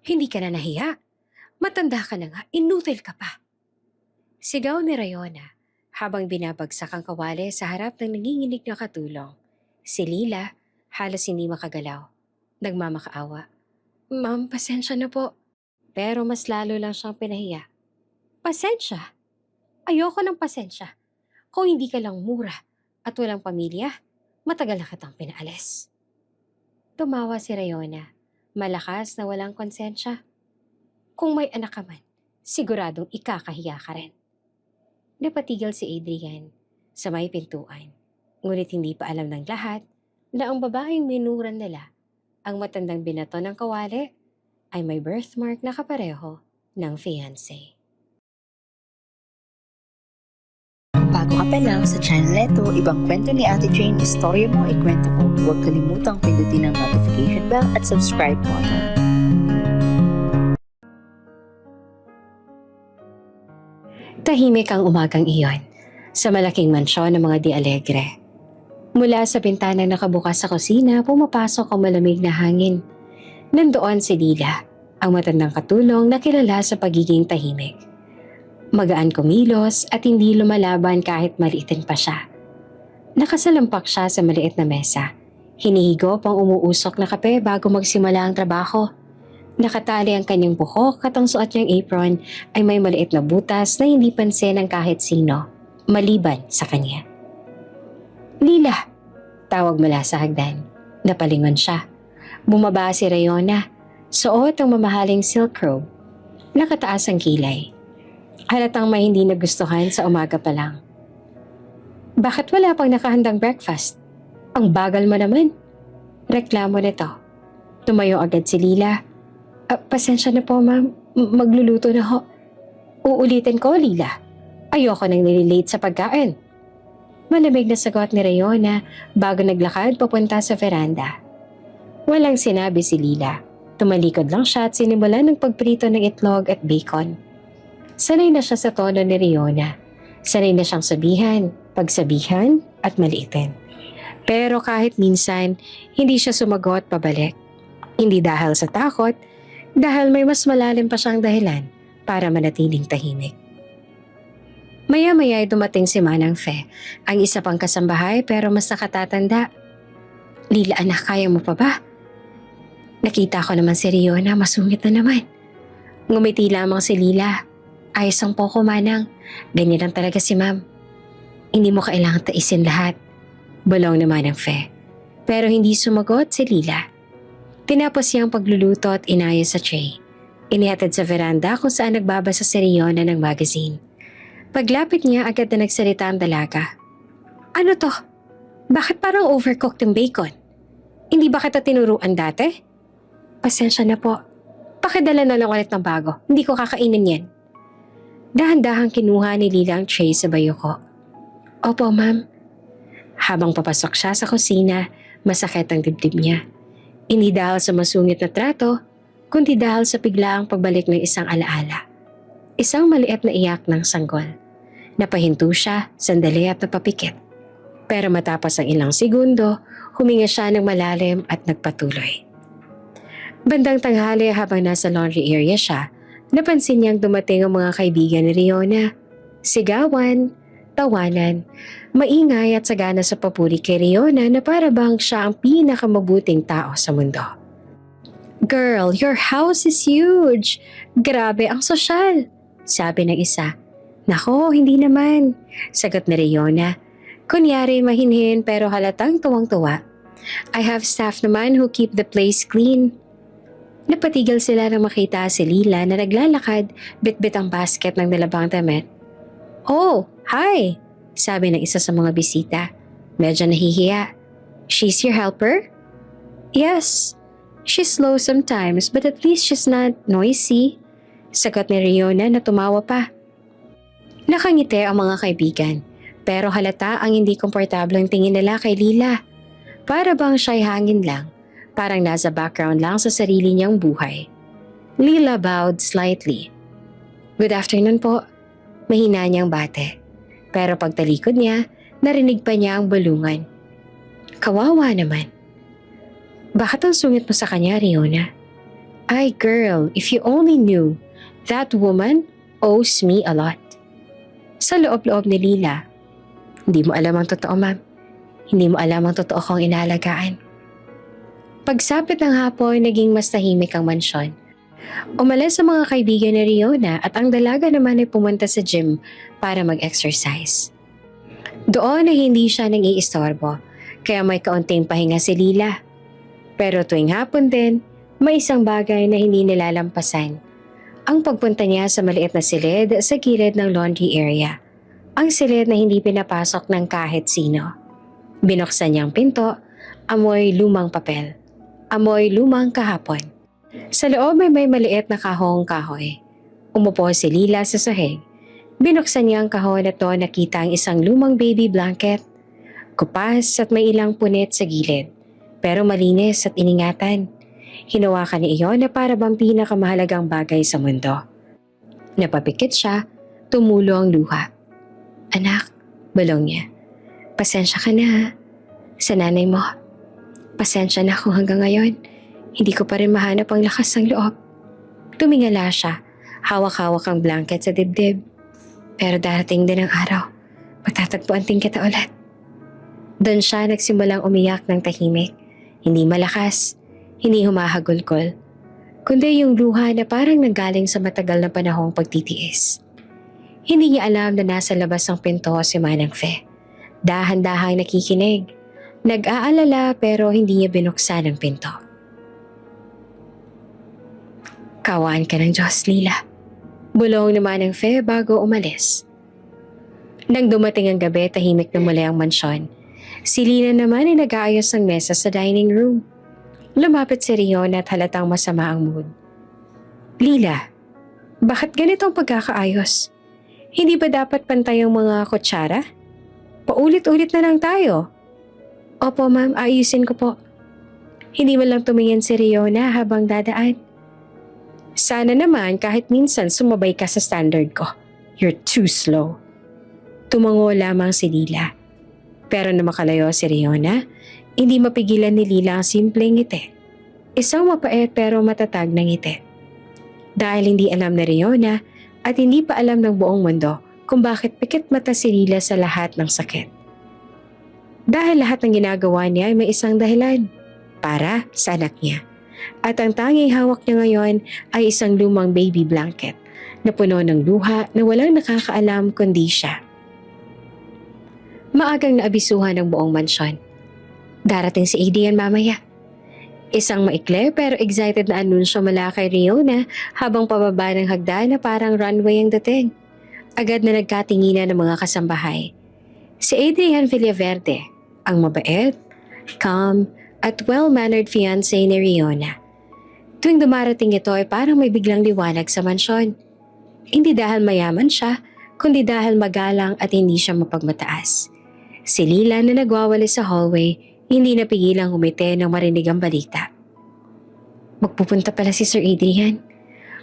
Hindi ka na nahiya. Matanda ka na nga, inutil ka pa. Sigaw ni Rayona habang binabagsak ang kawali sa harap ng nanginginig na katulong. Si Lila halos hindi makagalaw. Nagmamakaawa. Ma'am, pasensya na po. Pero mas lalo lang siyang pinahiya. Pasensya? Ayoko ng pasensya. Kung hindi ka lang mura at walang pamilya, matagal na kitang pinaalis. Tumawa si Rayona, malakas na walang konsensya. Kung may anak ka man, siguradong ikakahiya ka rin. Napatigil si Adrian sa may pintuan. Ngunit hindi pa alam ng lahat na ang babaeng minuran nila, ang matandang binato ng kawali, ay may birthmark na kapareho ng fiancé. Bago ka pa lang sa channel neto, ibang kwento ni Ate Jane, istorya mo, ikwento ko. Huwag kalimutang pindutin ang notification bell at subscribe button. Tahimik ang umagang iyon sa malaking mansyon ng mga Di Alegre. Mula sa bintanang nakabukas sa kusina, pumapasok ang malamig na hangin. Nandoon si Lila, ang matandang katulong na kilala sa pagiging tahimik. Magaan kumilos at hindi lumalaban kahit maliitin pa siya. Nakasalampak siya sa maliit na mesa. Hinihigop ang umuusok na kape bago magsimula ang trabaho. Nakatali ang kanyang buhok at ang suot niyang apron ay may maliit na butas na hindi pansin ng kahit sino, maliban sa kanya. Lila! Tawag mula sa hagdan. Napalingon siya. Bumaba si Rayona. Suot ang mamahaling silk robe. Nakataas ang kilay. Halatang may hindi nagustuhan sa umaga pa lang. Bakit wala pang nakahandang breakfast? Ang bagal mo naman. Reklamo nito. Tumayo agad si Lila. Pasensya na po ma'am, magluluto na ho. Uulitin ko, Lila. Ayoko nang nililate sa pagkain. Malamig na sagot ni Rayona bago naglakad papunta sa veranda. Walang sinabi si Lila. Tumalikod lang siya at sinimulan ng pagprito ng itlog at bacon. Sanay na siya sa tono ni Rayona. Sanay na siyang sabihan, pagsabihan at maliitin. Pero kahit minsan, hindi siya sumagot pabalik. Hindi dahil sa takot, dahil may mas malalim pa siyang dahilan para manatiling tahimik. Maya-maya ay dumating si Manang Fe, ang isa pang kasambahay pero mas nakatatanda. Lila anak, kaya mo pa ba? Nakita ko naman si Rayona, masungit na naman. Ngumiti lamang si Lila. Ayos ang poko, Manang. Ganyan lang talaga si Ma'am. Hindi mo kailangan taisin lahat. Bulong naman ng Fe. Pero hindi sumagot si Lila. Tinapos niya ang pagluluto at inayos sa tray. Inihatid sa veranda kung saan nagbabasa si Rayona ng magazine. Paglapit niya, agad na nagsalita ang dalaga. Ano to? Bakit parang overcooked yung bacon? Hindi ba kita tinuruan dati? Pasensya na po. Pakidala na lang ulit ng bago. Hindi ko kakainin yan. Dahan-dahang kinuha ni Lila ang tray sa bayo ko. Opo, ma'am. Habang papasok siya sa kusina, masakit ang dibdib niya. Hindi dahil sa masungit na trato, kundi dahil sa biglaang pagbalik ng isang alaala. Isang maliit na iyak ng sanggol. Napahinto siya, sandali at napapikit. Pero matapos ang ilang segundo, huminga siya ng malalim at nagpatuloy. Bandang tanghali habang nasa laundry area siya, napansin niyang dumating ang mga kaibigan ni Rayona. Sigawan, tawanan, maingay at sagana sa papuri kay Rayona na para bang siya ang pinakamabuting tao sa mundo. Girl, your house is huge! Grabe ang sosyal! Sabi ng isa. Nako, hindi naman. Sagot ni Rayona. Kunyari mahinhin pero halatang tuwang-tuwa. I have staff naman who keep the place clean. Napatigil sila nang makita si Lila na naglalakad, bit-bit ang basket ng nalabang damit. Oh, hi! Sabi ng isa sa mga bisita. Medyo nahihiya. She's your helper? Yes. She's slow sometimes but at least she's not noisy. Sagot ni Rayona na tumawa pa. Nakangiti ang mga kaibigan pero halata ang hindi komportableng tingin nila kay Lila. Para bang siya'y hangin lang, parang nasa background lang sa sarili niyang buhay. Lila bowed slightly. Good afternoon po. Mahina niyang bate. Pero pagtalikod niya, narinig pa niya ang bulungan. Kawawa naman. Bakit ang sungit mo sa kanya, Rayona? Ay girl, if you only knew, that woman owes me a lot. Sa loob-loob ni Lila, hindi mo alam ang totoo, ma'am. Hindi mo alam ang totoo kong inaalagaan. Pagsapit ng hapon, naging mas tahimik ang mansyon. Umalis sa mga kaibigan ni Riona at ang dalaga naman ay pumunta sa gym para mag-exercise. Doon ay hindi siya nang iistorbo, kaya may kaunting pahinga si Lila. Pero tuwing hapon din, may isang bagay na hindi nilalampasan. Ang pagpunta niya sa maliit na silid sa gilid ng laundry area. Ang silid na hindi pinapasok ng kahit sino. Binuksan niyang pinto, amoy lumang papel. Amoy lumang kahapon. Sa loob ay may maliit na kahong kahoy. Umupo si Lila sa sahig. Binuksan niya ang kahon at doon nakita ang isang lumang baby blanket. Kupas at may ilang punit sa gilid. Pero malinis at iningatan. Hinawakan ni iyon na para bang pinakamahalagang bagay sa mundo. Napapikit siya, tumulo ang luha. Anak, bulong niya. Pasensya ka na ha. Sa nanay mo. Pasensya na kung hanggang ngayon, hindi ko pa rin mahanap ang lakas ng loob. Tumingala siya, hawak-hawak ang blanket sa dibdib. Pero darating din ang araw, magtatagpuan din kita ulit. Doon siya nagsimulang umiyak ng tahimik. Hindi malakas, hindi humahagulgol, kundi yung luha na parang nanggaling sa matagal na panahong pagtitiis. Hindi niya alam na nasa labas ng pinto si Manang Fe. Dahan-dahang nakikinig. Nag-aalala pero hindi niya binuksan ang pinto. Kawaan ka ng Diyos, Lila. Bulong naman ng Fe bago umalis. Nang dumating ang gabi, tahimik na muli ang mansyon. Si Lina naman ay nag-aayos ng mesa sa dining room. Lumapit si Rion at halatang masama ang mood. Lila, bakit ganito ang pagkakaayos? Hindi ba dapat pantay ang mga kutsara? Paulit-ulit na lang tayo. Opo ma'am, ayusin ko po. Hindi mo lang tumingin si Riona habang dadaan. Sana naman kahit minsan sumabay ka sa standard ko. You're too slow. Tumango lamang si Lila. Pero na makalayo si Riona, hindi mapigilan ni Lila ang simpleng ngiti. Isang mapait pero matatag na ngiti. Dahil hindi alam ni Riona at hindi pa alam ng buong mundo kung bakit pikit mata si Lila sa lahat ng sakit. Dahil lahat ng ginagawa niya ay may isang dahilan. Para sa anak niya. At ang tanging hawak niya ngayon ay isang lumang baby blanket na puno ng luha na walang nakakaalam kundi siya. Maagang naabisuhan ng buong mansyon. Darating si Adrian mamaya. Isang maikli pero excited na anunsyo mula kay Riona habang pababa ng hagdan na parang runway ang dating. Agad na nagkatinginan ng mga kasambahay. Si Adrian Villaverde, ang mabait, calm, at well-mannered fiancé ni Riona. Tuwing dumarating ito ay parang may biglang liwanag sa mansyon. Hindi dahil mayaman siya, kundi dahil magalang at hindi siya mapagmataas. Si Lila na nagwawali sa hallway, hindi napigilang umiti nang marinig ang balita. Magpupunta pala si Sir Adrian.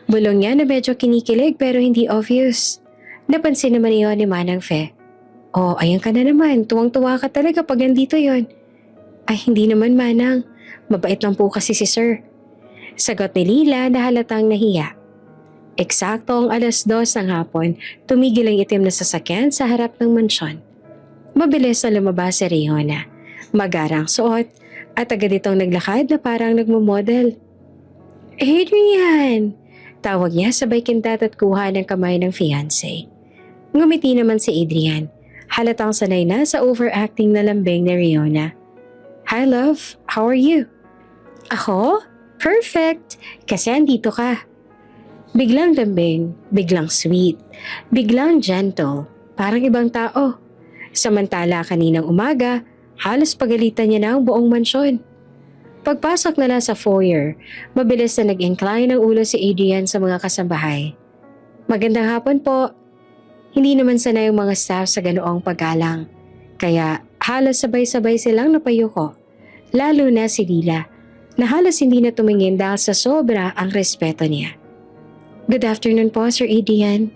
Bulong niya na medyo kinikilig pero hindi obvious. Napansin naman iyon ni Manang Fe. Oh, ayan ka na naman. Tuwang-tuwa ka talaga pag nandito yon. Ay, hindi naman Manang. Mabait lang po kasi si Sir. Sagot ni Lila na halatang nahiya. Eksakto ang 2:00 ng hapon, tumigil ang itim na sasakyan sa harap ng mansyon. Mabilis na lumabas si Riona. Magarang suot at agad itong naglakad na parang nagmamodel. Adrian! Tawag niya sabay kintat at kuha ng kamay ng fiancé. Ngumiti naman si Adrian. Halatang sanay na sa overacting na lambing ni Riona. Hi love, how are you? Ako? Perfect! Kasi andito ka. Biglang lambing, biglang sweet, biglang gentle, parang ibang tao. Samantala kaninang umaga, halos pagalitan niya na ang buong mansyon. Pagpasok na lang sa foyer, mabilis na nag-incline ang ulo si Adrian sa mga kasambahay. Magandang hapon po. Hindi naman sanay ang mga staff sa ganoong paggalang, kaya halos sabay-sabay silang napayuko. Lalo na si Lila, na halos hindi na tumingin dahil sa sobra ang respeto niya. Good afternoon po, Sir Adrian.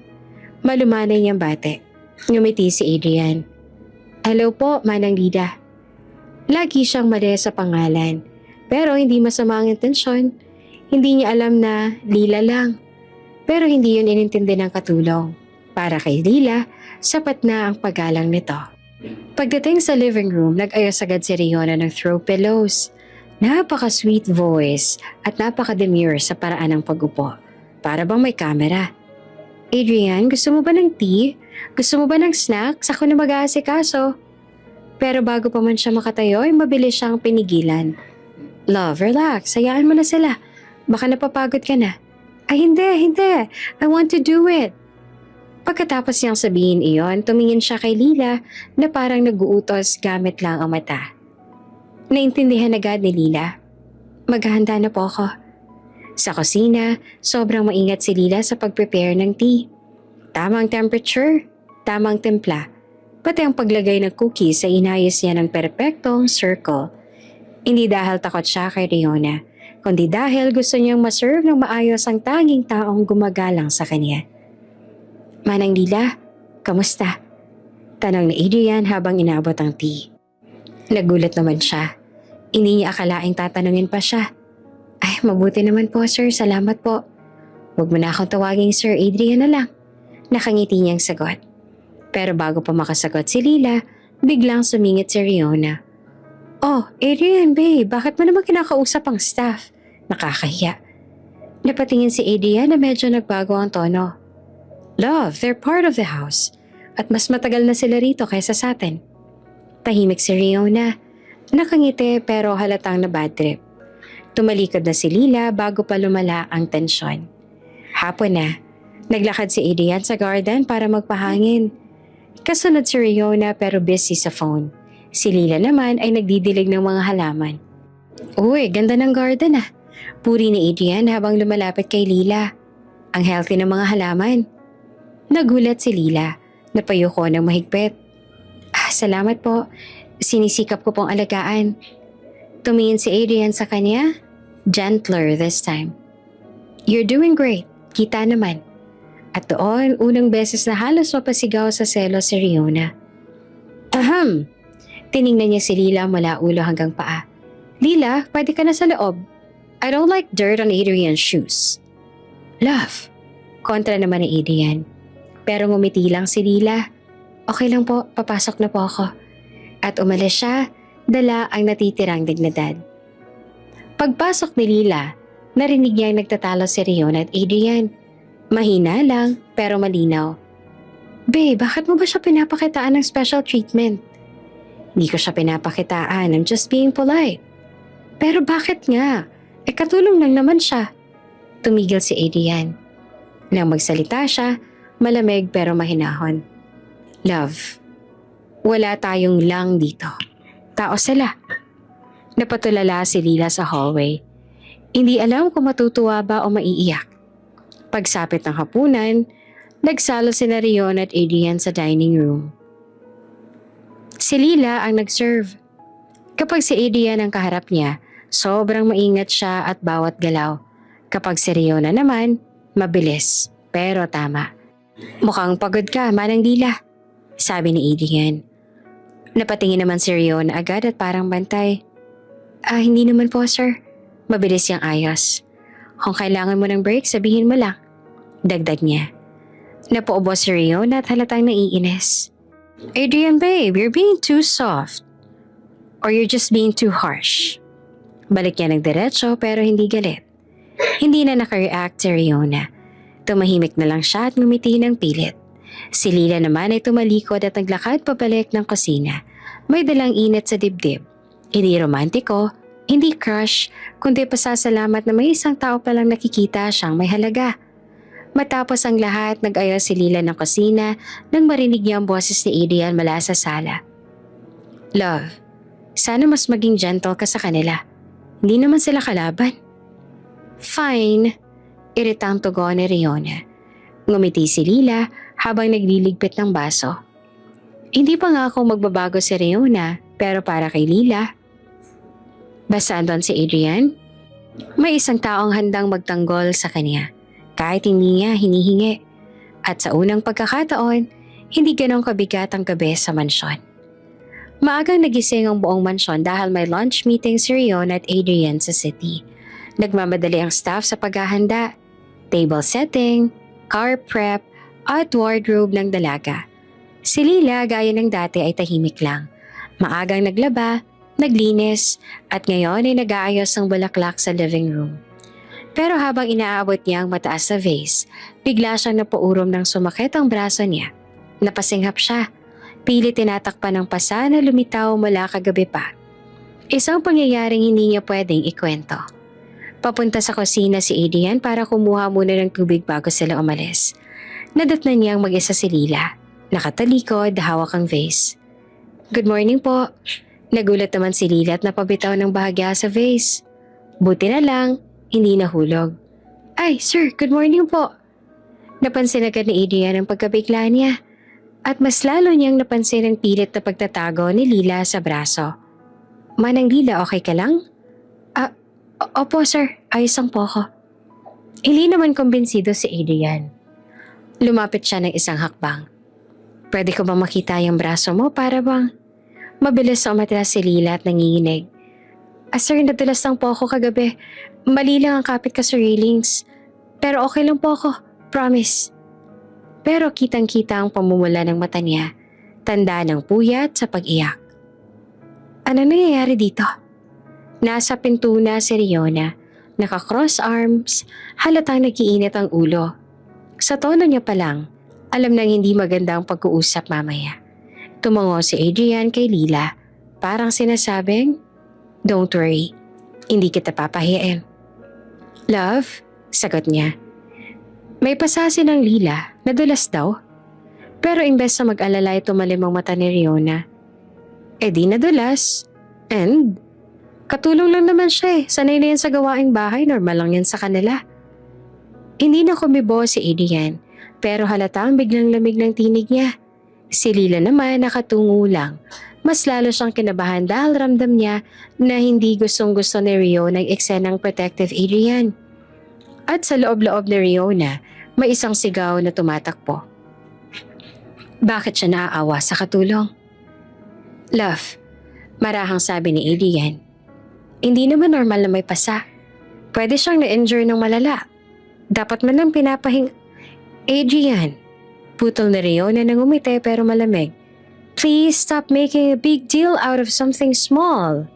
Malumanay niyang bate. Ngumiti si Adrian. Hello po, Manang Lida. Lagi siyang mali sa pangalan, pero hindi masama ang intensyon. Hindi niya alam na Lila lang. Pero hindi yun inintindi ng katulong. Para kay Lila, sapat na ang paggalang nito. Pagdating sa living room, nag-ayos agad si Riona ng throw pillows. Napaka-sweet voice at napaka-demure sa paraan ng pag-upo. Para bang may camera. Adrian, gusto mo ba ng tea? Gusto mo ba ng snacks? Ako na mag-aasikaso. Pero bago pa man siya makatayo, ay mabilis siyang pinigilan. Love, relax. Hayaan mo na sila. Baka napapagod ka na. Ay hindi. I want to do it. Pagkatapos niyang sabihin iyon, tumingin siya kay Lila na parang nag-uutos gamit lang ang mata. Naintindihan agad ni Lila. Maghahanda na po ako. Sa kusina, sobrang maingat si Lila sa pag-prepare ng tea. Tamang temperature, tamang timpla, pati ang paglagay ng cookies ay inayos niya ng perpektong circle. Hindi dahil takot siya kay Riona, kundi dahil gusto niyang maserve ng maayos ang tanging taong gumagalang sa kanya. Manang Lila, kamusta? Tanong ni Adrian habang inabot ang tea. Nagulat naman siya. Hindi niya akalaing tatanungin pa siya. Ay, mabuti naman po sir, salamat po. Huwag mo na akong tawaging Sir Adrian na lang. Nakangiti niyang sagot. Pero bago pa makasagot si Lila, biglang sumingit si Riona. Oh, Adrian babe, bakit mo naman kinakausap ang staff? Nakakahiya. Napatingin si Adrian na medyo nagbago ang tono. Love, they're part of the house. At mas matagal na sila rito kaysa sa atin. Tahimik si Riona. Nakangiti pero halatang na bad trip. Tumalikod na si Lila bago pa lumala ang tensyon. Hapon na. Naglakad si Adrian sa garden para magpahangin. Kasunod si Riona pero busy sa phone. Si Lila naman ay nagdidilig ng mga halaman. Uy, ganda ng garden ah. Puri ni Adrian habang lumalapit kay Lila. Ang healthy ng mga halaman. Nagulat si Lila. Napayuko ng mahigpit. Salamat po. Sinisikap ko pong alagaan. Tumingin si Adrian sa kanya. Gentler this time. You're doing great. Kita naman. At doon, unang beses na halos mapasigaw sa selo si Riona. Ahem! Tiningnan niya si Lila mula ulo hanggang paa. Lila, pwede ka na sa loob. I don't like dirt on Adrian's shoes. Love. Kontra naman ni Adrian. Pero ngumiti lang si Lila. Okay lang po, papasok na po ako. At umalis siya, dala ang natitirang dignidad. Pagpasok ni Lila, narinig niyang nagtatalo si Riona at Adrian. Mahina lang, pero malinaw. Babe, bakit mo ba siya pinapakitaan ng special treatment? Hindi ko siya pinapakitaan, I'm just being polite. Pero bakit nga? Katulong lang naman siya. Tumigil si Adrian. Nang magsalita siya, malamig pero mahinahon. Love, wala tayong lang dito. Tao sila. Napatulala si Lila sa hallway. Hindi alam kung matutuwa ba o maiiyak. Pagsapit ng hapunan, nagsalo sina Riona at Adrian sa dining room. Si Lila ang nag-serve. Kapag si Adrian ang kaharap niya, sobrang maingat siya at bawat galaw. Kapag si Riona naman, mabilis, pero tama. Mukhang pagod ka, Manang Lila, sabi ni Adrian. Napatingin naman si Riona agad at parang bantay. Hindi naman po sir. Mabilis yung ayos. Kung kailangan mo ng break, sabihin mo lang. Dagdag niya. Napaubo si Riona at halatang naiinis. Adrian babe, you're being too soft. Or you're just being too harsh. Balik niya ng diretso pero hindi galit. Hindi na nakareact si Riona. Tumahimik na lang siya at ngumiti ng pilit. Si Lila naman ay tumalikod at naglakad pabalik ng kusina. May dalang init sa dibdib. Hindi romantiko, hindi crush, kundi pasasalamat na may isang tao palang nakikita siyang may halaga. Matapos ang lahat, nag-ayos si Lila ng kusina nang marinig niya ang boses ni Adrian mula sa sala. Love, sana mas maging gentle ka sa kanila. Hindi naman sila kalaban. Fine, iritang tugon ni Riona. Ngumiti si Lila habang nagliligpit ng baso. Hindi pa nga ako magbabago si Riona, pero para kay Lila. Basta andon si Adrian, may isang taong handang magtanggol sa kanya. Kahit hindi niya hinihingi. At sa unang pagkakataon, hindi ganong kabigat ang gabi sa mansyon. Maagang nagising ang buong mansyon dahil may lunch meeting si Riona at Adrian sa city. Nagmamadali ang staff sa paghahanda, table setting, car prep, at wardrobe ng dalaga. Si Lila gaya ng dati ay tahimik lang. Maagang naglaba, naglinis, at ngayon ay nag-aayos ng bulaklak sa living room. Pero habang inaabot niya ang mataas na vase, bigla siyang napaurom ng sumakit ang braso niya. Napasinghap siya. Pilit tinatakpan ng pasa na lumitaw mula kagabi pa. Isang pangyayaring hindi niya pwedeng ikwento. Papunta sa kusina si Adrian para kumuha muna ng tubig bago sila umalis. Nadatnan niyang mag-isa si Lila. Nakatalikod, hawak ang vase. "Good morning po." Nagulat naman si Lila at napabitaw ng bahagya sa vase. Buti na lang, hindi nahulog. "Ay, sir, good morning po." Napansin agad ni Adrian ang pagkabigla niya. At mas lalo niyang napansin ang pilit na pagtatago ni Lila sa braso. "Manang Lila, okay ka lang?" Opo sir, ayos lang po ako." Hindi naman kumbinsido si Adrian. Lumapit siya ng isang hakbang. "Pwede ko ba makita yung braso mo para bang?" Mabilis na umatras si Lila at nanginginig. Sir, nadulas lang po ako kagabi. Mali lang ang kapit ko sa railings. Pero okay lang po ako, promise." Pero kitang-kita ang pamumula ng mata niya, tanda ng puyat sa pag-iyak. "Ano nangyayari dito?" Nasa pinto na si Riona, naka-cross arms, halatang nag-iinit ang ulo. Sa tono niya pa lang, alam nang hindi maganda ang pag-uusap mamaya. Tumango si Adrian kay Lila, parang sinasabing, "Don't worry, hindi kita papahiyain." "Love?" sagot niya. May pasasin ng Lila, nadulas daw. Pero imbes na mag-alala ay tumalim ang mata ni Riona. Di nadulas. And? Katulong lang naman siya eh. Sanay na yan sa gawaing bahay, normal lang yan sa kanila. Hindi na kumibo si Adrian, pero halatang biglang lamig ng tinig niya. Si Lila naman nakatungo lang. Mas lalo siyang kinabahan dahil ramdam niya na hindi gustong-gusto ni Rio nag-eksenang protective Adrian. At sa loob-loob ni Riona, may isang sigaw na tumatakbo. Bakit siya naaawa sa katulong? "Love," marahang sabi ni Adrian. "Hindi naman normal na may pasa. Pwede siyang na-injure ng malala. Dapat man lang pinapahing..." "Adrian," putol ni Riona nang umiti pero malamig. "Please stop making a big deal out of something small."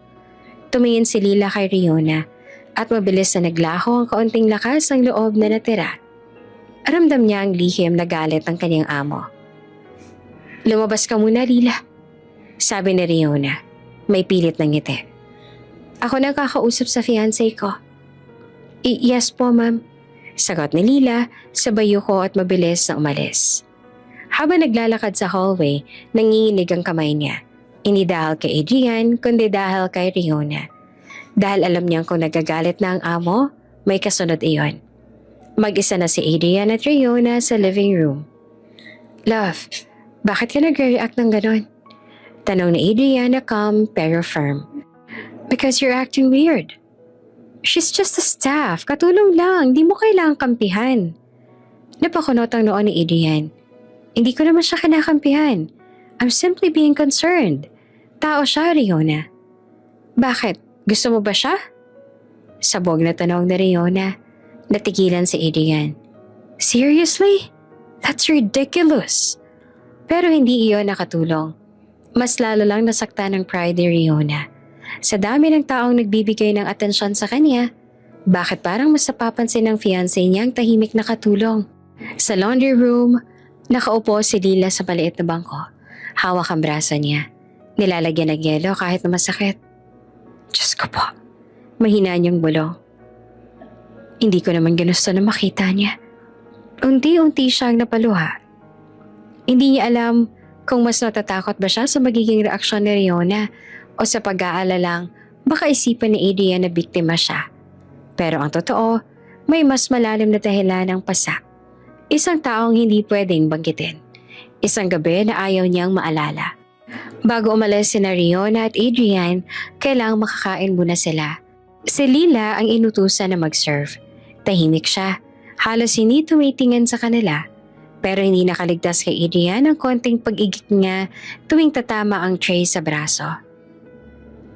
Tumingin si Lila kay Riona at mabilis na naglaho ang kaunting lakas ng loob na natira. Ramdam niya ang lihim na galit ng kanyang amo. "Lumabas ka muna, Lila," sabi ni Riona. May pilit ng ngiti. "Ako na kakausap sa fiancé ko." Yes po, ma'am," sagot ni Lila, sabay yuko at mabilis na umalis. Habang naglalakad sa hallway, nanginginig ang kamay niya. Hindi dahil kay Adrian, kundi dahil kay Riona. Dahil alam niyang kung nagagalit na ang amo, may kasunod iyon. Mag-isa na si Adrian at Riona sa living room. "Love, bakit ka nag-react ng ganon?" Tanong ni Adrian na calm pero firm. "Because you're acting weird." "She's just a staff. Katulong lang. Di mo kailangang kampihan." Napakunot ang noon ni Adrian. "Hindi ko naman siya kinakampihan. I'm simply being concerned. Tao siya, Riona." "Bakit? Gusto mo ba siya?" Sabog na tanong ni Riona. Natigilan si Adrian. "Seriously? That's ridiculous." Pero hindi iyon nakatulong. Mas lalo lang nasaktan ng pride ni Riona. Sa dami ng taong nagbibigay ng atensyon sa kanya, bakit parang mas napapansin ng fiancé niya ang tahimik na katulong? Sa laundry room, nakaupo si Lila sa maliit na bangko. Hawak ang braso niya. Nilalagyan ng yelo kahit na masakit. "Diyos ko po," mahina niyang bulong. Hindi ko naman ginusto na makita niya. Unti-unti siyang napaluha. Hindi niya alam kung mas natatakot ba siya sa magiging reaksyon ni Riona o sa pag-aalalang baka isipan ni Adrian na biktima siya. Pero ang totoo, may mas malalim na dahilan ng pasa. Isang taong hindi pwedeng banggitin. Isang gabi na ayaw niyang maalala. Bago umalis si Riona at Adrian, kailangang makakain muna sila. Si Lila ang inutusan na mag-serve. Tahimik siya. Halos hindi tumitingin sa kanila. Pero hindi nakaligtas kay Adrian ang konting pag-igit niya tuwing tatama ang tray sa braso.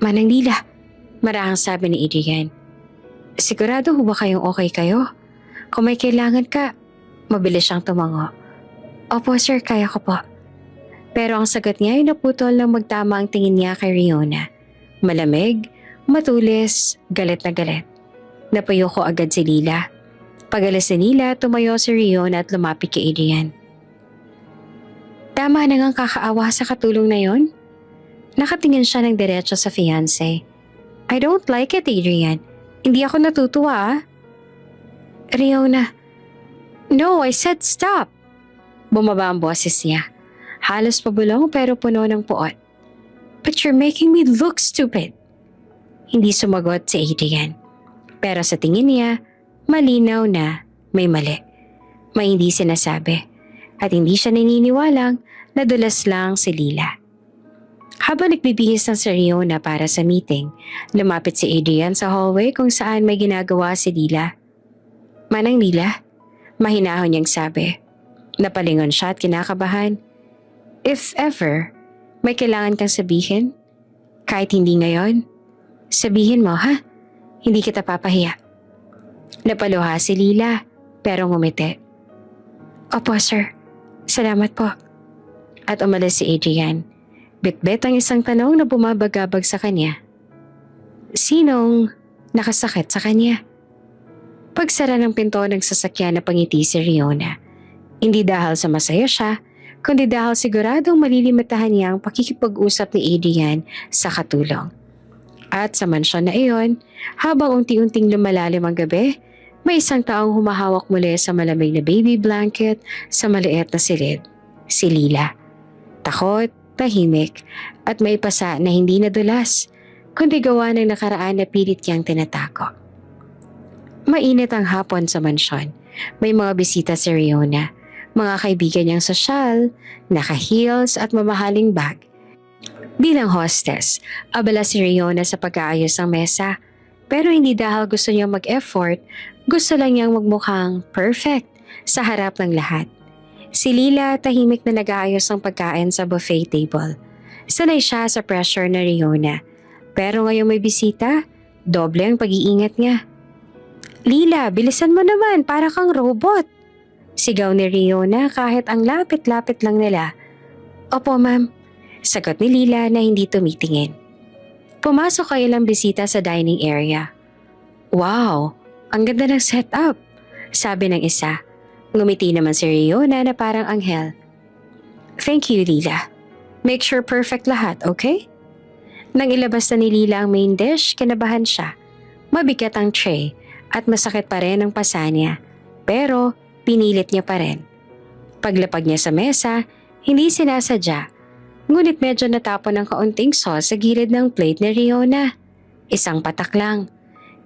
"Manang Lila," marahang sabi ni Adrian. Sigurado ho ba kayong okay kayo? Kung may kailangan ka, mabilis siyang tumango. Opo sir, kaya ko po. Pero ang sagot niya ay naputol nang magtama ang tingin niya kay Riona. Malamig, matulis, galit na galit. Napayo ko agad si Lila. Pag-alis ni Lila, tumayo si Riona at lumapit kay Adrian. Tama na ngang kakaawa sa katulong na yon? Nakatingin siya ng diretso sa fiancé. I don't like it, Adrian. Hindi ako natutuwa ah. Riona. No, I said stop. Bumaba ang boses niya. Halos pabulong pero puno ng puot. But you're making me look stupid. Hindi sumagot si Adrian. Pero sa tingin niya, malinaw na may mali. May hindi sinasabi. At hindi siya naniniwalang nadulas lang si Lila. Habang nagbibihis ng si Riona para sa meeting, lumapit si Adrian sa hallway kung saan may ginagawa si Lila. Manang Lila, mahinahon niyang sabi. Napalingon siya at kinakabahan. If ever, may kailangan kang sabihin, kahit hindi ngayon, sabihin mo ha, hindi kita papahiya. Napaluha si Lila, pero ngumiti. Opo sir, salamat po. At umalis si Adrian. Bitbit ang isang tanong na bumabagabag sa kanya. Sinong nakasakit sa kanya? Pagsara ng pinto ng sasakyan na pangiti si Riona. Hindi dahil sa masaya siya, kundi dahil siguradong malilimitahan niya ang pakikipag-usap ni Adrian sa katulong. At sa mansyon na iyon, habang unti-unting lumalalim ang gabi, may isang taong humahawak muli sa malamig na baby blanket sa maliit na silid. Si Lila. Takot, tahimik, at may pasa na hindi nadulas, kundi gawa ng nakaraan na pilit niyang tinatako. Mainit ang hapon sa mansyon. May mga bisita si Riona, mga kaibigan niyang sosyal, naka-heels at mamahaling bag. Bilang hostess, abala si Riona sa pag-aayos ng mesa, pero hindi dahil gusto niyang mag-effort, gusto lang niyang magmukhang perfect sa harap ng lahat. Si Lila tahimik na nag-aayos ng pagkain sa buffet table. Sanay siya sa pressure na Riona. Pero ngayong may bisita, doble ang pag-iingat niya. Lila, bilisan mo naman, para kang robot. Sigaw ni Riona kahit ang lapit-lapit lang nila. Opo ma'am, sagot ni Lila na hindi tumitingin. Pumasok ang ilang bisita sa dining area. Wow, ang ganda ng setup, sabi ng isa. Ngumiti naman si Riona na parang anghel. Thank you, Lila. Make sure perfect lahat, okay? Nang ilabas na ni Lila ang main dish, kinabahan siya. Mabigat ang tray at masakit pa rin ang pasa niya. Pero pinilit niya pa rin. Paglapag niya sa mesa, hindi sinasadya. Ngunit medyo natapon ng kaunting sauce sa gilid ng plate ni Riona. Isang patak lang.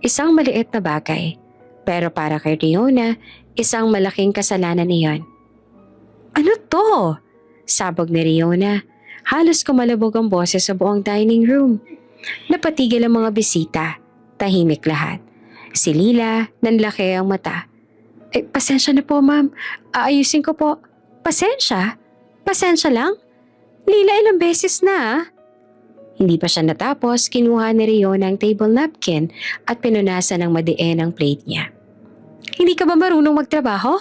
Isang maliit na bagay. Pero para kay Riona, isang malaking kasalanan iyon. Ano to? Sabog ni Riona. Halos kumalabog ang boses sa buong dining room. Napatigil ang mga bisita. Tahimik lahat. Si Lila, nanlaki ang mata. Pasensya na po ma'am. Aayusin ko po. Pasensya? Pasensya lang? Lila, ilang beses na ah. Hindi pa siya natapos, kinuha ni Riona ang table napkin at pinunasan ng madiin ang plate niya. Hindi ka ba marunong magtrabaho?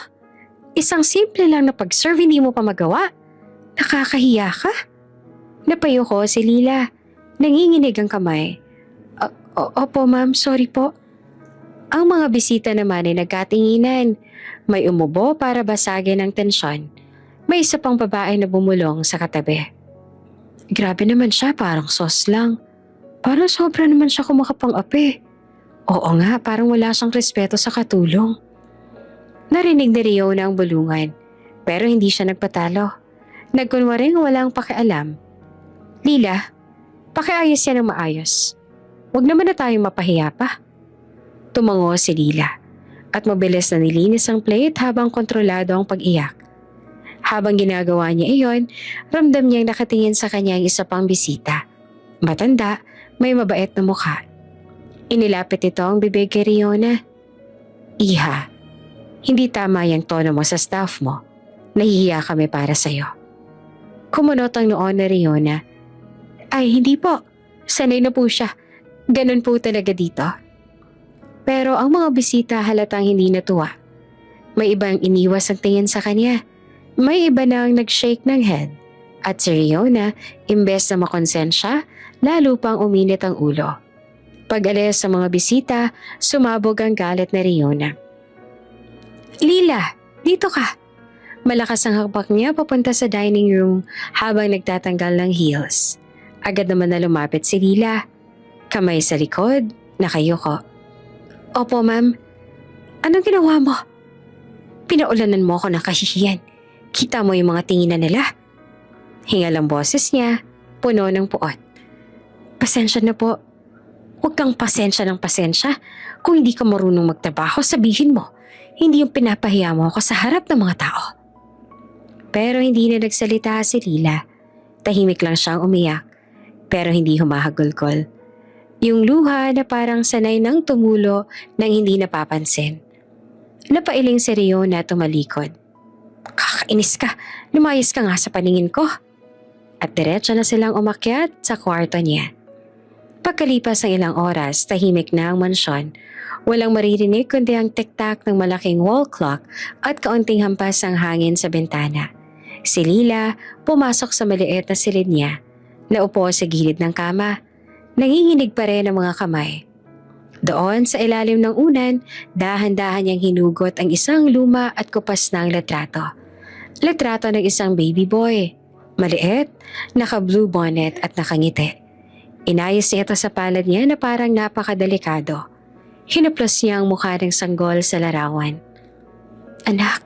Isang simple lang na pag-serve hindi mo pa magawa. Nakakahiya ka? Napayo ko si Lila. Nanginginig ang kamay. Opo ma'am, sorry po. Ang mga bisita naman ay nagkatinginan. May umubo para basagin ang tensyon. May isa pang babae na bumulong sa katabi. Grabe naman siya, parang sauce lang. Parang sobra naman siya kumakapang-api. Oo nga, parang wala siyang respeto sa katulong. Narinig ni Riona ang bulungan, pero hindi siya nagpatalo. Nagkunwaring walang pakialam. Lila, pakiayos yan ng maayos. Huwag naman na tayong mapahiya pa. Tumango si Lila at mabilis na nilinis ang plate habang kontrolado ang pag-iyak. Habang ginagawa niya iyon, ramdam niyang nakatingin sa kanya ang isa pang bisita. Matanda, may mabait na mukha. Inilapit ito ang bibig kay Riona. Iha, hindi tama yung tono mo sa staff mo. Nahihiya kami para sa'yo. Kumunot ang noon ni Riona. Ay, hindi po. Sanay na po siya. Ganun po talaga dito. Pero ang mga bisita halatang hindi natuwa. May ibang iniwas ang tingin sa kanya. May iba nang nag-shake ng head. At si Riona, imbes na makonsensya, lalo pang uminit ang ulo. Pag-alis sa mga bisita, sumabog ang galit ni Riona. Lila, dito ka! Malakas ang hakbak niya papunta sa dining room habang nagtatanggal ng heels. Agad naman na lumapit si Lila. Kamay sa likod, nakayuko. Opo ma'am, anong ginawa mo? Pinaulanan mo ako ng kahihiyan. Kita mo yung mga tinginan nila. Hingal ang boses niya, puno ng puot. Pasensya na po. Huwag kang pasensya ng pasensya. Kung hindi ka marunong magtrabaho, sabihin mo. Hindi yung pinapahiya mo ako sa harap ng mga tao. Pero hindi na nagsalita si Lila. Tahimik lang siyang umiyak, pero hindi humahagulgol. Yung luha na parang sanay nang tumulo nang hindi napapansin. Napailing si Riona tumalikod. Kakainis ka, lumayas ka nga sa paningin ko. At diretso na silang umakyat sa kwarto niya. Pagkalipas ng ilang oras, tahimik na ang mansyon. Walang maririnig kundi ang tiktak ng malaking wall clock at kaunting hampas ang hangin sa bintana. Si Lila pumasok sa maliit na silid niya. Naupo sa gilid ng kama. Nanginginig pa rin ang mga kamay. Doon sa ilalim ng unan, dahan-dahan niyang hinugot ang isang luma at kupas ng litrato. Litrato ng isang baby boy. Maliit, naka-blue bonnet at nakangiti. Inayos niya ito sa palad niya na parang napakadelikado. Hinaplos niya ang mukha ng sanggol sa larawan. Anak,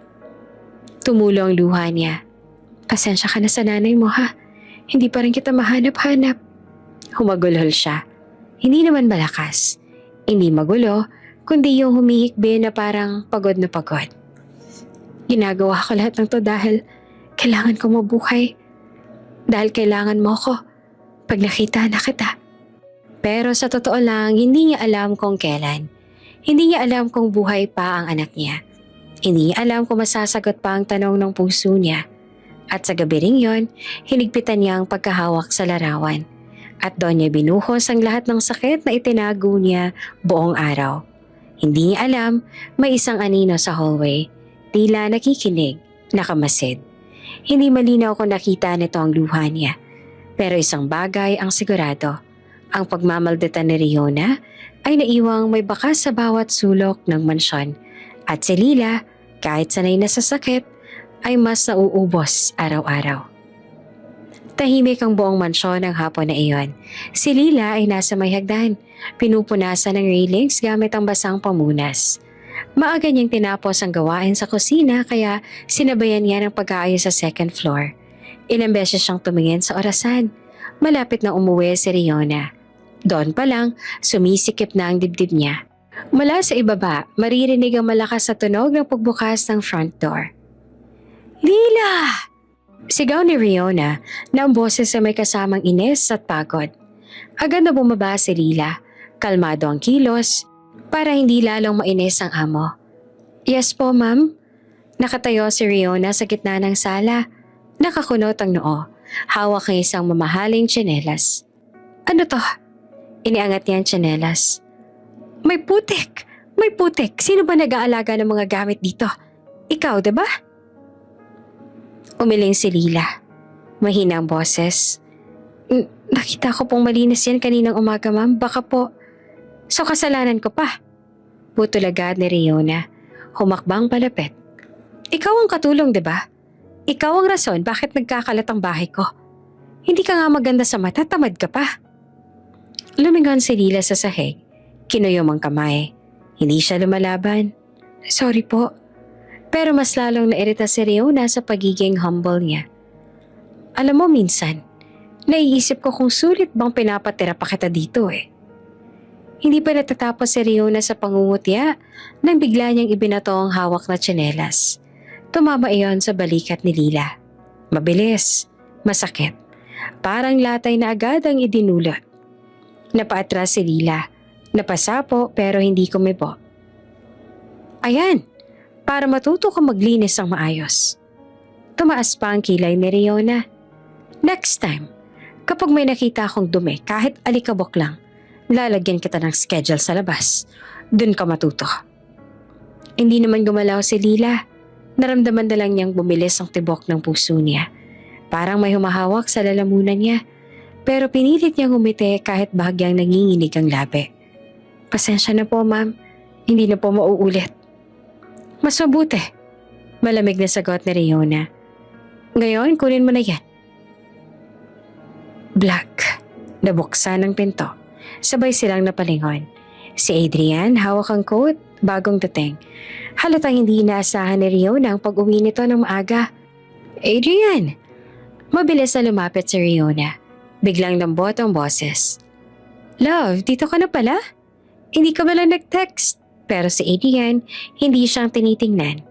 tumulo ang luha niya. Pasensya ka na sa nanay mo ha. Hindi pa rin kita mahanap-hanap. Humagulhol siya. Hindi naman malakas. Hindi magulo, kundi yung humihikbi na parang pagod na pagod. Ginagawa ko lahat ng to dahil kailangan ko mabuhay. Dahil kailangan mo ko pag nakita na kita. Pero sa totoo lang, hindi niya alam kung kailan. Hindi niya alam kung buhay pa ang anak niya. Hindi niya alam kung masasagot pa ang tanong ng puso niya. At sa gabi ring yon, hinigpitan niya ang pagkahawak sa larawan. At doon niya binuhos ang lahat ng sakit na itinago niya buong araw. Hindi niya alam, may isang anino sa hallway. Tila nakikinig, nakamasid. Hindi malinaw kung nakita nito ang luha niya. Pero isang bagay ang sigurado. Ang pagmamaldita ni Riona ay naiwang may bakas sa bawat sulok ng mansyon. At si Lila, kahit sanay na sa sakit, ay mas nauubos araw-araw. Tahimik ang buong mansyon ng hapon na iyon. Si Lila ay nasa may hagdan, pinupunasan ng railings gamit ang basang pamunas. Maaga niyang tinapos ang gawain sa kusina kaya sinabayan niya ng pag-aayos sa second floor. Ilang beses siyang tumingin sa orasan. Malapit na umuwi si Riona. Doon pa lang, sumisikip na ang dibdib niya. Mula sa ibaba, maririnig ang malakas na tunog ng pagbukas ng front door. Lila! Sigaw ni Riona na ang boses ay may kasamang inis at pagod. Agad na bumaba si Lila, kalmado ang kilos, para hindi lalong mainis ang amo. Yes po, ma'am. Nakatayo si Riona sa gitna ng sala. Nakakunot ang noo, hawak ng isang mamahaling tsinelas. Ano to? Iniangat niya ang tsinelas. May putik! May putik! Sino ba nag-aalaga ng mga gamit dito? Ikaw, diba? Umiling si Lila. Mahina ang boses. Nakita ko pong malinis yan kaninang umaga, ma'am. Baka po. So kasalanan ko pa. Putol agad ni Riona. Humakbang palapit. Ikaw ang katulong, diba? Ikaw ang rason bakit nagkakalat ang bahay ko. Hindi ka nga maganda sa mata, tamad ka pa. Lumingon si Lila sa sahig. Kinuyom ang kamay. Hindi siya lumalaban. Sorry po. Pero mas lalong nairita si Riona sa pagiging humble niya. Alam mo minsan, naiisip ko kung sulit bang pinapatira pa kita dito eh. Hindi pa natatapos si Riona sa pangungutya nang bigla niyang ibinato ang hawak na tsinelas. Tumama iyon sa balikat ni Lila. Mabilis, masakit. Parang latay na agad ang idinulot. Napaatras si Lila. Napasapo pero hindi kumibo. Ayan, para matuto ka maglinis ng maayos. Tumaas pa ang kilay ni Riona. Next time, kapag may nakita akong dumi kahit alikabok lang, lalagyan kita ng schedule sa labas. Dun ka matuto. Hindi naman gumalaw si Lila. Naramdaman na lang niyang bumilis ang tibok ng puso niya. Parang may humahawak sa lalamunan niya. Pero pinilit niyang umiti kahit bahagyang nanginginig ang labi. Pasensya na po, ma'am. Hindi na po mauulit. Mas mabuti. Malamig na sagot ni Riona. Ngayon, kunin mo na yan. Black. Nabuksan ang pinto. Sabay silang napalingon. Si Adrian, hawak ang coat, bagong dating. Halatang hindi inaasahan ni Riona ang pag-uwi nito ng maaga. Adrian! Mabilis na lumapit si Riona. Biglang lambot ang boses. Love, dito ka na pala? Hindi ka ba lang nag-text? Pero si Adrian, hindi siyang tinitingnan.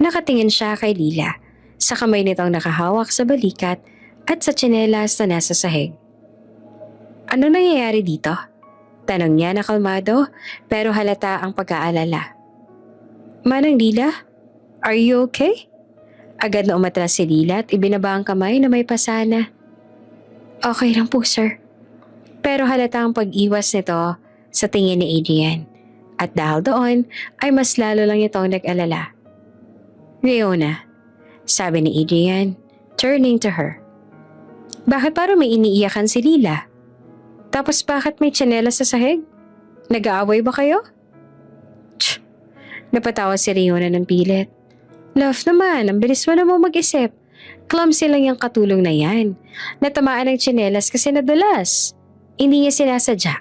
Nakatingin siya kay Lila. Sa kamay nitong nakahawak sa balikat at sa tsinelas na nasa sahig. Ano nangyayari dito? Tanong niya na kalmado pero halata ang pag-aalala. Manang Lila, are you okay? Agad na umatras si Lila at ibinaba ang kamay na may pasana. Okay lang po, sir. Pero halata ang pag-iwas nito sa tingin ni Adrian. At dahil doon ay mas lalo lang itong nag-alala. Riona, sabi ni Adrian, turning to her. Bakit parang may iniiyakan si Lila? Tapos bakit may tsinelas sa sahig? Nag-aaway ba kayo? Tch! Napatawa si Riona ng pilit. Love naman, ang bilis mo naman mag-isip. Clumsy lang yung katulong na yan. Natamaan ng tsinelas kasi nadulas. Hindi niya sinasadya.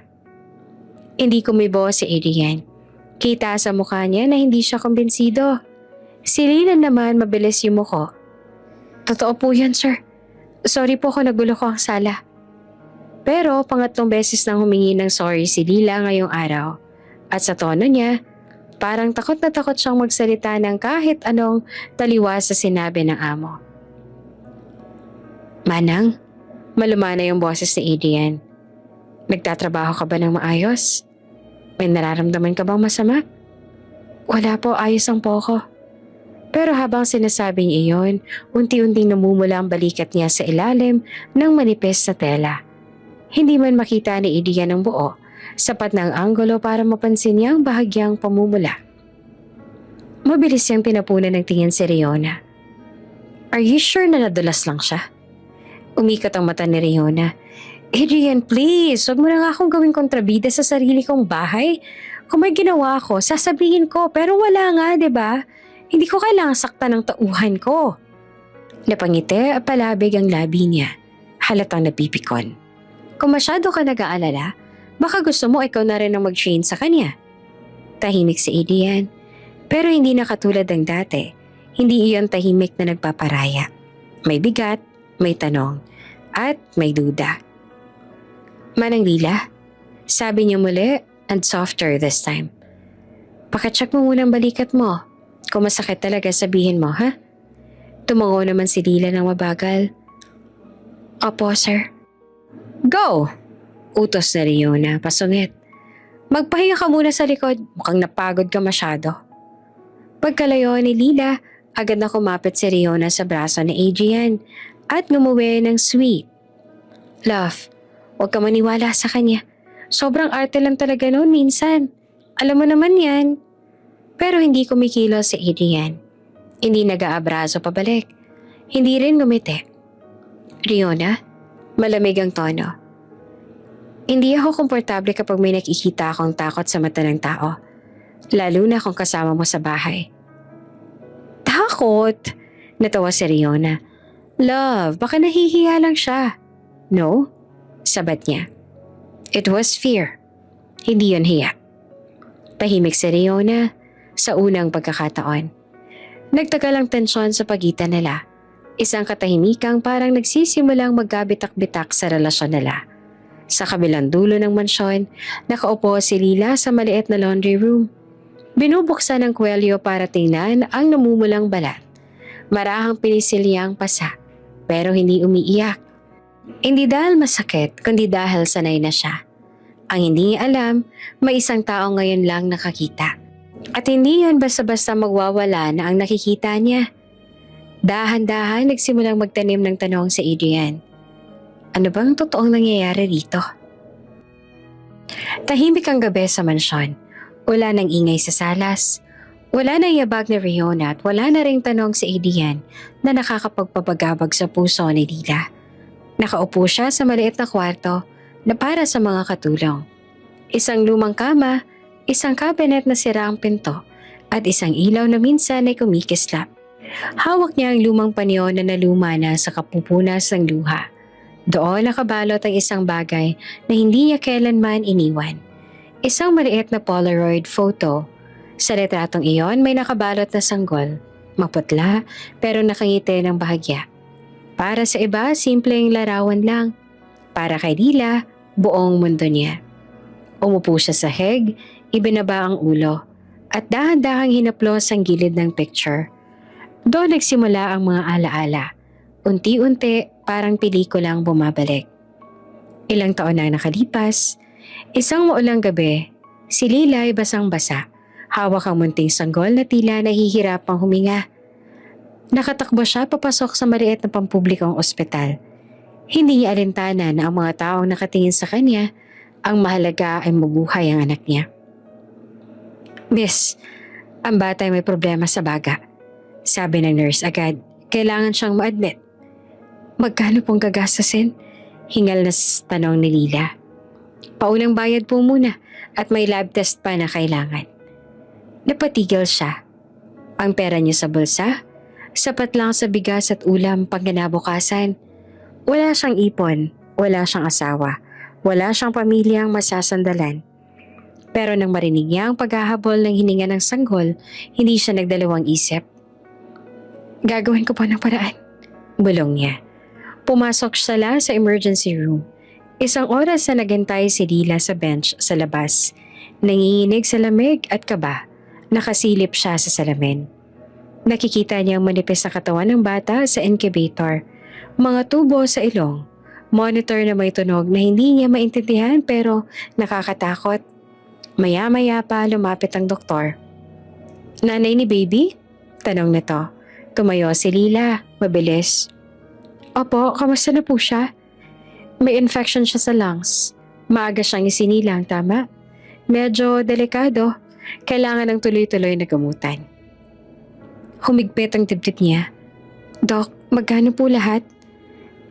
Hindi kumibo si Adrian. Kita sa mukha niya na hindi siya kumbinsido. Si Lila naman mabilis yumuko. Totoo po yan, sir. Sorry po kung nagulo ko ang sala. Pero pangatlong beses nang humingi ng sorry si Lila ngayong araw. At sa tono niya, parang takot na takot siyang magsalita ng kahit anong taliwas sa sinabi ng amo. Manang, malumana yung boses ni Adrian. Nagtatrabaho ka ba ng maayos? May nararamdaman ka bang masama? Wala po, ayos ang po ko. Pero habang sinasabi niya iyon, unti-unting namumula ang balikat niya sa ilalim ng manipis na tela. Hindi man makita ni Adrian ang buo, sapat na ang anggulo para mapansin niya ang bahagyang pamumula. Mabilis siyang tinapunan ng tingin si Riona. Are you sure na nadulas lang siya? Umikot ang mata ni Riona. Adrian, please, huwag mo na nga akong gawing kontrabida sa sarili kong bahay. Kung may ginawa ko, sasabihin ko, pero wala nga, 'di ba? Hindi ko kailangang saktan ng tauhan ko. Napangiti at palabig ang labi niya. Halatang napipikon. Kung masyado ka nag-aalala, baka gusto mo ikaw na rin ang mag-train sa kanya. Tahimik si Adrian. Pero hindi na katulad ng dati. Hindi iyon tahimik na nagpaparaya. May bigat, may tanong, at may duda. Manang Lila, sabi niya muli and softer this time. Pakicheck mo muna ang balikat mo. Kung masakit talaga sabihin mo, ha? Tumango naman si Lila ng mabagal. Opo, sir. Go! Utos na Riona, pasungit. Magpahinga ka muna sa likod, mukhang napagod ka masyado. Pagkalayo ni Lila, agad na kumapit si Riona sa braso ni Adrian at ngumuwi ng sweet. Love, huwag ka maniwala sa kanya. Sobrang arte lang talaga noon minsan. Alam mo naman yan. Pero hindi kumikilos si Adrian. Hindi nag-aabraso pabalik. Hindi rin ngumiti. Riona, malamig ang tono. Hindi ako komportable kapag may nakikita akong takot sa mata ng tao. Lalo na kung kasama mo sa bahay. Takot? Natawa si Riona. Love, baka nahihiya lang siya. No? Sabat niya. It was fear. Hindi yun hiya. Tahimik si Riona sa unang pagkakataon. Nagtagal ang tensyon sa pagitan nila. Isang katahimikang parang nagsisimulang magkabitak-bitak sa relasyon nila. Sa kabilang dulo ng mansyon, nakaupo si Lila sa maliit na laundry room. Binubuksan ang kwelyo para tingnan ang namumulang balat. Marahang pinisil niyang pasa, pero hindi umiiyak. Hindi dahil masakit, kundi dahil sanay na siya. Ang hindi niya alam, may isang tao ngayon lang nakakita. At hindi yan basta-basta magwawala na ang nakikita niya. Dahan-dahan nagsimulang magtanim ng tanong sa Adrian. Ano bang totoong nangyayari dito? Tahimik ang gabi sa mansyon. Wala nang ingay sa salas. Wala nang yabag ni Riona at wala na ring tanong si Adrian na nakakapagpapagabag sa puso ni Lila. Nakaupo siya sa maliit na kwarto na para sa mga katulong. Isang lumang kama, isang cabinet na sira ang pinto, at isang ilaw na minsan ay kumikislap. Hawak niya ang lumang panyo na naluma na sa kapupunas ng luha. Doon nakabalot ang isang bagay na hindi niya kailanman iniwan. Isang maliit na Polaroid photo. Sa retratong iyon may nakabalot na sanggol. Maputla pero nakangiti ng bahagya. Para sa iba, simpleng larawan lang. Para kay Lila, buong mundo niya. Umupo siya sa heg, ibinaba ang ulo, at dahan-dahang hinaplos ang gilid ng picture. Doon nagsimula ang mga alaala. Unti-unti, parang pelikulang bumabalik. Ilang taon na nakalipas, isang maulang gabi, si Lila ay basang-basa. Hawak ang munting sanggol na tila nahihirapang huminga. Nakatakbo siya papasok sa maliit na pampublikong ospital. Hindi niya alintana na ang mga taong nakatingin sa kanya, ang mahalaga ay mabuhay ang anak niya. Miss, ang bata ay may problema sa baga. Sabi ng nurse agad, kailangan siyang ma-admit. Magkano pong gagastasin? Hingal na tanong ni Lila. Paunang bayad po muna at may lab test pa na kailangan. Napatigil siya. Ang pera niya sa bulsa, sapat lang sa bigas at ulam pag kinabukasan. Wala siyang ipon, wala siyang asawa, wala siyang pamilyang masasandalan. Pero nang marinig niya ang paghahabol ng hininga ng sanggol, hindi siya nagdalawang isip. Gagawin ko po ng paraan, bulong niya. Pumasok siya sa emergency room. Isang oras na naghintay si Lila sa bench sa labas. Nanginginig sa lamig at kaba. Nakasilip siya sa salamin. Nakikita niya ang manipis na katawan ng bata sa incubator. Mga tubo sa ilong. Monitor na may tunog na hindi niya maintindihan pero nakakatakot. Maya-maya pa lumapit ang doktor. Nanay ni baby? Tanong nito. Tumayo si Lila, mabilis. Opo, kamusta na po siya? May infection siya sa lungs. Maaga siyang isinilang, tama? Medyo delikado. Kailangan ng tuloy-tuloy na gamutan. Humigpit ang dibdib niya. Dok, magkano po lahat?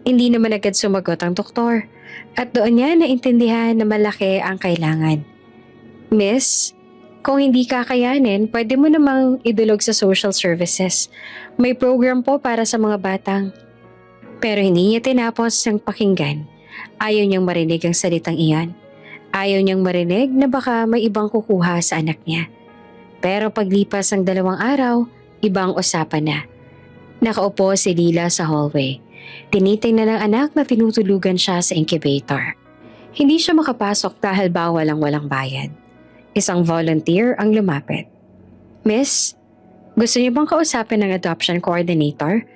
Hindi naman agad sumagot ang doktor. At doon niya naintindihan na malaki ang kailangan. Miss, kung hindi kakayanin, pwede mo namang idulog sa social services. May program po para sa mga batang. Pero hindi niya tinapos ang pakinggan. Ayaw niyang marinig ang salitang iyan. Ayaw niyang marinig na baka may ibang kukuha sa anak niya. Pero paglipas ng 2 araw, ibang usapan na. Nakaupo si Lila sa hallway. Tinitingnan ng anak na tinutulugan siya sa incubator. Hindi siya makapasok dahil bawal ang walang bayad. Isang volunteer ang lumapit. Miss, gusto niyo bang kausapin ng adoption coordinator?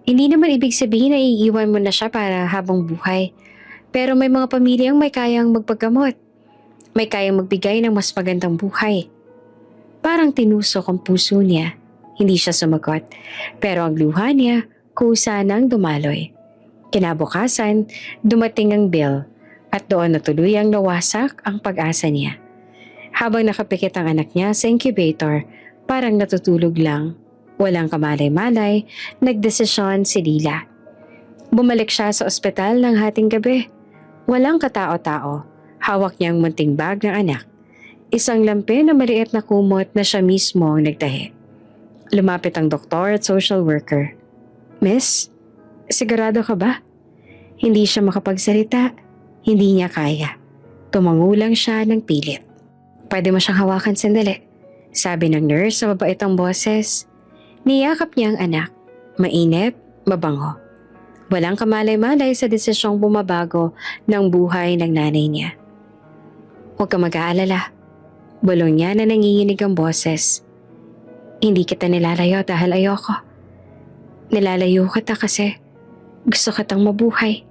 Hindi naman ibig sabihin na iiwan mo na siya para habang buhay. Pero may mga pamilyang may kayang magpagamot. May kayang magbigay ng mas magandang buhay. Parang tinusok ang puso niya. Hindi siya sumagot. Pero ang luha niya, kusa nang dumaloy. Kinabukasan, dumating ang bill at doon na tuluyang nawasak ang pag-asa niya. Habang nakapikit ang anak niya sa incubator, parang natutulog lang. Walang kamalay-malay, nagdesisyon si Lila. Bumalik siya sa ospital ng hating gabi. Walang katao-tao. Hawak niya ang munting bag ng anak. Isang lampi na maliit na kumot na siya mismo ang nagtahi. Lumapit ang doktor at social worker. Miss, sigurado ka ba? Hindi siya makapagsalita. Hindi niya kaya. Tumango lang siya ng pilit. Pwede mo siyang hawakan sandali. Sabi ng nurse sa mabait ang boses. Niyakap niya ang anak. Mainit, mabango. Walang kamalay-malay sa desisyong bumabago ng buhay ng nanay niya. Huwag ka mag-aalala. Bulong niya na nanginginig ang boses. Hindi kita nilalayo dahil ayoko. Nilalayo kita kasi gusto kitang mabuhay.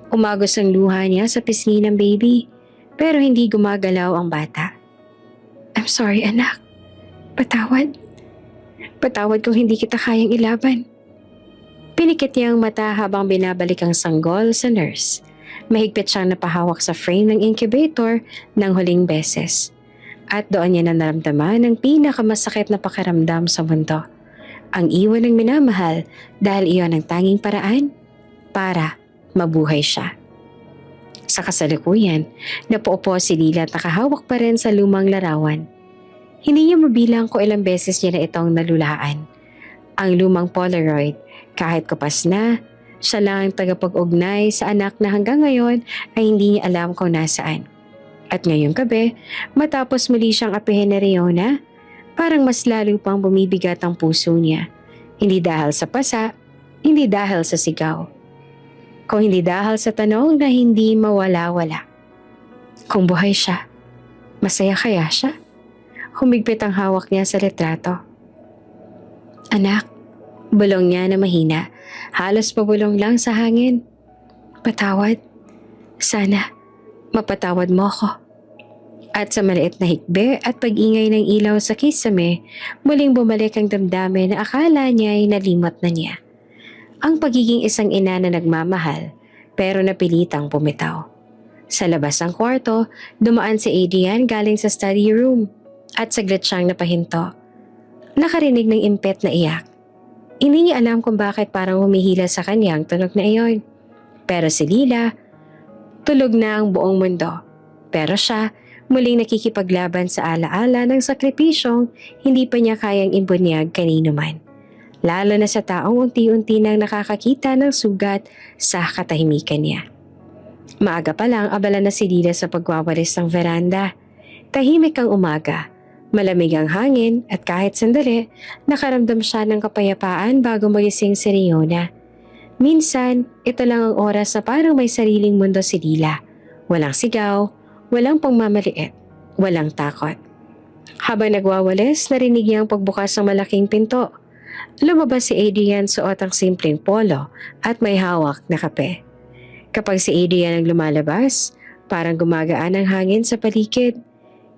Umagos ang luha niya sa pisngi ng baby, pero hindi gumagalaw ang bata. I'm sorry, anak. Patawad. Patawad kung hindi kita kayang ilaban. Pinikit niya ang mata habang binabalik ang sanggol sa nurse. Mahigpit siyang napahawak sa frame ng incubator ng huling beses. At doon niya na naramdaman ang pinakamasakit na pakiramdam sa mundo. Ang iwan ng minamahal dahil iyon ang tanging paraan para mabuhay siya. Sa kasalukuyan, napaupo si Lila at nakahawak pa rin sa lumang larawan. Hindi niya mabilang kung ilang beses niya na itong nalulaan. Ang lumang Polaroid, kahit kupas na, siya lang ang tagapag-ugnay sa anak na hanggang ngayon ay hindi niya alam kung nasaan. At ngayong gabi, matapos muli siyang apihin ni Riona, parang mas lalo pang bumibigat ang puso niya. Hindi dahil sa pasa, hindi dahil sa sigaw. Kung hindi dahil sa tanong na hindi mawala-wala. Kung buhay siya, masaya kaya siya? Humigpit ang hawak niya sa litrato. Anak, bulong niya na mahina, halos pabulong lang sa hangin. Patawad. Sana, mapatawad mo ko. At sa maliit na hikbe at pag-ingay ng ilaw sa kisame, muling bumalik ang damdamin na akala niya ay nalimot na niya. Ang pagiging isang ina na nagmamahal, pero napilitang bumitaw. Sa labas ng kwarto, dumaan si Adrian galing sa study room at saglit siyang napahinto. Nakarinig ng impet na iyak. Hindi niya alam kung bakit parang humihila sa kanya ang tunog na iyon. Pero si Lila, tulog na ang buong mundo. Pero siya, muling nakikipaglaban sa alaala ng sakripisyong hindi pa niya kayang imbunyag kanino man. Lalo na sa taong unti-unti nang nakakakita ng sugat sa katahimikan niya. Maaga pa lang abala na si Lila sa pagwawalis ng veranda. Tahimik ang umaga, malamig ang hangin at kahit sandali, nakaramdam siya ng kapayapaan bago magising si Riona. Minsan, ito lang ang oras na parang may sariling mundo si Lila. Walang sigaw, walang pangmamaliit, walang takot. Habang nagwawalis, narinig niya ang pagbukas ng malaking pinto. Lumabas si Adrian suot ang simpleng polo at may hawak na kape. Kapag si Adrian ang lumalabas, parang gumagaan ang hangin sa paligid.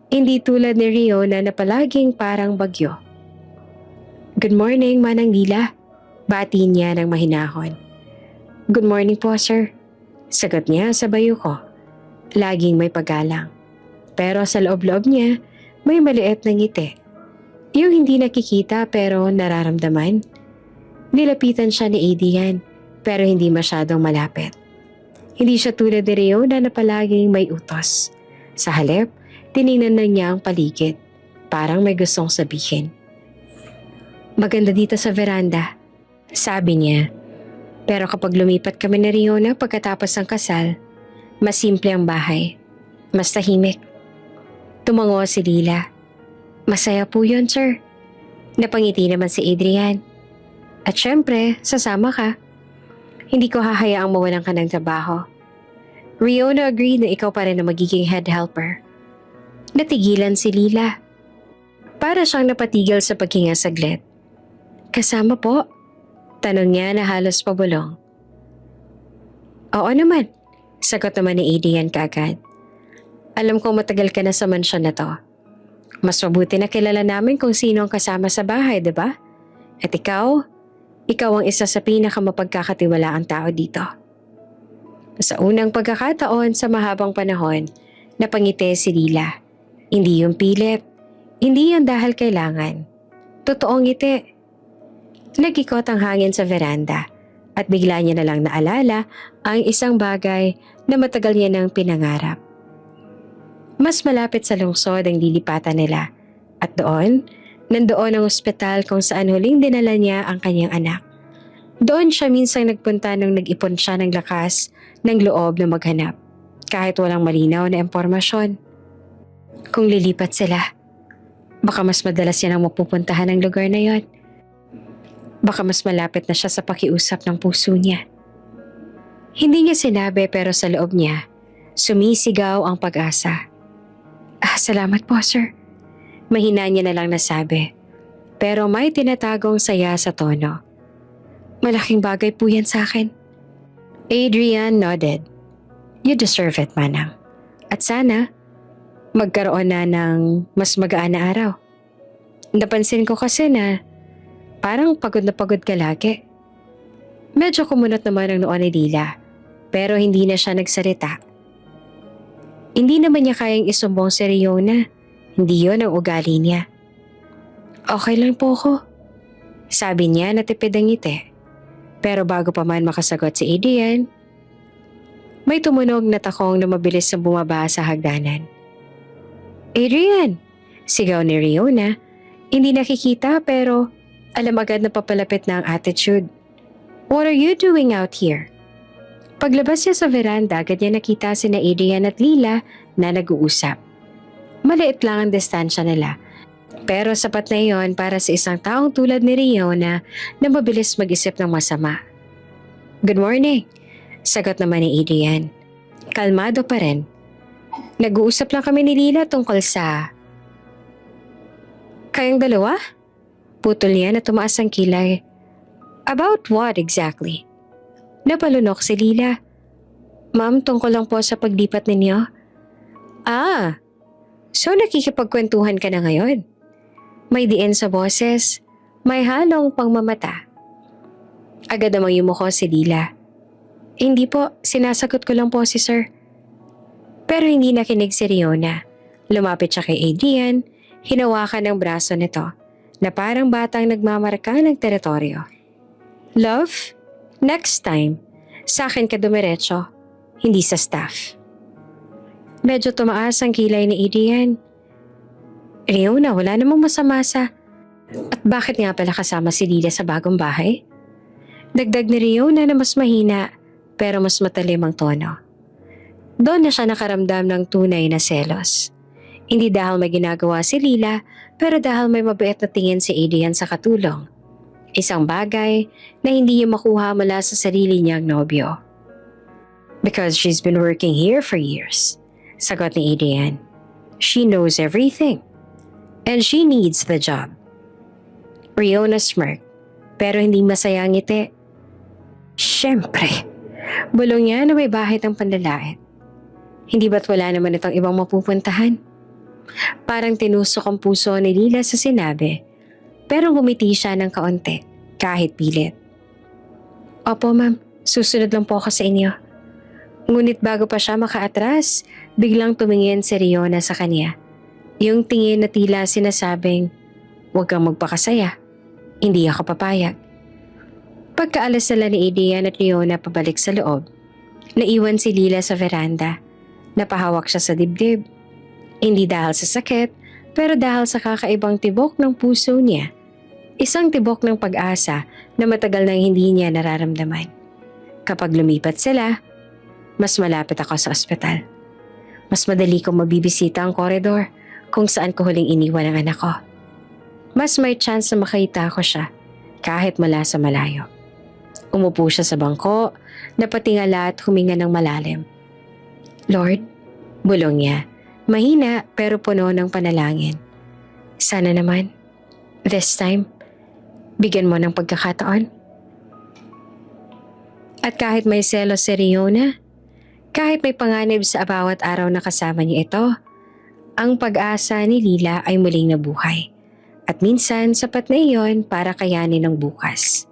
Hindi tulad ni Riona na palaging parang bagyo. Good morning, Manang Lila. Bati niya ng mahinahon. Good morning po, sir. Sagot niya sa bayo ko. Laging may paggalang. Pero sa loob-loob niya, may maliit na ngiti. Yung hindi nakikita pero nararamdaman. Nilapitan siya ni Adrian pero hindi masyadong malapit. Hindi siya tulad ni Riona na palaging may utos. Sa halip, tiningnan na niya ang paligid. Parang may gustong sabihin. Maganda dito sa veranda, sabi niya. Pero kapag lumipat kami ni Riona pagkatapos ng kasal, mas simple ang bahay. Mas tahimik. Tumango si Lila. Masaya po yun, sir. Napangiti naman si Adrian. At syempre, sasama ka. Hindi ko hahayaang mawalan ka ng trabaho. Riona agreed na ikaw pa rin ang magiging head helper. Natigilan si Lila. Para siyang napatigil sa paghinga saglit. Kasama po? Tanong niya na halos pabulong. Oo naman. Sagot naman ni Adrian kaagad. Alam kong matagal ka na sa mansyon na to. Mas mabuti na kilala namin kung sino ang kasama sa bahay, diba? At ikaw ang isa sa pinakamapagkakatiwalaang tao dito. Sa unang pagkakataon sa mahabang panahon, napangiti si Lila. Hindi yung pilit, hindi yung dahil kailangan. Totoong ngiti. Nag-ikot ang hangin sa veranda at bigla niya na lang naalala ang isang bagay na matagal niya nang pinangarap. Mas malapit sa lungsod ang lilipatan nila at nandoon ang ospital kung saan huling dinala niya ang kanyang anak. Doon siya minsan nagpunta nung nag-ipon siya ng lakas ng loob na maghanap kahit walang malinaw na impormasyon. Kung lilipat sila, baka mas madalas yan ang mapupuntahan ng lugar na yon. Baka mas malapit na siya sa pakiusap ng puso niya. Hindi niya sinabi pero sa loob niya, sumisigaw ang pag-asa. Salamat po, sir. Mahina niya na lang nasabi. Pero may tinatagong saya sa tono. Malaking bagay po yan sa akin. Adrian nodded. You deserve it, Manang. At sana, magkaroon na ng mas magaan na araw. Napansin ko kasi na parang pagod na pagod ka lagi. Medyo kumunot naman ang noo ni Lila, pero hindi na siya nagsalita. Hindi naman niya kayang isumbong si Riona Hindi yon ang ugali niya. Okay lang po ako. Sabi niya na tipid ang ngiti. Pero bago pa man makasagot si Adrian, may tumunog na takong na mabilis na bumaba sa hagdanan. Adrian! Sigaw ni Riona. Hindi nakikita pero alam agad na papalapit na ang attitude. What are you doing out here? Paglabas niya sa veranda, agad niya nakita sina Adrian at Lila na nag-uusap. Maliit lang ang distansya nila. Pero sapat na iyon para sa isang taong tulad ni Riona na mabilis mag-isip ng masama. Good morning, sagot naman ni Adrian. Kalmado pa rin. Nag-uusap lang kami ni Lila tungkol sa... Kayong dalawa? Putol niya na tumaas ang kilay. About what exactly? Napalunok si Lila. Ma'am, tungkol lang po sa paglipat ninyo. Ah, so nakikipagkwentuhan ka na ngayon? May diin sa boses, may halong pangmamata. Agad namang yumuko si Lila. Hindi po, sinasagot ko lang po si sir. Pero hindi nakinig si Riona. Lumapit siya kay Adrian, hinawakan ang braso nito na parang batang nagmamarka ng teritoryo. Love, next time, sa akin ka dumiretso, hindi sa staff. Medyo tumaas ang kilay ni Adrian. Riona, wala namang masama sa... At bakit nga pala kasama si Lila sa bagong bahay? Dagdag ni Riona na mas mahina pero mas matalim ang tono. Doon na siya nakaramdam ng tunay na selos. Hindi dahil may ginagawa si Lila pero dahil may mabait na tingin si Adrian sa katulong. Isang bagay na hindi niya makuha mula sa sarili niyang nobyo. Because she's been working here for years, sagot ni Adrian. She knows everything. And she needs the job. Riona smirked, pero hindi masaya ang ngiti. Siyempre, bulong niya na may bahid ang panlalait. Hindi ba't wala naman itong ibang mapupuntahan? Parang tinusok ang puso ni Lila sa sinabi, pero ngumiti siya ng kaunti, kahit pilit. Opo ma'am, susunod lang po ako sa inyo. Ngunit bago pa siya makaatras, biglang tumingin si Riona sa kanya. Yung tingin na tila sinasabing, huwag kang magpakasaya, hindi ako papayag. Pagkaalas nila ni Adrian at Riona pabalik sa loob, naiwan si Lila sa veranda. Napahawak siya sa dibdib. Hindi dahil sa sakit, pero dahil sa kakaibang tibok ng puso niya. Isang tibok ng pag-asa na matagal nang hindi niya nararamdaman. Kapag lumipat sila, mas malapit ako sa ospital. Mas madali kong mabibisita ang koridor kung saan ko huling iniwan ang anak ko. Mas may chance na makita ko siya kahit mula sa malayo. Umupo siya sa bangko, napatingala at huminga ng malalim. Lord, bulong niya, mahina pero puno ng panalangin. Sana naman, this time, bigyan mo ng pagkakataon. At kahit may selos si Riona, kahit may panganib sa bawat araw na kasama niya ito, ang pag-asa ni Lila ay muling nabuhay. At minsan sapat na iyon para kayanin ang bukas.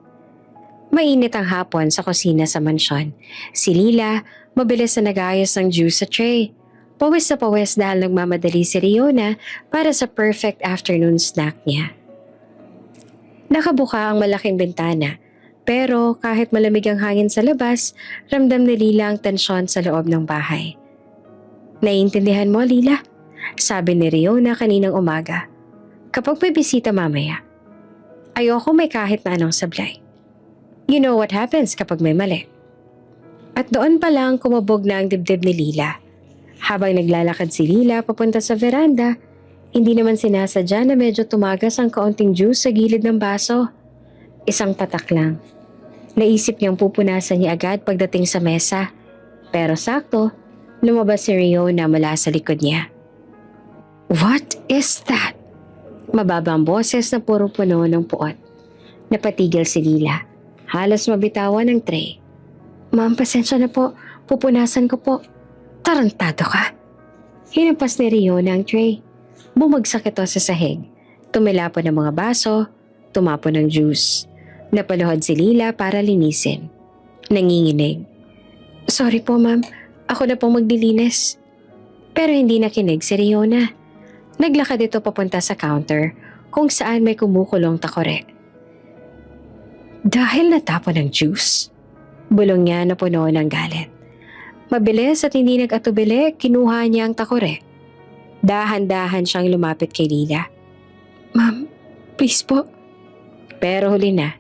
Mainit ang hapon sa kusina sa mansyon. Si Lila, mabilis na nag-ayos ng juice sa tray. Pawis na pawis dahil nagmamadali si Riona para sa perfect afternoon snack niya. Nakabuka ang malaking bintana, pero kahit malamig ang hangin sa labas, ramdam ni Lila ang tensyon sa loob ng bahay. Naiintindihan mo, Lila? Sabi ni Riona kaninang umaga. Kapag may bisita mamaya, ayoko may kahit na anong sablay. You know what happens kapag may mali. At doon pa lang kumabog na ang dibdib ni Lila. Habang naglalakad si Lila papunta sa veranda, hindi naman sinasadya na medyo tumagas ang kaunting juice sa gilid ng baso. Isang patak lang. Naisip niyang pupunasan niya agad pagdating sa mesa. Pero sakto, lumabas si Riona mula sa likod niya. What is that? Mababang boses na puro puno ng puot. Napatigil si Lila. Halos mabitawan ng tray. Ma'am, pasensya na po. Pupunasan ko po. Tarantado ka. Hinampas ni Riona ang tray. Bumagsak ito sa sahig. Tumilapon ng mga baso. Tumapon ng juice. Napaluhod si Lila para linisin. Nanginginig. Sorry po ma'am. Ako na pong maglilinis. Pero hindi nakinig si Riona. Naglakad ito papunta sa counter kung saan may kumukulong takore. Dahil natapon ng juice, bulong niya na puno ng galit. Mabilis at hindi nag-atubili, kinuha niya ang takore. Dahan-dahan siyang lumapit kay Lila. Ma'am, please po. Pero huli na.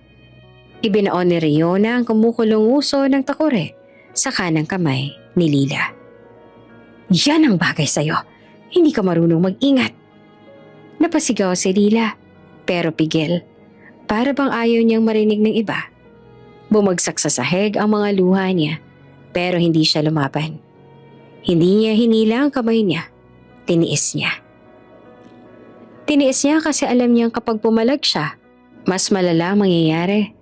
Ibinaon ni Riona ang kumukulong uso ng takore sa kanang kamay ni Lila. Yan ang bagay sa'yo. Hindi ka marunong mag-ingat. Napasigaw si Lila, pero pigil. Para bang ayaw niyang marinig ng iba. Bumagsak sa sahig ang mga luha niya, pero hindi siya lumaban. Hindi niya hinila ang kamay niya. Tiniis niya. Tiniis niya kasi alam niyang kapag pumalag siya, mas malala ang mangyayari.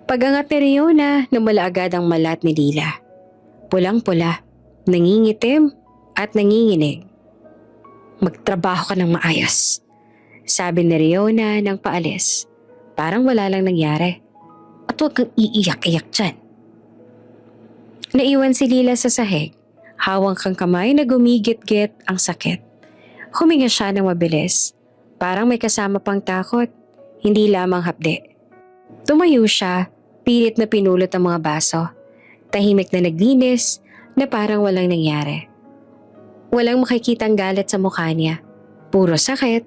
Pag-angat ni Riona, namula agad ang malat ni Lila. Pulang-pula, nangingitim at nanginginig. Magtrabaho ka ng maayos, sabi ni Riona nang paalis. Parang wala lang nangyari. At huwag kang iiyak-iyak dyan. Naiwan si Lila sa sahig. Hawang kang kamay na gumigit-git ang sakit. Huminga siya ng mabilis. Parang may kasama pang takot. Hindi lamang hapde. Tumayo siya, pilit na pinulot ang mga baso. Tahimik na naglinis na parang walang nangyari. Walang makikitang galit sa mukha niya. Puro sakit,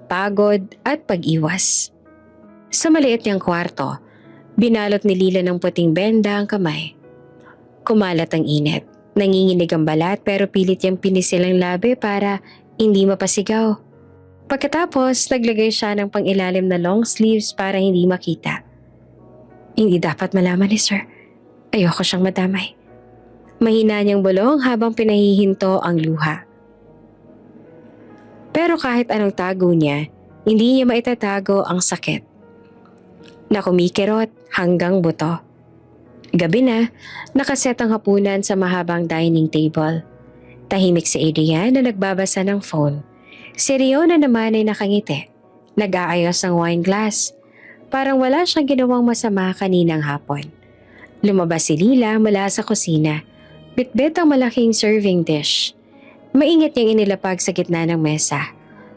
pagod at pag-iwas. Sa maliit niyang kwarto, binalot ni Lila ng puting benda ang kamay. Kumalat ang init. Nanginginig ang balat pero pilit niyang pinisil ang labi para hindi mapasigaw. Pagkatapos, naglagay siya ng pangilalim na long sleeves para hindi makita. Hindi dapat malaman ni Sir. Ayoko siyang madamay. Mahina niyang bulong habang pinahihinto ang luha. Pero kahit anong tago niya, hindi niya maitatago ang sakit na kumikirot hanggang buto. Gabi na, nakaset ang hapunan sa mahabang dining table. Tahimik si Adrian na nagbabasa ng phone. Si Riona naman ay nakangiti. Nag-aayos ng wine glass. Parang wala siyang ginawang masama kaninang hapon. Lumabas si Lila mula sa kusina. Bitbit ang malaking serving dish. Maingat niyang inilapag sa gitna ng mesa.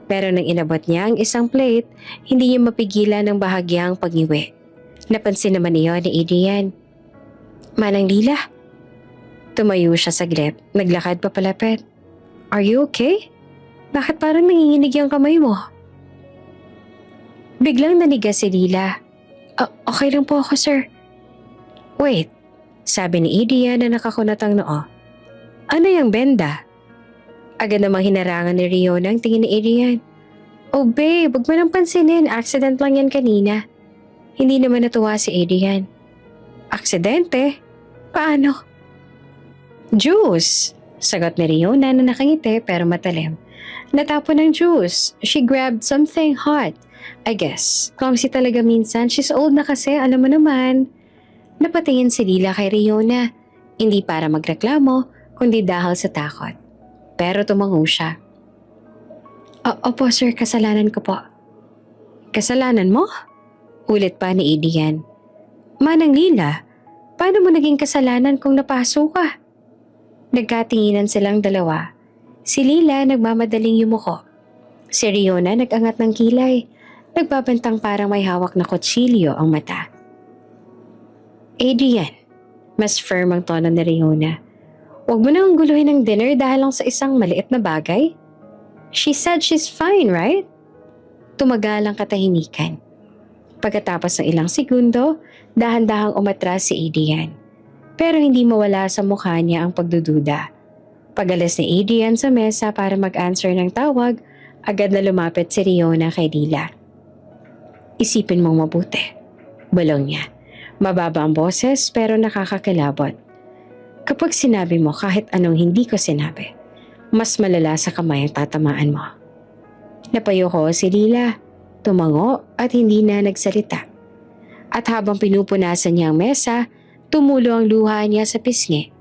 Pero nang inabot niya ang isang plate, hindi niya mapigilan ng bahagyang pag-iwi. Napansin naman niyo ni Adrian. Manang Lila? Tumayo siya saglit, naglakad papalapit. Are you okay? Bakit parang nanginginig ang kamay mo? Biglang nanigas si Lila. Okay lang po ako, sir. Wait, sabi ni Adrian na nakakunat ang noo. Ano yung benda? Agad namang hinarangan ni Riona ang tingin ni Adrian. Oh babe, wag mo nang pansinin. Accident lang yan kanina. Hindi naman natuwa si Adrian. Aksidente? Paano? Juice, sagot ni Riona na nakangiti pero matalim. Natapon ng juice. She grabbed something hot. I guess, clumsy talaga minsan. She's old na kasi, alam mo naman. Napatingin si Lila kay Riona. Hindi para magreklamo, kundi dahil sa takot. Pero tumango siya. Opo sir, kasalanan ko po. Kasalanan mo? Ulit pa ni Adrian. Manang Lila, paano mo naging kasalanan kung napaso ka? Nagkatinginan silang dalawa. Si Lila nagmamadaling yumuko. Si Riona nag-angat ng kilay. Nagbabantang parang may hawak na kutsilyo ang mata. Adrian, mas firm ang tono ni Riona. Huwag mo nang guluhin ng dinner dahil lang sa isang maliit na bagay. She said she's fine, right? Tumagal ang katahimikan. Pagkatapos ng ilang segundo, dahan-dahang umatras si Adrian. Pero hindi mawala sa mukha niya ang pagdududa. Pag-alis ni Adrian sa mesa para mag-answer ng tawag, agad na lumapit si Riona kay Lila. Isipin mong mabuti, bulong niya. Mababa ang boses pero nakakakilabot. Kapag sinabi mo kahit anong hindi ko sinabi, mas malala sa kamay ang tatamaan mo. Napayuko si Lila, tumango at hindi na nagsalita. At habang pinupunasan niya ang mesa, tumulo ang luha niya sa pisngi.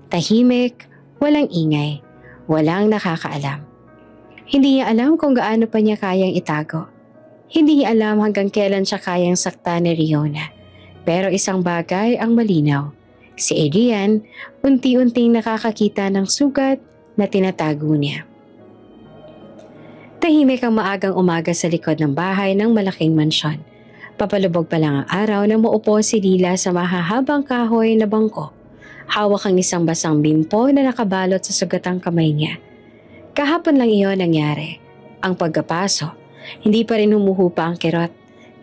Tahimik, walang ingay, walang nakakaalam. Hindi niya alam kung gaano pa niya kayang itago. Hindi niya alam hanggang kailan siya kayang sakta ni Riona. Pero isang bagay ang malinaw. Si Adrian, unti-unting nakakakita ng sugat na tinatago niya. Tahimik ang maagang umaga sa likod ng bahay ng malaking mansyon. Papalubog pa lang ang araw na maupo si Lila sa mahahabang kahoy na bangko. Hawak ang isang basang bimpo na nakabalot sa sugatang kamay niya. Kahapon lang iyon nangyari. Ang pagkapaso, hindi pa rin humuhupa ang kirot.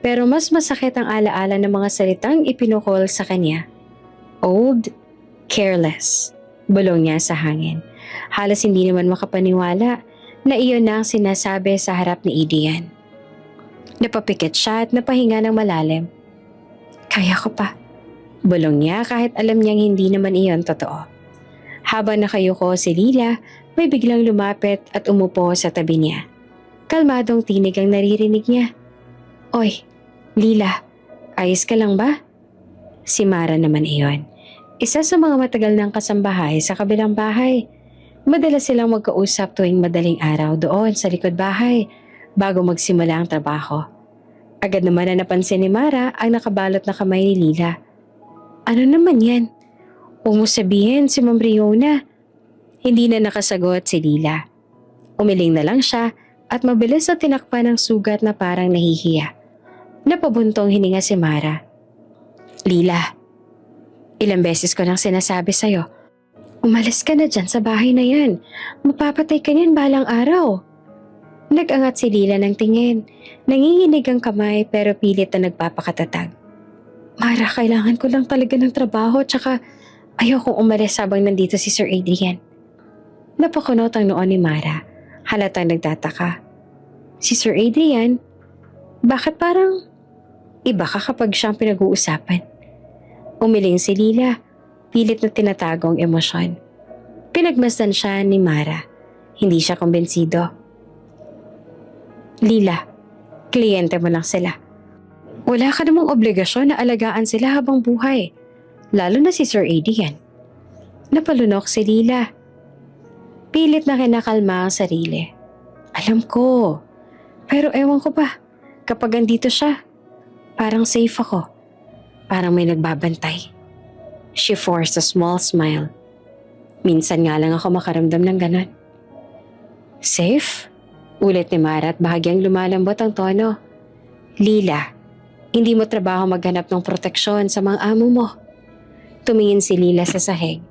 Pero mas masakit ang alaala ng mga salitang ipinukol sa kanya. Old, careless, bulong niya sa hangin. Halos hindi naman makapaniwala na iyon na ang sinasabi sa harap ni Idian. Napapikit siya at napahinga ng malalim. Kaya ko pa. Bulong niya kahit alam niyang hindi naman iyon totoo. Habang nakayuko si Lila, may biglang lumapit at umupo sa tabi niya. Kalmadong tinig ang naririnig niya. Oy, Lila, ayos ka lang ba? Si Mara naman iyon. Isa sa mga matagal ng kasambahay sa kabilang bahay. Madalas silang magkausap tuwing madaling araw doon sa likod bahay bago magsimula ang trabaho. Agad naman na napansin ni Mara ang nakabalot na kamay ni Lila. Ano naman yan? Huwag mo sabihin si Ma'am Riona. Hindi na nakasagot si Lila. Umiling na lang siya at mabilis na tinakpan ng sugat na parang nahihiya. Napabuntong hininga si Mara. Lila, ilang beses ko nang sinasabi sa'yo, umalis ka na dyan sa bahay na yan. Mapapatay ka niyan balang araw. Nag-angat si Lila ng tingin. Nanginginig ang kamay pero pilit na nagpapakatatag. Mara, kailangan ko lang talaga ng trabaho tsaka ayokong umalis habang nandito si Sir Adrian. Napakunot ang noon ni Mara. Halatang nagtataka. Si Sir Adrian? Bakit parang iba ka kapag siyang pinag-uusapan? Umiling si Lila. Pilit na tinatago ang emosyon. Pinagmasdan siya ni Mara. Hindi siya kumbensido. Lila, kliyente mo lang sila. Wala ka namang obligasyon na alagaan sila habang buhay. Lalo na si Sir Adrian. Napalunok si Lila. Pilit na kinakalma ang sarili. Alam ko. Pero ewan ko ba, kapag andito siya, parang safe ako. Parang may nagbabantay. She forced a small smile. Minsan nga lang ako makaramdam ng ganon. Safe? Ulit ni Mara at bahagyang lumalambot ang tono. Lila, hindi mo trabaho maghanap ng proteksyon sa mga amo mo. Tumingin si Lila sa sahig.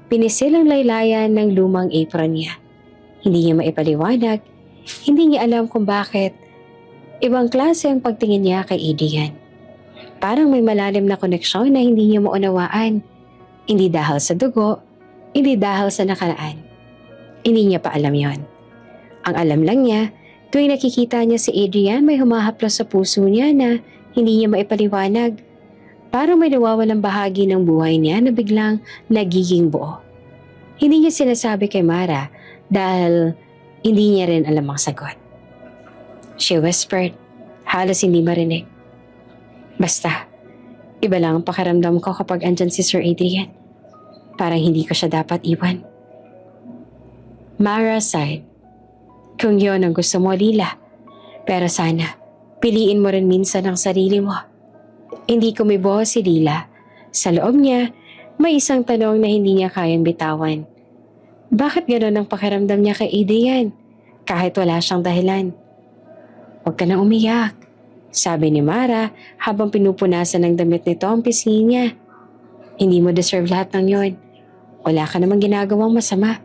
Pinisil ang laylayan ng lumang apron niya. Hindi niya maipaliwanag. Hindi niya alam kung bakit. Ibang klase ang pagtingin niya kay Adrian. Parang may malalim na koneksyon na hindi niya maunawaan. Hindi dahil sa dugo, hindi dahil sa nakaraan. Hindi niya pa alam yon. Ang alam lang niya, tuwing nakikita niya si Adrian may humahaplos sa puso niya na hindi niya maipaliwanag. Parang may nawawalang bahagi ng buhay niya na biglang nagiging buo. Hindi niya sinasabi kay Mara dahil hindi niya rin alam ang sagot. She whispered, halos hindi marinig. Basta, iba lang ang pakiramdam ko kapag andyan si Sir Adrian. Parang hindi ko siya dapat iwan. Mara sighed. Kung yun ang gusto mo, Lila. Pero sana, piliin mo rin minsan ang sarili mo. Hindi kumibo si Lila. Sa loob niya, may isang tanong na hindi niya kayang bitawan. Bakit gano'n ang pakiramdam niya kay Adrian? Kahit wala siyang dahilan. Huwag ka na umiyak, sabi ni Mara habang pinupunasan ng damit nito ang pisngi niya. Hindi mo deserve lahat ng yon. Wala ka namang ginagawang masama.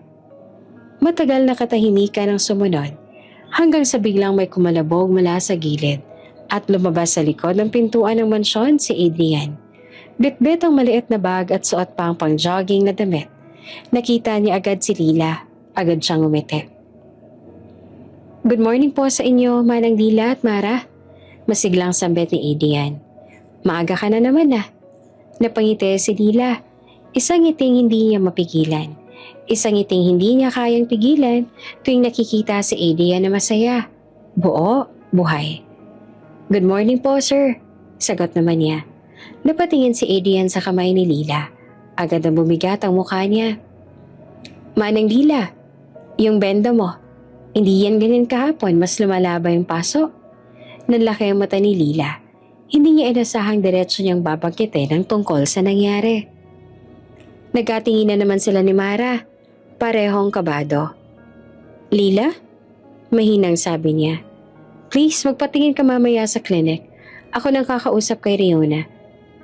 Matagal na katahimikan ang sumunod hanggang sa biglang may kumalabog mula sa gilid at lumabas sa likod ng pintuan ng mansyon si Adrian. Bitbit ang maliit na bag at suot pa ang pang-jogging na damit. Nakita niya agad si Lila. Agad siyang umiti. Good morning po sa inyo, Manang Lila at Mara. Masiglang sambit ni Adrian. Maaga ka na naman ah. Napangiti si Lila. Isang ngiting hindi niya mapigilan. Isang ngiting hindi niya kayang pigilan tuwing nakikita si Adrian na masaya. Buo, buhay. Good morning po, sir. Sagot naman niya. Napatingin si Adrian sa kamay ni Lila. Agad na bumigat ang mukha niya. Manang Lila, yung benda mo, hindi yan ganyan kahapon, mas lumalaba yung paso. Nanlaki ang mata ni Lila. Hindi niya inasahang diretso niyang babangkitin ang tungkol sa nangyari. Nagkatingin na naman sila ni Mara. Parehong kabado. Lila? Mahinang sabi niya. Please, magpatingin ka mamaya sa clinic. Ako nang kakausap kay Riona.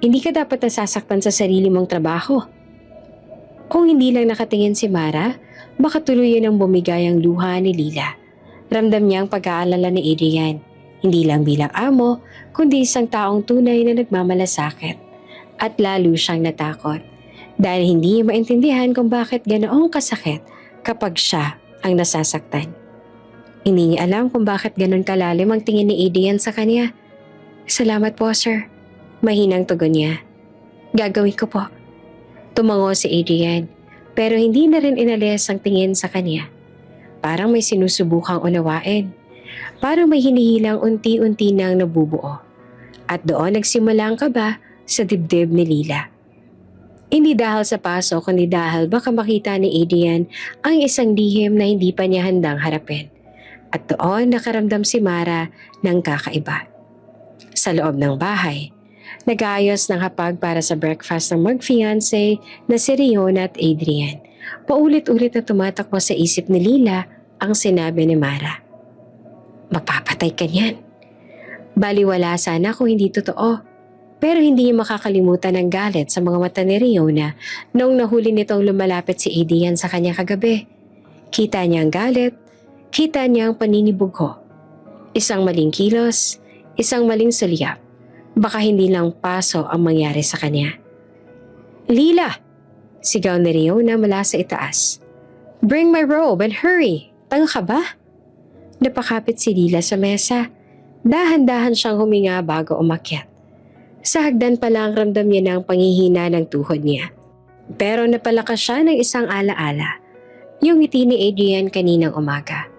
Hindi ka dapat nasasaktan sa sarili mong trabaho. Kung hindi lang nakatingin si Mara, baka tuluyan ang bumigay ang luha ni Lila. Ramdam niya ang pag-aalala ni Adrian. Hindi lang bilang amo, kundi isang taong tunay na nagmamalasakit. At lalo siyang natakot. Dahil hindi niya maintindihan kung bakit ganoong kasakit kapag siya ang nasasaktan. Hindi niya alam kung bakit ganon kalalim ang tingin ni Adrian sa kanya. Salamat po, sir. Mahinang tugon niya. Gagawin ko po. Tumango si Adrian, pero hindi na rin inalis ang tingin sa kanya. Parang may sinusubukang unawain. Parang may hinihilang unti-unti nang nabubuo. At doon nagsimula ang kaba sa dibdib ni Lila. Hindi dahil sa paso, kundi dahil baka makita ni Adrian ang isang lihim na hindi pa niya handang harapin. At doon nakaramdam si Mara ng kakaiba. Sa loob ng bahay, nag-aayos ng hapag para sa breakfast ng mag-fiancé na si Riona at Adrian. Paulit-ulit na tumatakbo sa isip ni Lila ang sinabi ni Mara. Mapapatay ka niyan. Baliwala sana kung hindi totoo. Pero hindi niya makakalimutan ang galit sa mga mata ni Riona noong nahuli nitong lumalapit si Adrian sa kanya kagabi. Kita niya ang galit, kita niya ang paninibugho. Isang maling kilos, isang maling sulyap. Baka hindi lang paso ang mangyari sa kanya. Lila! Sigaw ni Riona mula sa itaas. Bring my robe and hurry! Tanga ka ba? Napakapit si Lila sa mesa. Dahan-dahan siyang huminga bago umakyat. Sa hagdan pa lang ramdam niya ng panghihina ng tuhod niya. Pero napalakas siya ng isang alaala. Yung ngiti ni Adrian kaninang umaga.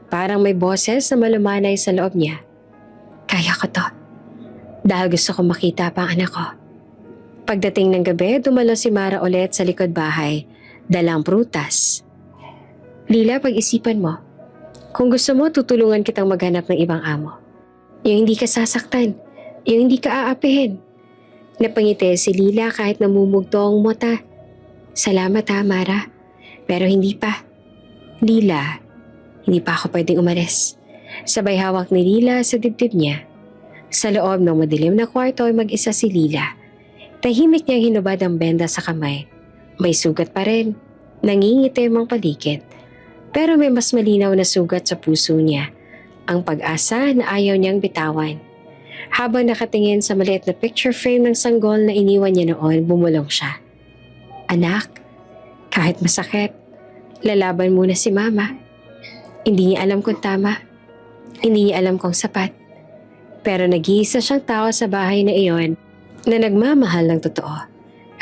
Parang may boses na malumanay sa loob niya. Kaya ko to. Dahil gusto ko makita pa ang anak ko. Pagdating ng gabi, dumalo si Mara ulit sa likod bahay. Dalang prutas. Lila, pag-isipan mo. Kung gusto mo, tutulungan kitang maghanap ng ibang amo. Yung hindi ka sasaktan. Yung hindi ka aapihin. Napangiti si Lila kahit namumugto ang mata. Salamat ha, Mara. Pero hindi pa. Lila, hindi pa ako pwedeng umalis. Sabay hawak ni Lila sa dibdib niya. Sa loob ng madilim na kwarto ay mag-isa si Lila. Tahimik niyang hinubad ang benda sa kamay. May sugat pa rin. Nangingitim ang paligid. Pero may mas malinaw na sugat sa puso niya. Ang pag-asa na ayaw niyang bitawan. Habang nakatingin sa maliit na picture frame ng sanggol na iniwan niya noon, bumulong siya. Anak, kahit masakit, lalaban muna si Mama. Hindi niya alam kung tama. Hindi niya alam kung sapat. Pero nag-iisa siyang tao sa bahay na iyon na nagmamahal ng totoo.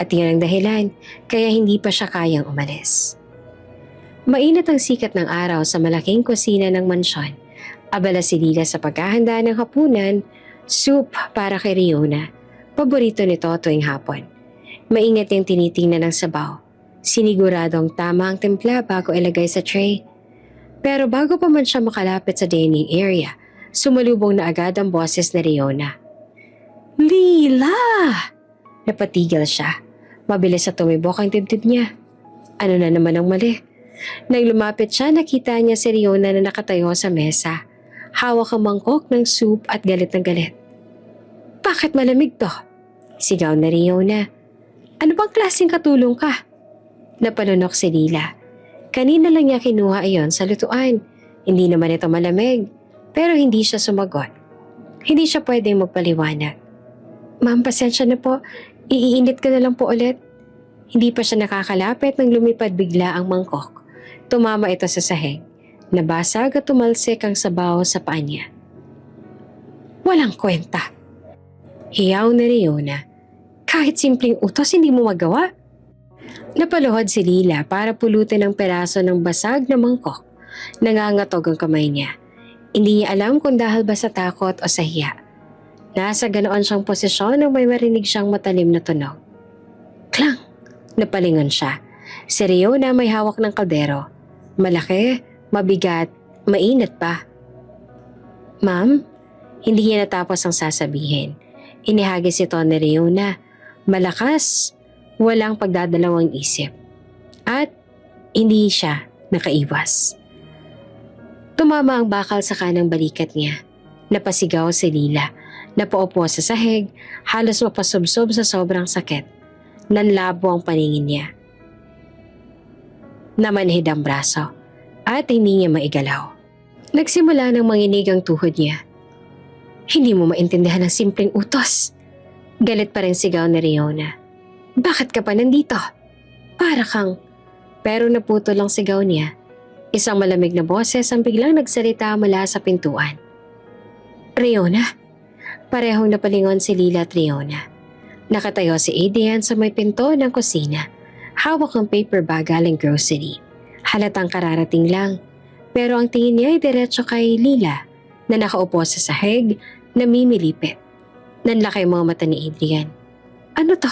At iyan ang dahilan kaya hindi pa siya kayang umalis. Mainit ang sikat ng araw sa malaking kusina ng mansyon. Abala si Lila sa paghahanda ng hapunan, soup para kay Riona. Paborito nito tuwing hapon. Maingat niyang tinitingnan ng sabaw. Siniguradong tama ang timpla bago ilagay sa tray. Pero bago pa man siya makalapit sa dining area, sumalubong na agad ang boses ni Riona. Lila! Napatigil siya. Mabilis na tumibok ang dibdib niya. Ano na naman ang mali? Nang lumapit siya, nakita niya si Riona na nakatayo sa mesa. Hawak ang mangkok ng soup at galit na galit. Bakit malamig to? Sigaw na Riona. Ano bang klaseng katulong ka? Napalunok si Lila. Kanina lang niya kinuha iyon sa lutuan. Hindi naman ito malamig. Pero hindi siya sumagot. Hindi siya pwedeng magpaliwanag. Ma'am, pasensya na po. Iinit ka na lang po ulit. Hindi pa siya nakakalapit nang lumipad bigla ang mangkok. Tumama ito sa sahig. Nabasag at tumalsik ang sabaw sa paa niya. Walang kwenta. Hiyaw na Riona. Kahit simpleng utos hindi mo magawa. Napaluhod si Lila para pulutin ang peraso ng basag na mangkok. Nangangatog ang kamay niya. Hindi niya alam kung dahil ba sa takot o sa hiya. Nasa ganoon siyang posisyon nang may marinig siyang matalim na tunog. Klang! Napalingon siya. Si Riona may hawak ng kaldero. Malaki, mabigat, mainit pa. Ma'am, hindi niya natapos ang sasabihin. Inihagis ito ni Riona. Malakas, walang pagdadalawang isip. At hindi siya nakaiwas. Tumama ang bakal sa kanang balikat niya. Napasigaw si Lila. Napaupo sa sahig, halos mapasubsob sa sobrang sakit. Nanlabo ang paningin niya. Namanhid ang braso at hindi niya maigalaw. Nagsimula ng manginig ang tuhod niya. Hindi mo maintindihan ang simpleng utos. Galit pa rin sigaw ni Riona. Bakit ka pa nandito? Para kang... Pero naputol ang sigaw niya. Isang malamig na boses ang biglang nagsalita mula sa pintuan. Riona? Parehong napalingon si Lila at Riona. Nakatayo si Adrian sa may pinto ng kusina. Hawak ang paper bag galing grocery. Halatang kararating lang. Pero ang tingin niya ay diretso kay Lila na nakaupo sa sahig na mimilipit. Nanlaki ang mga mata ni Adrian. Ano to?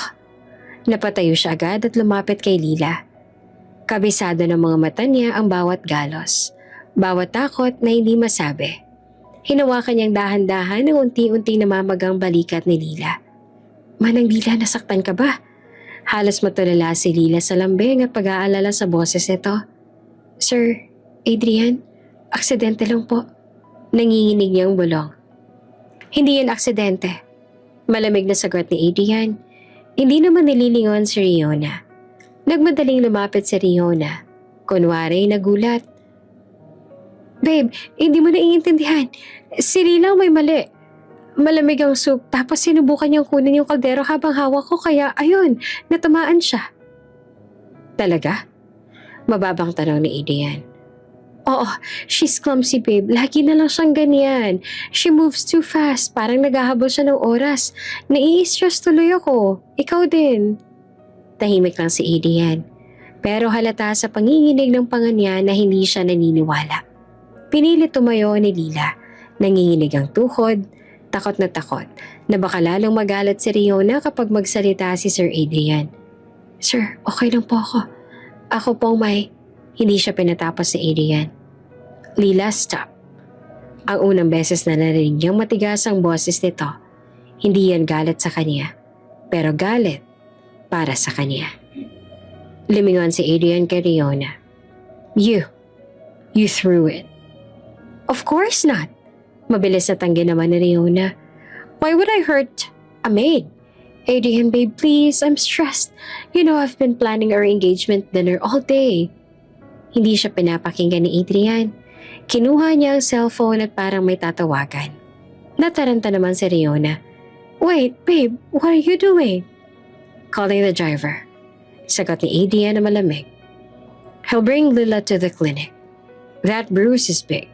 Napatayo siya agad at lumapit kay Lila. Kabisado ng mga mata niya ang bawat galos, bawat takot na hindi masabi. Hinawakan niyang dahan-dahan ang unti-unti namamagang balikat ni Lila. Manang Lila, nasaktan ka ba? Halos matulala si Lila sa lambing at pag-aalala sa boses nito. Sir, Adrian, aksidente lang po. Nanginginig niyang bulong. Hindi yan aksidente. Malamig na sagot ni Adrian. Hindi naman nililingon si Riona. Nagmadaling lumapit si Riona. Kunwari nagulat. Babe, hindi mo naiintindihan. Si Lila may mali. Malamig ang soup tapos sinubukan niyang kunin yung kaldero habang hawak ko kaya ayun, natamaan siya. Talaga? Mababang tanong ni Adrian. Oo, she's clumsy babe. Lagi na lang siyang ganyan. She moves too fast. Parang naghahabol siya ng oras. Nai-stress tuloy ako. Ikaw din. Tahimik lang si Adrian. Pero halata sa panginginig ng panga niya na hindi siya naniniwala. Pinilit tumayo ni Lila. Nanginginig ang tuhod. Takot na baka lalong magalit si Riona kapag magsalita si Sir Adrian. Sir, okay lang po ako. Ako pong may... Hindi siya pinatapos si Adrian. Lila, stop. Ang unang beses na narinig niyang matigas ang boses nito, hindi yan galit sa kanya, pero galit para sa kanya. Limingon si Adrian kay Riona. You threw it. Of course not. Mabilis na tanggi naman ni Riona. Why would I hurt a maid? Adrian, babe, please, I'm stressed. You know I've been planning our engagement dinner all day. Hindi siya pinapakinggan ni Adrian. Kinuha niya ang cellphone at parang may tatawagan. Nataranta naman si Riona. Wait, babe, what are you doing? Calling the driver. Sagot ni Adrian na malamig. He'll bring Lila to the clinic. That bruise is big.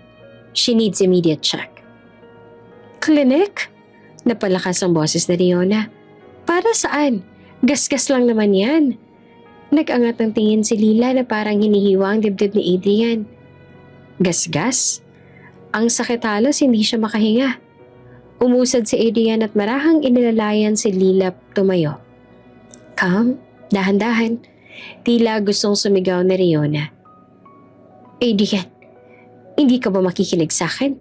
She needs immediate check. Clinic? Napalakas ang boses ni Riona. Para saan? Gasgas lang naman yan. Nag-angat ng tingin si Lila na parang hinihiwa ang dibdib ni Adrian. Gasgas? Ang sakit halos hindi siya makahinga. Umusad si Adrian at marahang inilalayan si Lila tumayo. Calm, dahan-dahan. Tila gustong sumigaw ni Riona. Adrian, hindi ka ba makikinig sa akin?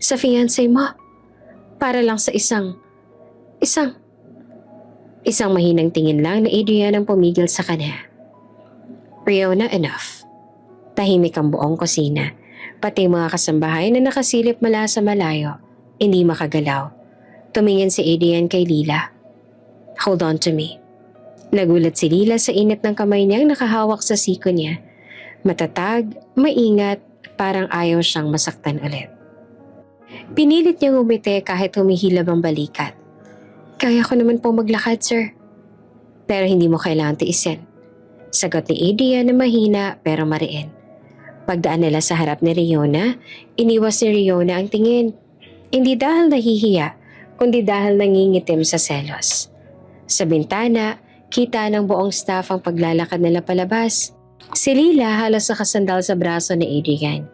Sa fiancé mo? Para lang sa isang mahinang tingin lang na Adrian ang pumigil sa kanya. Riona, enough. Tahimik ang buong kusina. Pati mga kasambahay na nakasilip mula sa malayo, hindi makagalaw. Tumingin si Adrian kay Lila. Hold on to me. Nagulat si Lila sa init ng kamay niyang nakahawak sa siko niya. Matatag, maingat, parang ayaw siyang masaktan ulit. Pinilit niyang umiti kahit humihilab ang balikat. Kaya ko naman po maglakad, sir. Pero hindi mo kailangan tiisin. Sagot ni Adrian na mahina pero mariin. Pagdaan nila sa harap ni Riona, iniwas ni Riona ang tingin. Hindi dahil nahihiya, kundi dahil nangingitim sa selos. Sa bintana, kita ng buong staff ang paglalakad nila palabas. Si Lila halos nakasandal sa braso ni Adrian.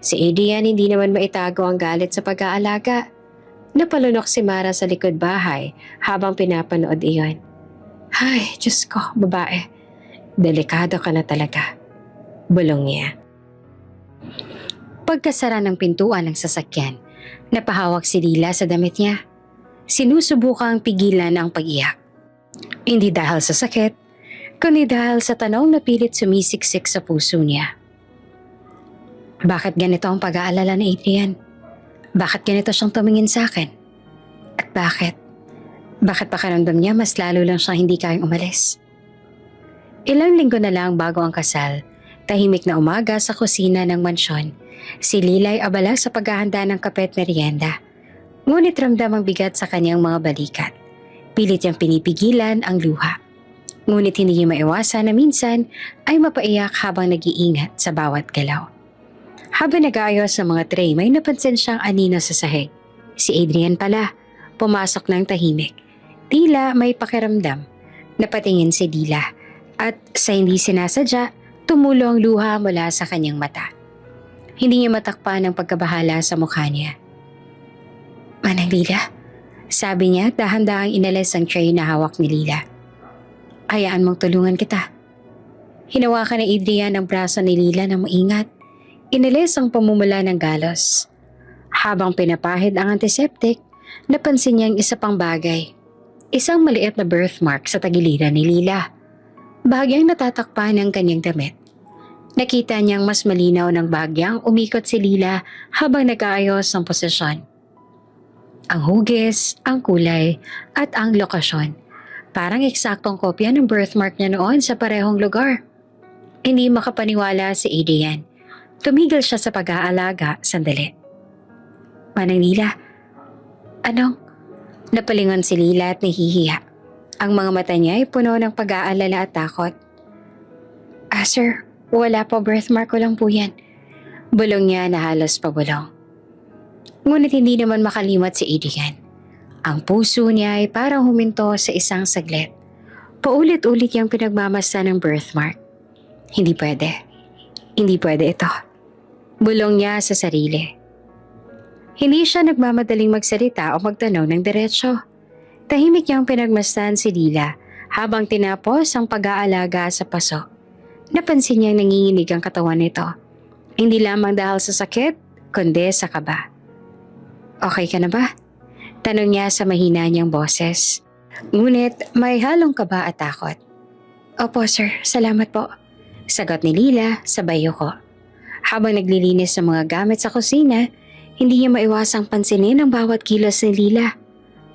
Si Adrian hindi naman maitago ang galit sa pag-aalaga. Napalunok si Mara sa likod bahay habang pinapanood iyon. Ay, Diyos ko, babae. Delikado ka na talaga. Bulong niya. Pagkasara ng pintuan ng sasakyan, napahawak si Lila sa damit niya. Sinusubukang pigilan ang pag-iyak. Hindi dahil sa sakit, kundi dahil sa tanong na pilit sumisiksik sa puso niya. Bakit ganito ang pag-aalala ni Adrian? Bakit ganito siyang tumingin sa akin? At bakit? Bakit pakiramdam niya mas lalo lang siyang hindi kayang umalis? Ilang linggo na lang bago ang kasal, tahimik na umaga sa kusina ng mansyon. Si Lila ay abala sa paghahanda ng kape at merienda. Ngunit ramdam ang bigat sa kanyang mga balikat. Pilit niyang pinipigilan ang luha. Ngunit hindi niya maiwasan na minsan ay mapaiyak habang nag-iingat sa bawat galaw. Habang nag-aayos ng mga tray, may napansin siyang anino sa sahig. Si Adrian pala, pumasok ng tahimik. Tila may pakiramdam. Napatingin si Lila at sa hindi sinasadya, tumulo ang luha mula sa kanyang mata. Hindi niya matakpan ang pagkabahala sa mukha niya. Manang Lila, sabi niya dahan-dahang inalis ang tray na hawak ni Lila. Hayaan mong tulungan kita. Hinawakan ni Adrian ang braso ni Lila na maingat. Inalis ang pamumula ng galos. Habang pinapahid ang antiseptic, napansin niya ang isa pang bagay. Isang maliit na birthmark sa tagiliran ni Lila. Bahagyang natatakpan ng kanyang damit. Nakita niyang mas malinaw ng bahagyang umikot si Lila habang nag-aayos ng posisyon. Ang hugis, ang kulay, at ang lokasyon. Parang eksaktong kopya ng birthmark niya noon sa parehong lugar. Hindi makapaniwala si Adrian. Tumigil siya sa pag-aalaga sandali. Manang Lila, anong? Napalingon si Lila at nahihiya. Ang mga mata niya ay puno ng pag-aalala at takot. Sir, wala po, birthmark ko lang po yan. Bulong niya na halos pabulong. Ngunit hindi naman makalimot si Adrian. Ang puso niya ay parang huminto sa isang saglit. Paulit-ulit niyang pinagmamasta ng birthmark. Hindi pwede. Hindi pwede ito. Bulong niya sa sarili. Hindi siya nagmamadaling magsalita o magtanaw ng diretsyo. Tahimik niyang pinagmasdan si Lila habang tinapos ang pag-aalaga sa paso. Napansin niyang nanginginig ang katawan nito. Hindi lamang dahil sa sakit, kundi sa kaba. Okay ka na ba? Tanong niya sa mahina niyang boses. Ngunit may halong kaba at takot. Opo sir, salamat po. Sagot ni Lila sa bayo ko. Habang naglilinis ng mga gamit sa kusina, hindi niya maiwasang pansinin ang bawat kilos ni Lila.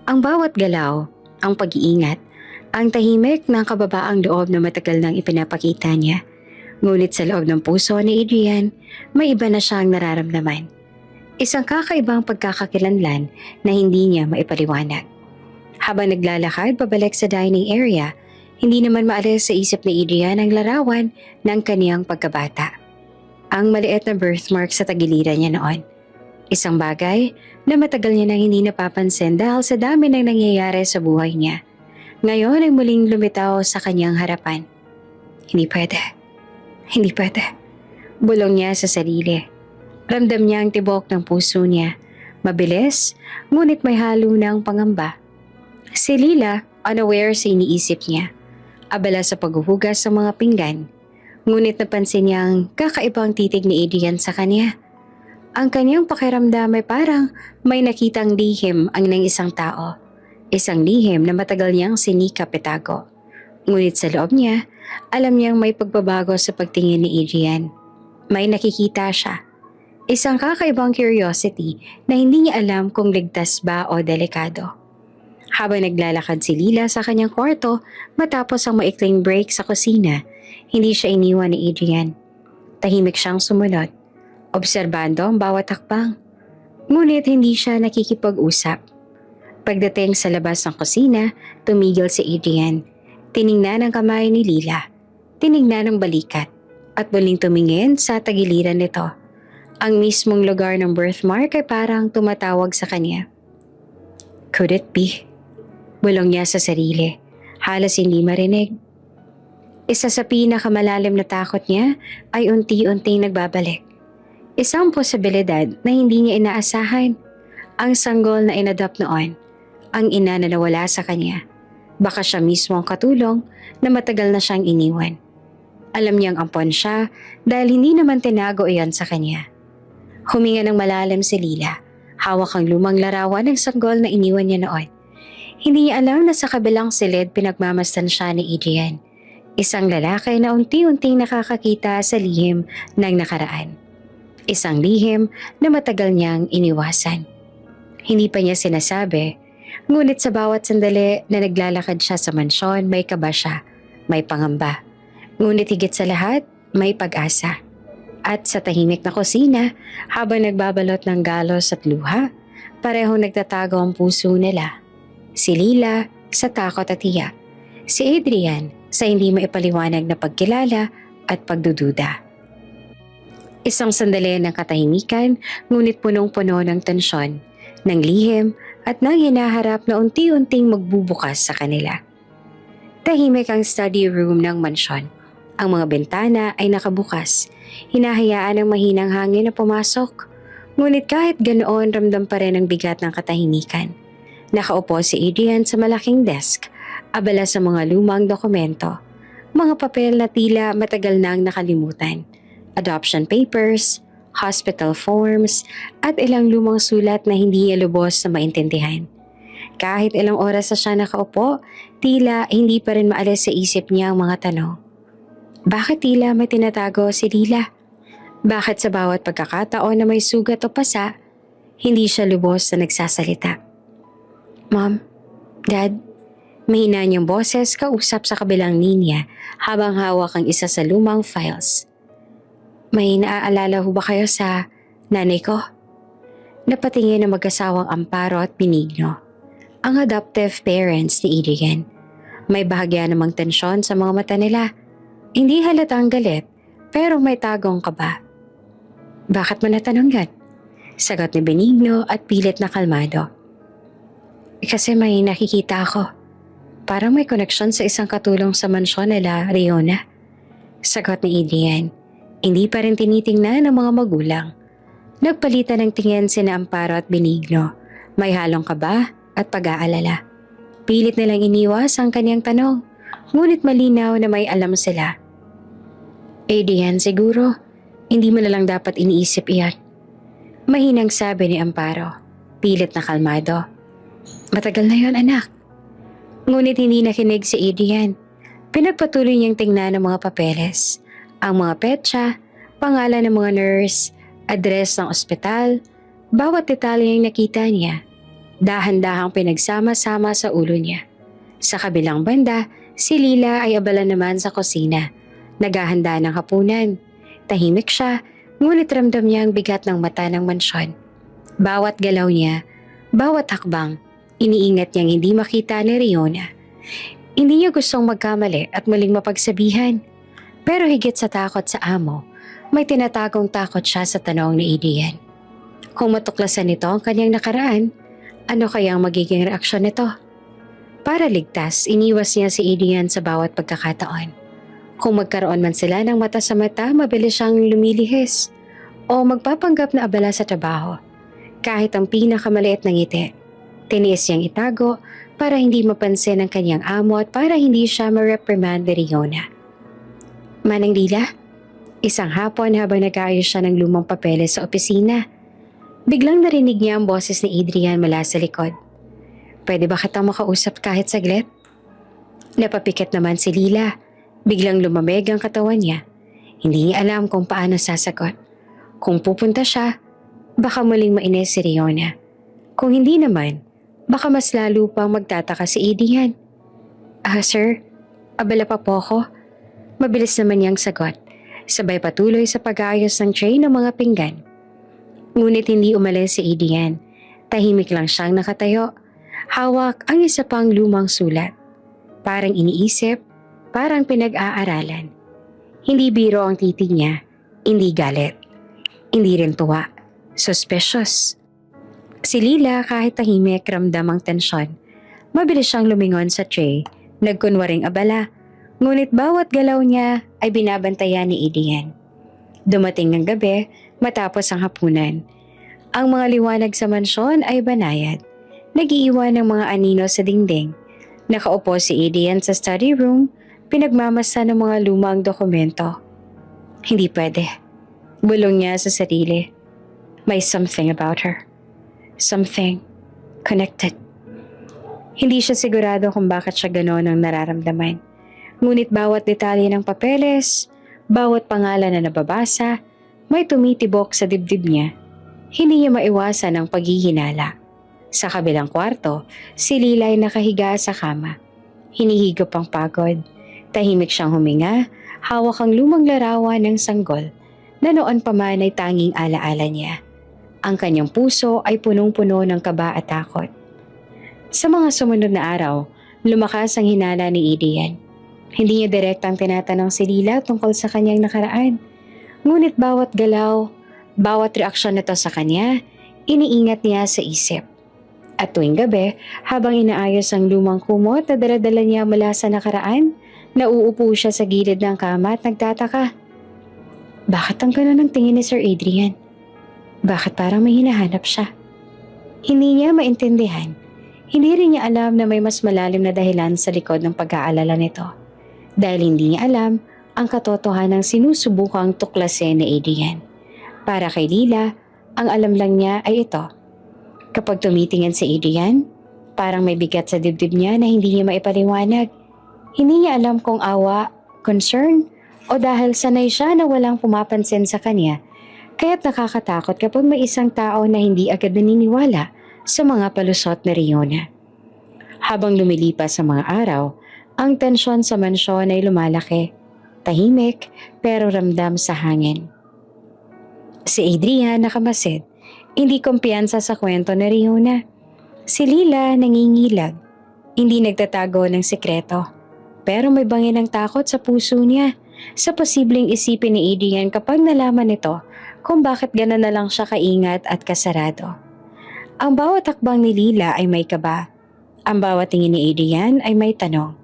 Ang bawat galaw, ang pag-iingat, ang tahimik ng kababaang loob na matagal nang ipinapakita niya. Ngunit sa loob ng puso ni Adrian, may iba na siyang nararamdaman. Isang kakaibang pagkakakilanlan na hindi niya maipaliwanag. Habang naglalakad pabalik sa dining area, hindi naman maalis sa isip ni Adrian ang larawan ng kaniyang pagkabata. Ang maliit na birthmark sa tagiliran niya noon. Isang bagay na matagal niya nang hindi napapansin dahil sa dami ng nangyayari sa buhay niya. Ngayon ay muling lumitaw sa kanyang harapan. Hindi pwede. Hindi pwede. Bulong niya sa sarili. Ramdam niya ang tibok ng puso niya. Mabilis, ngunit may halo ng pangamba. Si Lila, unaware sa iniisip niya. Abala sa paghuhugas sa mga pinggan. Ngunit napansin niyang kakaibang titig ni Adrian sa kanya. Ang kanyang pakiramdam ay parang may nakitang lihim ang ng isang tao. Isang lihim na matagal niyang sinikap itago. Ngunit sa loob niya, alam niyang may pagbabago sa pagtingin ni Adrian. May nakikita siya. Isang kakaibang curiosity na hindi niya alam kung ligtas ba o delikado. Habang naglalakad si Lila sa kanyang kwarto matapos ang maikling break sa kusina, hindi siya iniwan ni Adrian. Tahimik siyang sumunod, obserbando ang bawat hakbang. Ngunit hindi siya nakikipag-usap. Pagdating sa labas ng kusina, tumigil si Adrian. Tiningnan ang kamay ni Lila. Tiningnan ang balikat. At muling tumingin sa tagiliran nito. Ang mismong lugar ng birthmark ay parang tumatawag sa kanya. Could it be? Bulong niya sa sarili. Halos hindi marinig. Isa sa pinakamalalim na takot niya ay unti-unting nagbabalik. Isang posibilidad na hindi niya inaasahan. Ang sanggol na inadopt noon. Ang ina na nawala sa kanya. Baka siya mismo ang katulong na matagal na siyang iniwan. Alam niyang ampon siya dahil hindi naman tinago iyon sa kanya. Huminga ng malalim si Lila. Hawak ang lumang larawan ng sanggol na iniwan niya noon. Hindi niya alam na sa kabilang silid pinagmamasdan siya ni Adrian. Isang lalaki na unti-unting nakakakita sa lihim ng nakaraan. Isang lihim na matagal niyang iniwasan. Hindi pa niya sinasabi, ngunit sa bawat sandali na naglalakad siya sa mansyon, may kaba siya, may pangamba. Ngunit higit sa lahat, may pag-asa. At sa tahimik na kusina, habang nagbabalot ng galos at luha, parehong nagtatago ang puso nila. Si Lila sa takot at hiya. Si Adrian sa hindi maipaliwanag na pagkilala at pagdududa. Isang sandali ng katahimikan, ngunit punong-puno ng tensyon, ng lihim at ng hinaharap na unti-unting magbubukas sa kanila. Tahimik ang study room ng mansyon. Ang mga bintana ay nakabukas. Hinahayaan ng mahinang hangin na pumasok. Ngunit kahit ganoon, ramdam pa rin ang bigat ng katahimikan. Nakaupo si Adrian sa malaking desk, abala sa mga lumang dokumento. Mga papel na tila matagal nang nakalimutan. Adoption papers, hospital forms, at ilang lumang sulat na hindi niya lubos na maintindihan. Kahit ilang oras na siya nakaupo, tila hindi pa rin maalis sa isip niya ang mga tanong. Bakit tila may tinatago si Lila? Bakit sa bawat pagkakataon na may sugat o pasa, hindi siya lubos na nagsasalita? Mom, Dad, mahina niyang boses kausap sa kabilang linya habang hawak ang isa sa lumang files. May naaalala ho ba kayo sa nanay ko? Napatingin ang mag-asawang Amparo at Benigno, ang adoptive parents ni Adrian. May bahagya namang tensyon sa mga mata nila. Hindi halatang galit, pero may tagong kaba. Bakit mo natanong yan? Sagot ni Benigno at pilit na kalmado. Kasi may nakikita ako. Parang may koneksyon sa isang katulong sa mansyon nila, Riona. Sagot ni Adrian. Hindi pa rin tinitingnan ng mga magulang. Nagpalitan ng tingin sina Amparo at Benigno. May halong kaba at pag-aalala. Pilit nilang iniwas ang kanyang tanong, ngunit malinaw na may alam sila. Adrian, siguro, hindi mo na lang dapat iniisip iyan. Mahinang sabi ni Amparo, pilit na kalmado. Matagal na yon, anak. Ngunit hindi nakinig si Adrian. Pinagpatuloy niyang tingnan ang mga papeles. Ang mga petsa, pangalan ng mga nurse, address ng ospital, bawat detalye ang nakita niya. Dahan-dahang pinagsama-sama sa ulo niya. Sa kabilang banda, si Lila ay abala naman sa kusina. Naghahanda ng hapunan. Tahimik siya, ngunit ramdam niya ang bigat ng mata ng mansyon. Bawat galaw niya, bawat hakbang, iniingat niyang hindi makita ni Riona. Hindi niya gustong magkamali at muling mapagsabihan. Pero higit sa takot sa amo, may tinatagong takot siya sa tanong ni Adrian. Kung matuklasan nito ang kanyang nakaraan, ano kayang magiging reaksyon nito? Para ligtas, iniwas niya si Adrian sa bawat pagkakataon. Kung magkaroon man sila ng mata sa mata, mabilis siyang lumilihis o magpapanggap na abala sa trabaho. Kahit ang pinakamaliit na ngiti, tiniis niyang itago para hindi mapansin ng kanyang amo at para hindi siya ma-reprimand ni Riona. Manang Lila, isang hapon habang nag-aayos siya ng lumang papeles sa opisina, biglang narinig niya ang boses ni Adrian mula sa likod. Pwede ba kitang makausap kahit saglit? Napapikit naman si Lila. Biglang lumamig ang katawan niya. Hindi niya alam kung paano sasagot. Kung pupunta siya, baka muling mainis si Riona. Kung hindi naman, baka mas lalo pang magtataka si Adrian. Sir, abala pa po ako. Mabilis naman niyang sagot. Sabay patuloy sa pag-aayos ng tray ng mga pinggan. Ngunit hindi umalis si Adrian. Tahimik lang siyang nakatayo. Hawak ang isa pang lumang sulat. Parang iniisip, parang pinag-aaralan. Hindi biro ang titig niya, hindi galit. Hindi rin tuwa, suspicious. Si Lila kahit tahimik ramdam ang tensyon. Mabilis siyang lumingon sa tray, nagkunwaring abala. Ngunit bawat galaw niya ay binabantayan ni Adrian. Dumating ng gabi matapos ang hapunan. Ang mga liwanag sa mansyon ay banayad. Nag-iiwan ng mga anino sa dingding. Nakaupo si Adrian sa study room, pinagmamasa ng mga lumang dokumento. Hindi pwede. Bulong niya sa sarili. May something about her. Something connected. Hindi siya sigurado kung bakit siya gano'n ang nararamdaman. Ngunit bawat detalye ng papeles, bawat pangalan na nababasa, may tumitibok sa dibdib niya. Hindi niya maiwasan ang paghihinala. Sa kabilang kwarto, si Lila ay nakahiga sa kama. Hinihigop ang pagod. Tahimik siyang huminga, hawak ang lumang larawan ng sanggol na noon pa man ay tanging alaala niya. Ang kanyang puso ay punong-puno ng kaba at takot. Sa mga sumunod na araw, lumakas ang hinala ni Adrian. Hindi niya direktang tinatanong si Lila tungkol sa kanyang nakaraan. Ngunit bawat galaw, bawat reaksyon nito sa kanya, iniingat niya sa isip. At tuwing gabi, habang inaayos ang lumang kumot na daladala niya mula sa nakaraan, nauupo siya sa gilid ng kama at nagtataka. Bakit ang gano'n ang tingin ni Sir Adrian? Bakit parang may hinahanap siya? Hindi niya maintindihan. Hindi rin niya alam na may mas malalim na dahilan sa likod ng pag-aalala nito. Dahil hindi niya alam ang katotohanang sinusubukang tuklasin ni Adrian. Para kay Lila, ang alam lang niya ay ito. Kapag tumitingin si Adrian, parang may bigat sa dibdib niya na hindi niya maipaliwanag. Hindi niya alam kung awa, concern, o dahil sanay siya na walang pumapansin sa kanya, kaya't nakakatakot kapag may isang tao na hindi agad naniniwala sa mga palusot na Riona. Habang lumilipas ang mga araw, ang tensyon sa mansyon ay lumalaki. Tahimik pero ramdam sa hangin. Si Adrian nakamasid, hindi kumpiyansa sa kwento ni Riona. Si Lila nangingilag, hindi nagtatago ng sikreto. Pero may bangin ng takot sa puso niya sa posibleng isipin ni Adrian kapag nalaman nito kung bakit gano'n na lang siya kaingat at kasarado. Ang bawat hakbang ni Lila ay may kaba. Ang bawat tingin ni Adrian ay may tanong.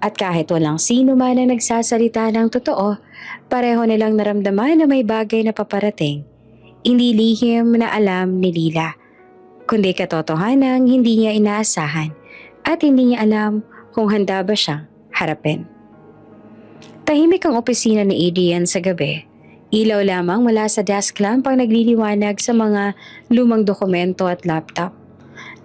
At kahit walang sino man na nagsasalita ng totoo, pareho nilang naramdaman na may bagay na paparating. Hindi lihim na alam ni Lila, kundi katotohanang hindi niya inaasahan at hindi niya alam kung handa ba siyang harapin. Tahimik ang opisina ni Adrian sa gabi. Ilaw lamang mula sa desk lamp ang nagliliwanag sa mga lumang dokumento at laptop.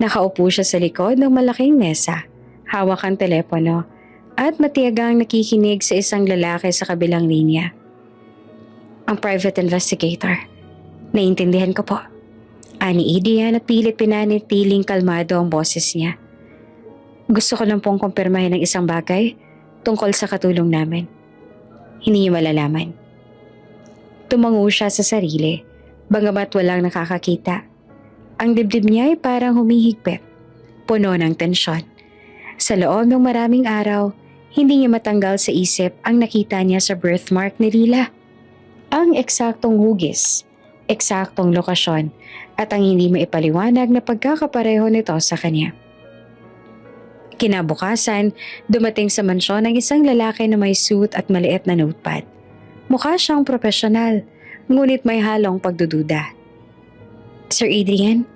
Nakaupo siya sa likod ng malaking mesa, hawak ang telepono at matiyagang nakikinig sa isang lalaki sa kabilang linya. Ang private investigator. Naiintindihan ko po. Ani Adrian at pilit pinanitiling kalmado ang boses niya. Gusto ko lang pong kumpirmahin ng isang bagay tungkol sa katulong namin. Hindi niyo malalaman. Tumango siya sa sarili, bagamat walang nakakakita. Ang dibdib niya ay parang humihigpit, puno ng tensyon. Sa loob ng maraming araw, hindi niya matanggal sa isip ang nakita niya sa birthmark ni Lila. Ang eksaktong hugis, eksaktong lokasyon, at ang hindi maipaliwanag na pagkakapareho nito sa kanya. Kinabukasan, dumating sa mansyon ang isang lalaki na may suit at maliit na notepad. Mukha siyang profesional, ngunit may halong pagdududa. Sir Adrian,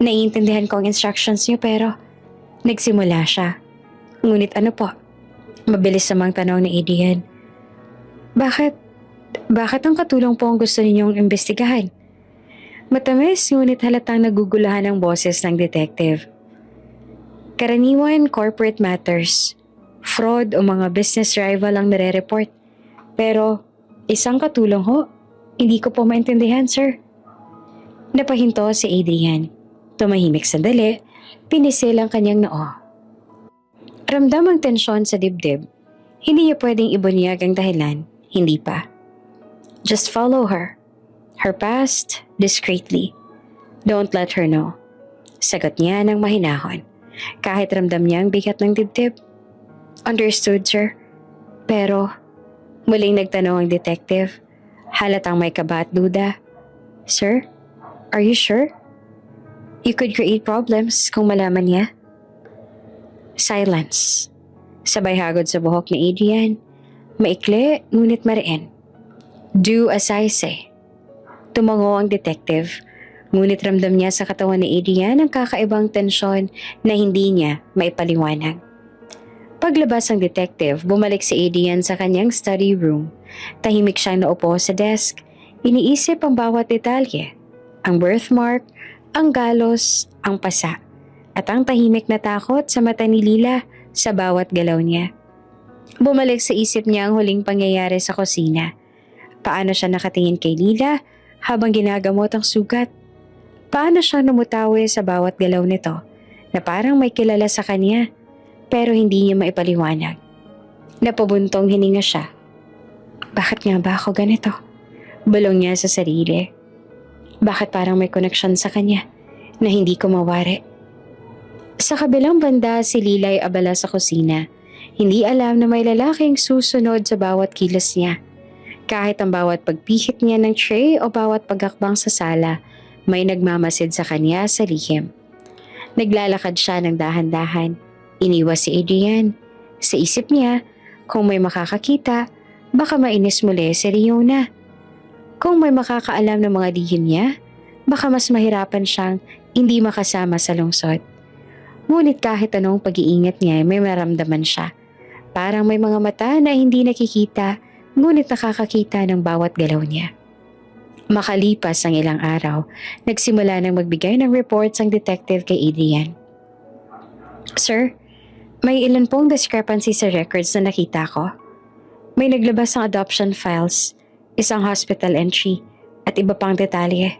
naiintindihan ko ang instructions niyo pero nagsimula siya. Ngunit ano po? Mabilis namang tanong ni Adrian. Bakit ang katulong po ang gusto ninyong imbestigahan? Matamis ngunit halatang nagugulahan ang boses ng detective. Karaniwan corporate matters, fraud o mga business rival ang nare-report. Pero isang katulong ho, hindi ko po maintindihan, sir. Napahinto si Adrian. Tumahimik sandali, pinisil ang kanyang noo. Ramdam ang tensyon sa dibdib. Hindi niya pwedeng ibunyag ang dahilan, hindi pa. Just follow her. Her past, discreetly. Don't let her know. Sagot niya ng mahinahon. Kahit ramdam niya ang bigat ng dibdib. Understood, sir. Pero, muling nagtanong ang detective. Halatang may kaba at duda. Sir, are you sure? You could create problems kung malaman niya. Silence. Sabay hagod sa buhok ni Adrian. Maikli, ngunit mariin. Do as I say. Tumango ang detective. Ngunit ramdam niya sa katawan ni Adrian ang kakaibang tensyon na hindi niya maipaliwanag. Paglabas ng detective, bumalik si Adrian sa kanyang study room. Tahimik siyang naupo sa desk. Iniisip ang bawat detalye. Ang birthmark, ang galos, ang pasa. At ang tahimik na takot sa mata ni Lila sa bawat galaw niya. Bumalik sa isip niya ang huling pangyayari sa kusina. Paano siya nakatingin kay Lila habang ginagamot ang sugat? Paano siya namutawi sa bawat galaw nito na parang may kilala sa kanya pero hindi niya maipaliwanag? Napabuntong hininga siya. Bakit nga ba ako ganito? Bulong niya sa sarili. Bakit parang may connection sa kanya na hindi ko mawari? Sa kabilang banda, si Lila ay abala sa kusina. Hindi alam na may lalaking susunod sa bawat kilos niya. Kahit ang bawat pagpihit niya ng tray o bawat pagakbang sa sala, may nagmamasid sa kanya sa lihim. Naglalakad siya ng dahan-dahan. Iniwas si Adrian. Sa isip niya, kung may makakakita, baka mainis muli si Riona. Kung may makakaalam ng mga lihim niya, baka mas mahirapan siyang hindi makasama sa lungsod. Ngunit kahit anong pag-iingat niya, may maramdaman siya. Parang may mga mata na hindi nakikita, ngunit nakakakita ng bawat galaw niya. Makalipas ang ilang araw, nagsimula nang magbigay ng reports ang detective kay Adrian. Sir, may ilan pong discrepancy sa records na nakita ko. May naglabas ng adoption files, isang hospital entry, at iba pang detalye.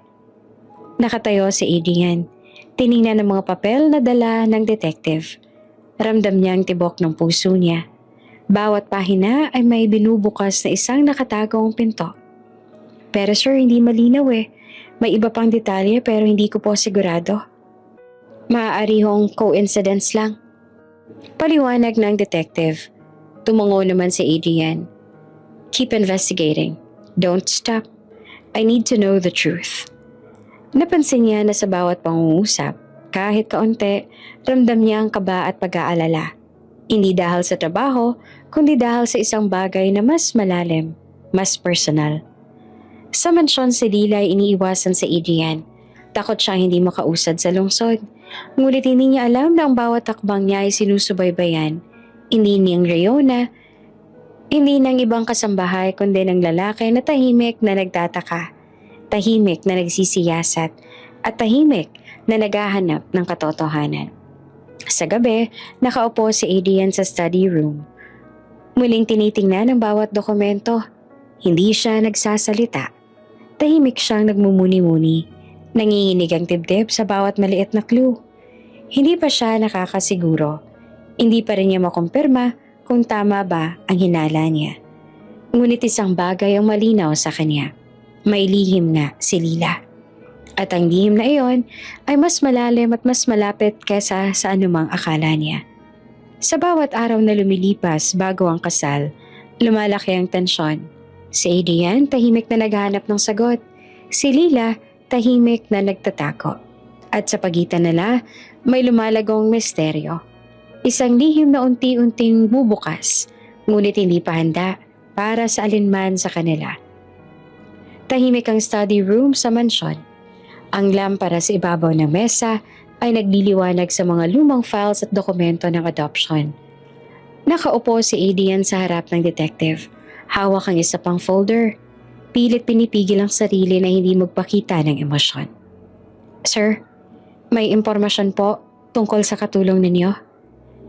Nakatayo si Adrian. Tiningnan ng mga papel na dala ng detective. Ramdam niya ang tibok ng puso niya. Bawat pahina ay may binubukas na isang nakatagong pinto. Pero sir, hindi malinaw eh. May iba pang detalye pero hindi ko po sigurado. Maaari hong coincidence lang. Paliwanag ng detective. Tumango naman si Adrian. Keep investigating. Don't stop. I need to know the truth. Napansin niya na sa bawat pangungusap, kahit kaunti, ramdam niya ang kaba at pag-aalala. Hindi dahil sa trabaho, kundi dahil sa isang bagay na mas malalim, mas personal. Sa mansyon si Lila ay iniiwasan sa Adrian. Takot siyang hindi makausad sa lungsod. Ngunit hindi niya alam na ang bawat takbang niya ay sinusubaybayan. Hindi niyang Riona, hindi ng ibang kasambahay kundi ng lalaki na tahimik na nagtataka. Tahimik na nagsisiyasat at tahimik na naghahanap ng katotohanan. Sa gabi, nakaupo si Adrian sa study room. Muling tinitingnan ang bawat dokumento. Hindi siya nagsasalita. Tahimik siyang nagmumuni-muni. Nanginginig ang dibdib sa bawat maliit na clue. Hindi pa siya nakakasiguro. Hindi pa rin niya makumpirma kung tama ba ang hinala niya. Ngunit isang bagay ang malinaw sa kanya. May lihim nga si Lila. At ang lihim na iyon ay mas malalim at mas malapit kaysa sa anumang akala niya. Sa bawat araw na lumilipas bago ang kasal, lumalaki ang tensyon. Si Adrian tahimik na naghahanap ng sagot. Si Lila tahimik na nagtatako. At sa pagitan nila, may lumalagong misteryo. Isang lihim na unti-unting bubukas, ngunit hindi pa handa para sa alinman sa kanila. Tahimik ang study room sa mansyon. Ang lampara sa ibabaw ng mesa ay nagliliwanag sa mga lumang files at dokumento ng adoption. Nakaupo si Adrian sa harap ng detective. Hawak ang isa pang folder. Pilit pinipigil ang sarili na hindi magpakita ng emosyon. Sir, may impormasyon po tungkol sa katulong ninyo.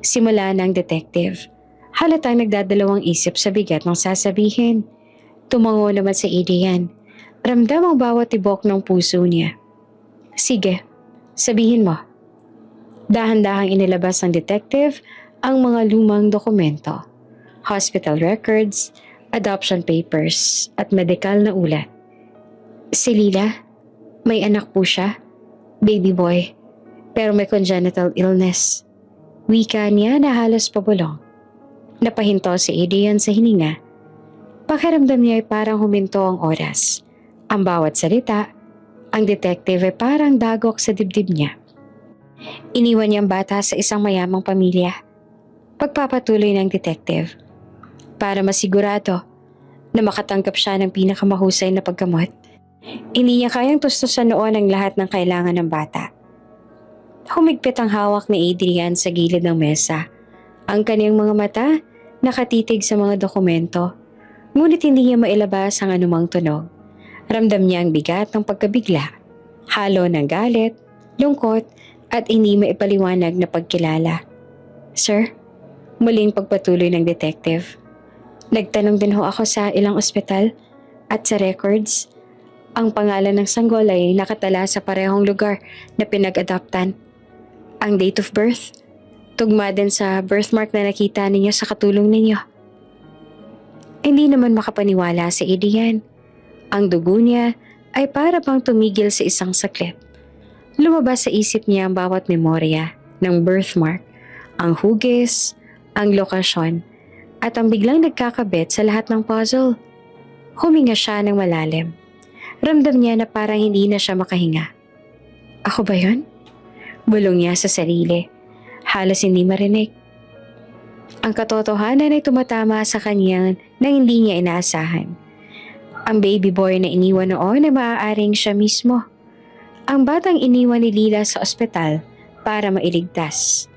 Simula ng detective. Halatang nagdadalawang isip sa bigat ng sasabihin. Tumango naman si Adrian. Ramdam ang bawat tibok ng puso niya. Sige, sabihin mo. Dahan-dahang inilabas ng detective ang mga lumang dokumento, hospital records, adoption papers, at medikal na ulat. Si Lila, may anak po siya, baby boy, pero may congenital illness. Wika niya na halos pabulong. Napahinto si Adrian sa hininga. Pakiramdam niya ay parang huminto ang oras. Ang bawat salita, ang detective ay parang dagok sa dibdib niya. Iniwan niya ang bata sa isang mayamang pamilya. Pagpapatuloy ng detective. Para masigurado na makatanggap siya ng pinakamahusay na paggamot. Hindi niya kayang tustusan noon ang lahat ng kailangan ng bata. Humigpit ang hawak ni Adrian sa gilid ng mesa. Ang kanyang mga mata nakatitig sa mga dokumento. Ngunit hindi niya mailabas ang anumang tunog. Ramdam niya ang bigat ng pagkabigla, halo ng galit, lungkot, at hindi maipaliwanag na pagkilala. Sir, muling pagpatuloy ng detective. Nagtanong din ho ako sa ilang ospital, At sa records, ang pangalan ng sanggol ay nakatala sa parehong lugar na pinag-adoptan. Ang date of birth, tugma din sa birthmark na nakita ninyo sa katulong ninyo. Hindi naman makapaniwala si Adrian. Ang dugo niya ay para bang tumigil sa isang saklit. Lumabas sa isip niya ang bawat memorya ng birthmark, ang hugis, ang lokasyon, at ang biglang nagkakabit sa lahat ng puzzle. Huminga siya ng malalim. Ramdam niya na parang hindi na siya makahinga. Ako ba yun? Bulong niya sa sarili. Halos hindi marinig. Ang katotohanan ay tumatama sa kanya nang hindi niya inaasahan. Ang baby boy na iniwan noon ay maaaring siya mismo. Ang batang iniwan ni Lila sa ospital para mailigtas.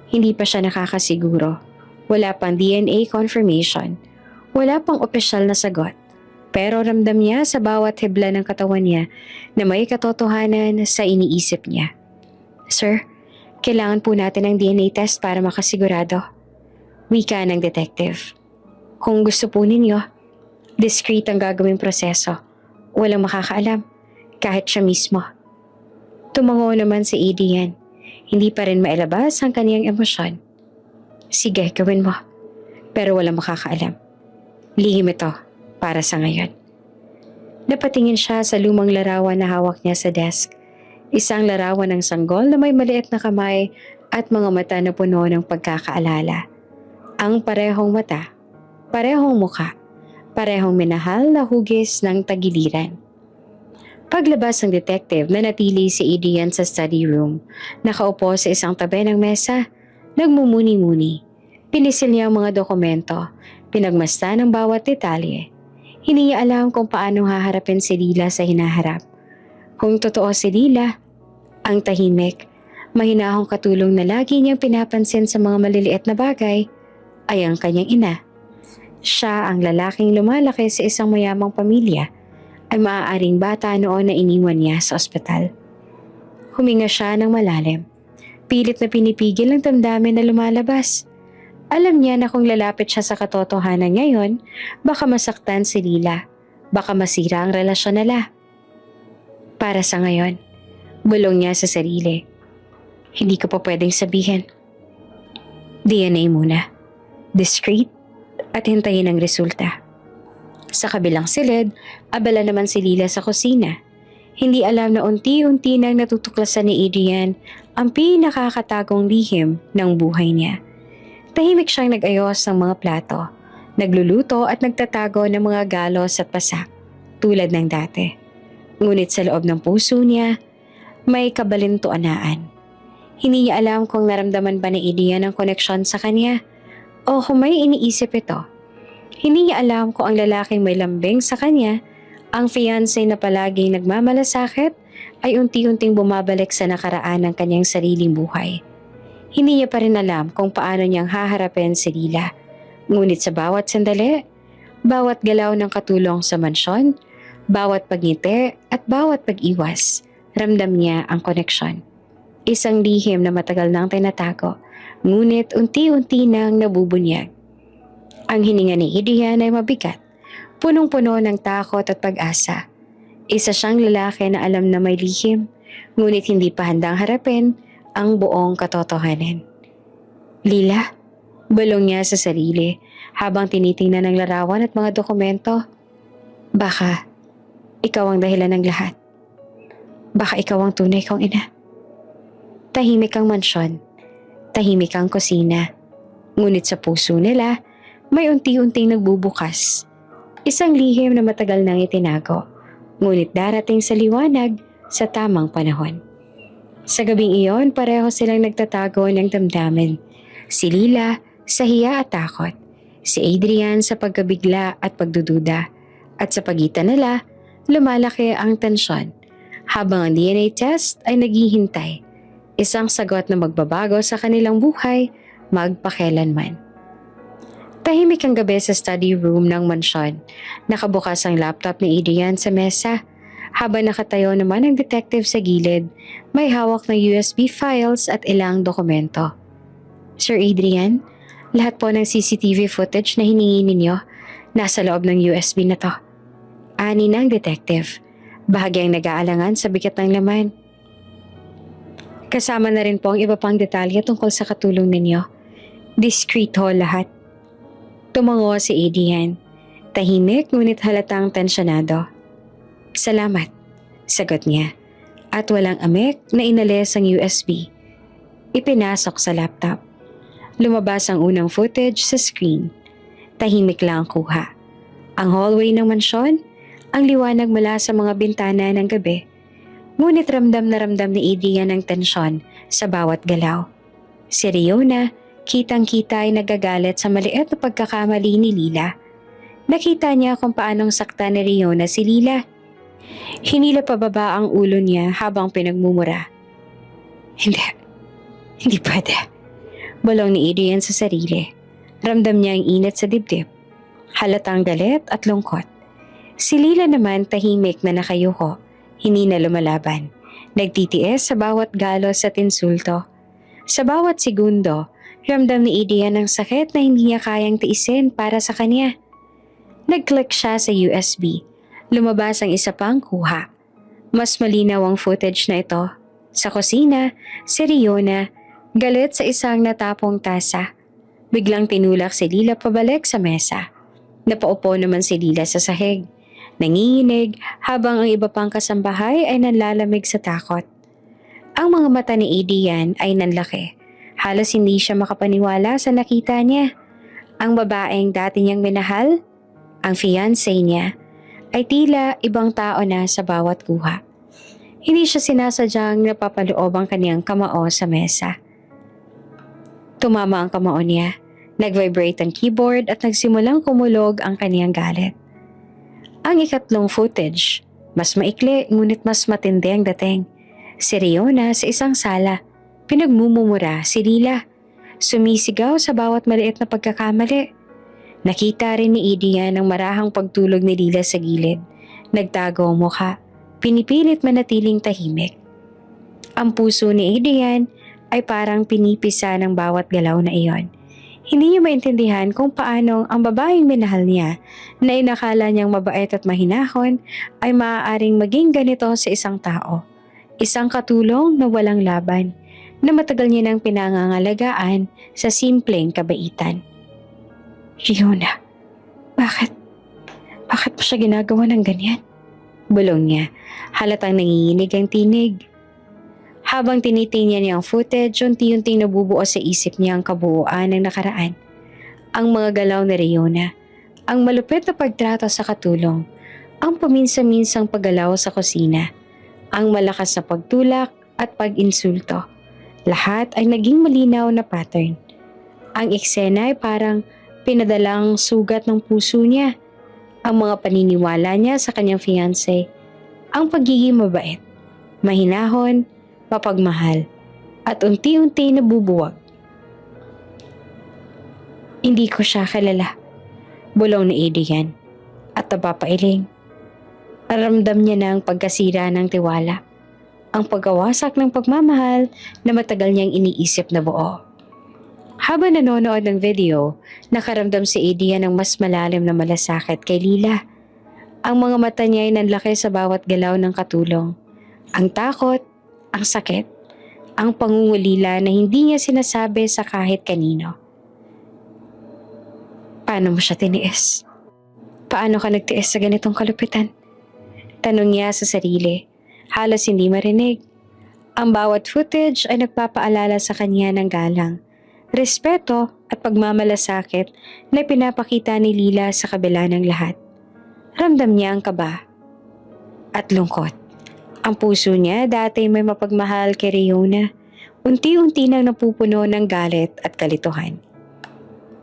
Hindi pa siya nakakasiguro. Wala pang DNA confirmation. Wala pang opisyal na sagot. Pero ramdam niya sa bawat hibla ng katawan niya na may katotohanan sa iniisip niya. Sir, kailangan po natin ng DNA test para makasigurado. Wika ng detective. Kung gusto po ninyo, discreet ang gagawing proseso. Walang makakaalam, kahit siya mismo. Tumango naman si Adrian. Hindi pa rin mailabas ang kaniyang emosyon. Sige, gawin mo. Pero walang makakaalam. Lihim ito para sa ngayon. Napatingin siya sa lumang larawan na hawak niya sa desk. Isang larawan ng sanggol na may maliit na kamay at mga mata na puno ng pagkakaalala. Ang parehong mata, parehong muka, parehong minahal na hugis ng tagiliran. Paglabas ng detective, nanatili si Adrian sa study room. Nakaupo sa isang tabi ng mesa, nagmumuni-muni. Pinisil niya ang mga dokumento, pinagmasdan ang bawat detalye. Hindi niya alam kung paano haharapin si Lila sa hinaharap. Kung totoo si Lila, ang tahimik, mahinahong katulong na lagi niyang pinapansin sa mga maliliit na bagay, ay ang kanyang ina. Siya ang lalaking lumalaki sa isang mayamang pamilya, ay maaaring bata noon na iniwan niya sa ospital. Huminga siya ng malalim. Pilit na pinipigil ang damdamin na lumalabas. Alam niya na kung lalapit siya sa katotohanan ngayon, baka masaktan si Lila, baka masira ang relasyon nila. Para sa ngayon, bulong niya sa sarili. Hindi ko pa pwedeng sabihin. DNA muna. Discreet at hintayin ang resulta. Sa kabilang silid, abala naman si Lila sa kusina. Hindi alam na unti-unti nang natutuklasan ni Adrian ang pinakakatagong lihim ng buhay niya. Tahimik siyang nag-ayos ng mga plato, nagluluto at nagtatago ng mga galos at pasak, tulad ng dati. Ngunit sa loob ng puso niya, may kabalintuanaan. Hindi niya alam kung naramdaman ba ni Adrian ang koneksyon sa kanya o kung may iniisip ito. Hindi niya alam kung ang lalaking may lambing sa kanya, ang fiancé na palaging nagmamalasakit, ay unti-unting bumabalik sa nakaraan ng kanyang sariling buhay. Hindi niya pa rin alam kung paano niyang haharapin si Lila. Ngunit sa bawat sandali, bawat galaw ng katulong sa mansyon, bawat pagngiti at bawat pag-iwas, ramdam niya ang koneksyon. Isang lihim na matagal nang tinatago, ngunit unti-unti nang nabubunyag. Ang hininga ni Adrian ay mabigat, punong-puno ng takot at pag-asa. Isa siyang lalaki na alam na may lihim, ngunit hindi pa handang harapin ang buong katotohanan. Lila, bulong niya sa sarili habang tinitingnan ang larawan at mga dokumento. Baka ikaw ang dahilan ng lahat. Baka ikaw ang tunay kong ina. Tahimik ang mansyon, tahimik ang kusina. Ngunit sa puso nila, may unti-unting nagbubukas. Isang lihim na matagal nang itinago, ngunit darating sa liwanag sa tamang panahon. Sa gabing iyon, pareho silang nagtatago ng damdamin. Si Lila sa hiya at takot, si Adrian sa pagkabigla at pagdududa, at sa pagitan nila, lumalaki ang tensyon. Habang ang DNA test ay naghihintay, isang sagot na magbabago sa kanilang buhay magpakailanman. Tahimik ang gabi sa study room ng mansyon. Nakabukas ang laptop ni Adrian sa mesa. Habang nakatayo naman ang detective sa gilid, may hawak na USB files at ilang dokumento. Sir Adrian, lahat po ng CCTV footage na hiningi ninyo, nasa loob ng USB na to. ani ng detective, bahagyang nag-aalangan sa bigat ng laman. Kasama na rin po ang iba pang detalye tungkol sa katulong ninyo. Discreet ho lahat. Tumango si Adrian. Tahimik ngunit halatang tensyonado. Salamat, sagot niya. At walang amik na inalis ang USB. Ipinasok sa laptop. Lumabas ang unang footage sa screen. Tahimik lang ang kuha. Ang hallway ng mansyon, ang liwanag mula sa mga bintana ng gabi. Ngunit ramdam na ramdam ni Adrian ang tensyon sa bawat galaw. Si Riona, kitang-kita ay nagagalit sa maliit na pagkakamali ni Lila. Nakita niya kung paanong sakta ni Riona si Lila. Hinila pababa ang ulo niya habang pinagmumura. Hindi pwede. Bulong ni Adrian sa sarili. Ramdam niya ang init sa dibdib. Halatang galit at lungkot. Si Lila naman tahimik na nakayuko. Hindi na lumalaban. Nagtitiis sa bawat galos at insulto. Sa bawat segundo, ramdam ni Adrian ang sakit na hindi niya kayang tiisin para sa kanya. Nag-click siya sa USB. Lumabas ang isa pang kuha. Mas malinaw ang footage na ito. Sa kusina, si Riona, galit sa isang natapong tasa. Biglang tinulak si Lila pabalik sa mesa. Napaupo naman si Lila sa sahig. Nanginginig habang ang iba pang kasambahay ay nanlalamig sa takot. Ang mga mata ni Adrian ay nanlaki. Halos hindi siya makapaniwala sa nakita niya. Ang babaeng dati niyang minahal, ang fiancé niya, ay tila ibang tao na sa bawat kuha. Hindi siya sinasadyang napapaloob ang kaniyang kamao sa mesa. Tumama ang kamao niya. Nag-vibrate ang keyboard at nagsimulang kumulog ang kaniyang galit. Ang ikatlong footage, mas maikli ngunit mas matindi ang dating. Si Riona sa isang sala, pinagmumumura si Lila. Sumisigaw sa bawat maliit na pagkakamali. Nakita rin ni Adrian ang marahang pagtulog ni Lila sa gilid. Nagtago ang mukha, pinipilit manatiling tahimik. Ang puso ni Adrian ay parang pinipisa ng bawat galaw na iyon. Hindi niya maintindihan kung paano ang babaeng minahal niya na inakala niyang mabait at mahinahon ay maaaring maging ganito sa isang tao. Isang katulong na walang laban, na matagal niya nang pinangangalagaan sa simpleng kabaitan. Riona, bakit mo siya ginagawa ng ganyan? Bulong niya, halatang nanginginig ang tinig. Habang tinitingnan niya ang footage, unti-unting nabubuo sa isip niya ang kabuuan ng nakaraan. Ang mga galaw ni Riona, ang malupit na pagtrato sa katulong, ang paminsan-minsang paggalaw sa kusina, ang malakas na pagtulak at pag-insulto. Lahat ay naging malinaw na pattern. Ang eksena ay parang pinadalang sugat ng puso niya. Ang mga paniniwala niya sa kanyang fiancé, ang pagiging mabait, mahinahon, mapagmahal, at unti-unti nabubuwag. Hindi ko siya kilala, bulong ni Adrian, at napapailing. Aramdam niya na ang pagkasira ng tiwala, ang pagkawasak ng pagmamahal na matagal niyang iniisip na buo. Habang nanonood ng video, nakaramdam si Adrian ng mas malalim na malasakit kay Lila. Ang mga mata niya ay nanlaki sa bawat galaw ng katulong. Ang takot, ang sakit, ang pangungulila na hindi niya sinasabi sa kahit kanino. Paano mo siya tiniis? Paano ka nagtiis sa ganitong kalupitan? Tanong niya sa sarili, halos hindi marinig. Ang bawat footage ay nagpapaalala sa kanya ng galang, respeto at pagmamalasakit na pinapakita ni Lila sa kabila ng lahat. Ramdam niya ang kaba at lungkot. Ang puso niya dati may mapagmahal kay Riona, unti-unti nang napupuno ng galit at kalituhan.